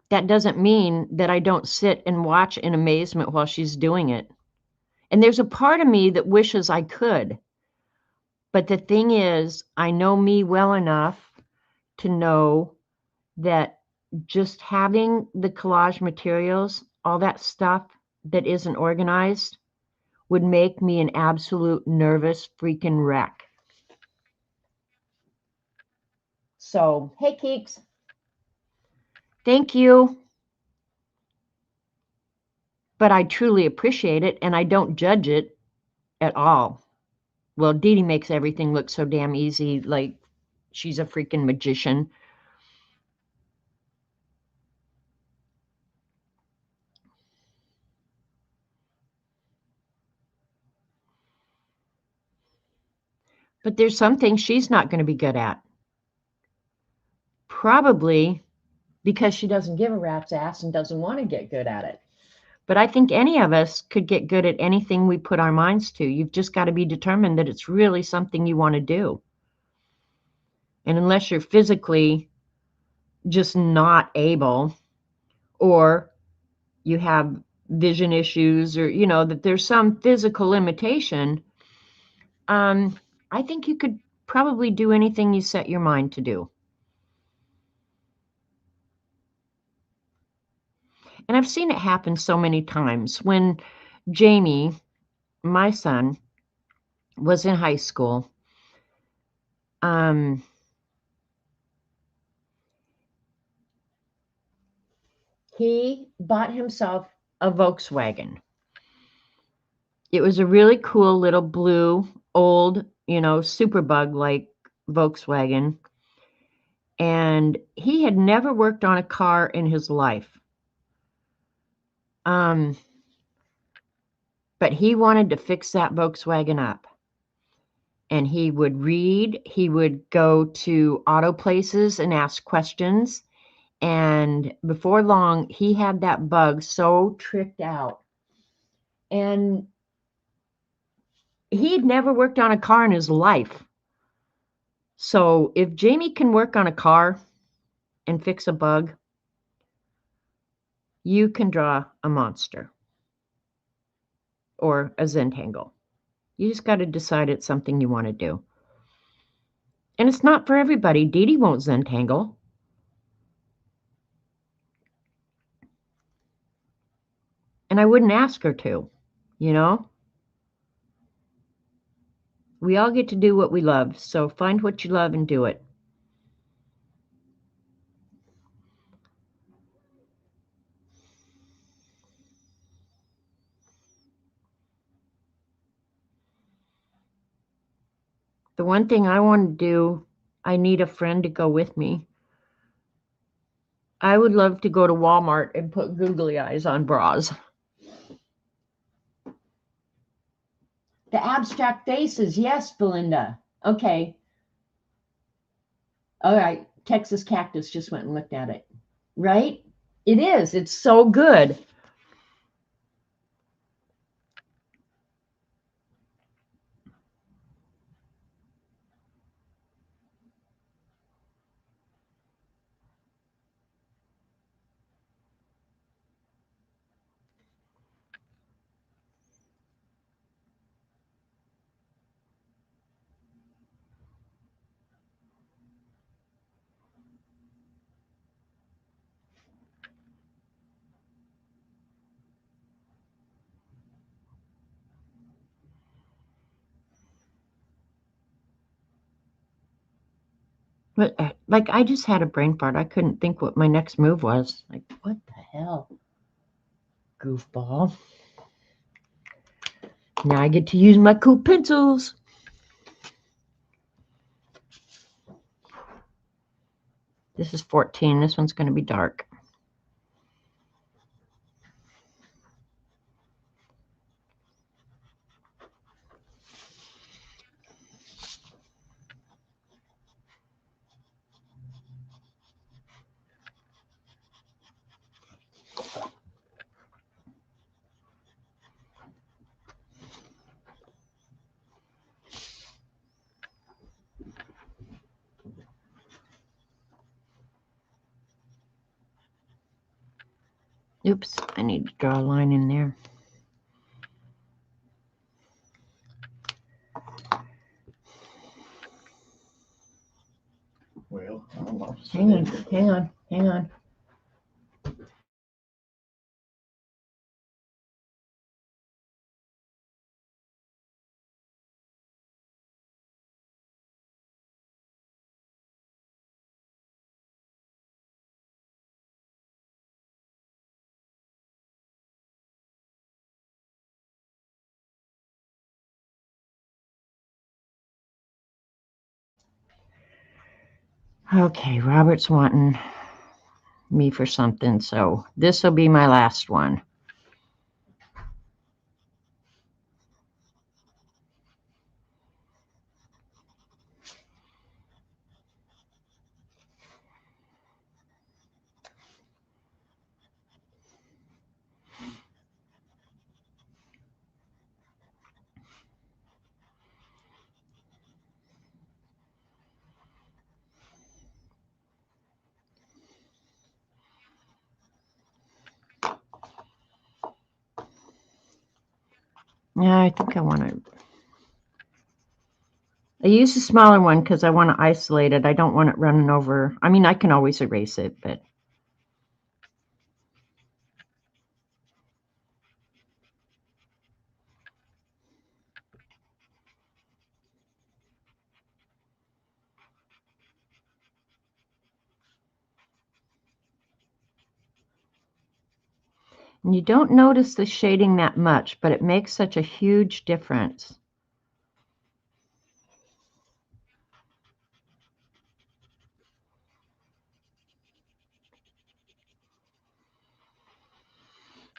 That doesn't mean that I don't sit and watch in amazement while she's doing it. And there's a part of me that wishes I could. But the thing is, I know me well enough to know that just having the collage materials, all that stuff that isn't organized, would make me an absolute nervous freaking wreck. So, hey, Keeks. Thank you. But I truly appreciate it, and I don't judge it at all. Well, Dee Dee makes everything look so damn easy, like she's a freaking magician. But there's some things she's not going to be good at. Probably because she doesn't give a rat's ass and doesn't want to get good at it. But I think any of us could get good at anything we put our minds to. You've just got to be determined that it's really something you want to do. And unless you're physically just not able, or you have vision issues, or, that there's some physical limitation, I think you could probably do anything you set your mind to do. And I've seen it happen so many times. When Jamie, my son, was in high school, he bought himself a Volkswagen. It was a really cool little blue, old, superbug like Volkswagen. And he had never worked on a car in his life. But he wanted to fix that Volkswagen up. And he would read, he would go to auto places and ask questions. And before long, he had that bug so tricked out. And he'd never worked on a car in his life. So if Jamie can work on a car and fix a bug, you can draw a monster or a Zentangle. You just got to decide it's something you want to do. And it's not for everybody. Dee Dee won't Zentangle. And I wouldn't ask her to, you know? We all get to do what we love. So find what you love and do it. The one thing I want to do, I need a friend to go with me. I would love to go to Walmart and put googly eyes on bras. The abstract faces. Yes, Belinda. Okay. All right. Texas Cactus just went and looked at it. Right? It is. It's so good. But like, I just had a brain fart. I couldn't think what my next move was. Like, what the hell? Goofball. Now I get to use my cool pencils. This is 14. This one's going to be dark. Oops, I need to draw a line in there. Well, almost. Hang on. Okay, Robert's wanting me for something, so this will be my last one. Yeah, I think I want to. I use a smaller one because I want to isolate it. I don't want it running over. I mean, I can always erase it, but. And you don't notice the shading that much, but it makes such a huge difference.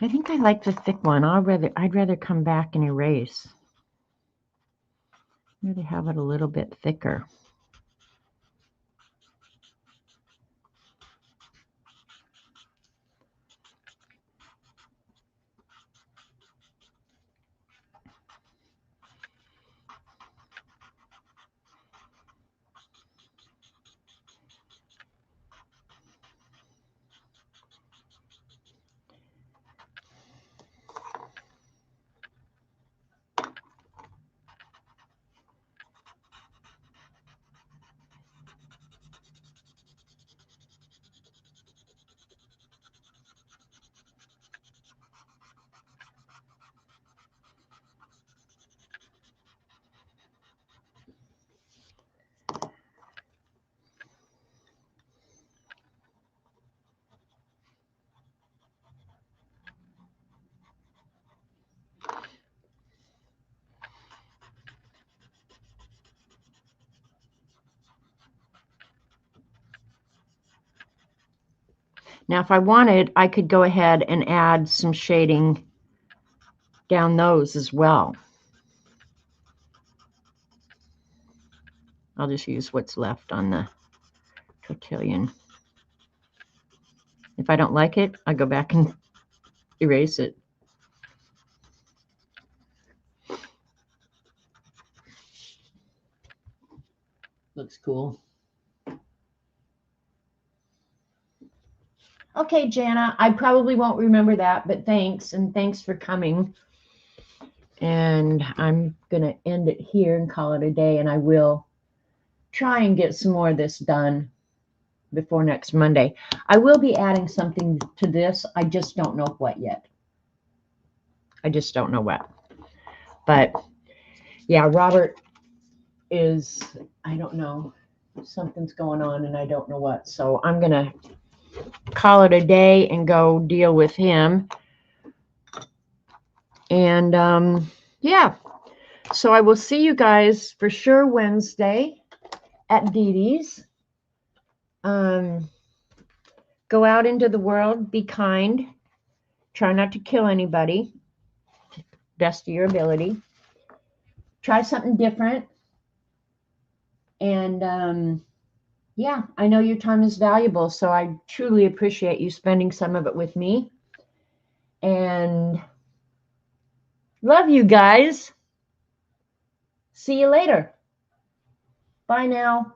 I think I like the thick one. I'd rather come back and erase. I'd rather have it a little bit thicker. Now, if I wanted, I could go ahead and add some shading down those as well. I'll just use what's left on the cotillion. If I don't like it, I go back and erase it. Looks cool. Okay, Jana, I probably won't remember that, but thanks, and thanks for coming. And I'm going to end it here and call it a day, and I will try and get some more of this done before next Monday. I will be adding something to this. I just don't know what yet. I just don't know what. But yeah, Robert is, I don't know, something's going on and I don't know what. So I'm going to call it a day and go deal with him. And yeah, so I will see you guys for sure Wednesday at Dee Dee's. Go out into the world, be kind, try not to kill anybody, best of your ability. Try something different. And yeah, I know your time is valuable, so I truly appreciate you spending some of it with me. And love you guys. See you later. Bye now.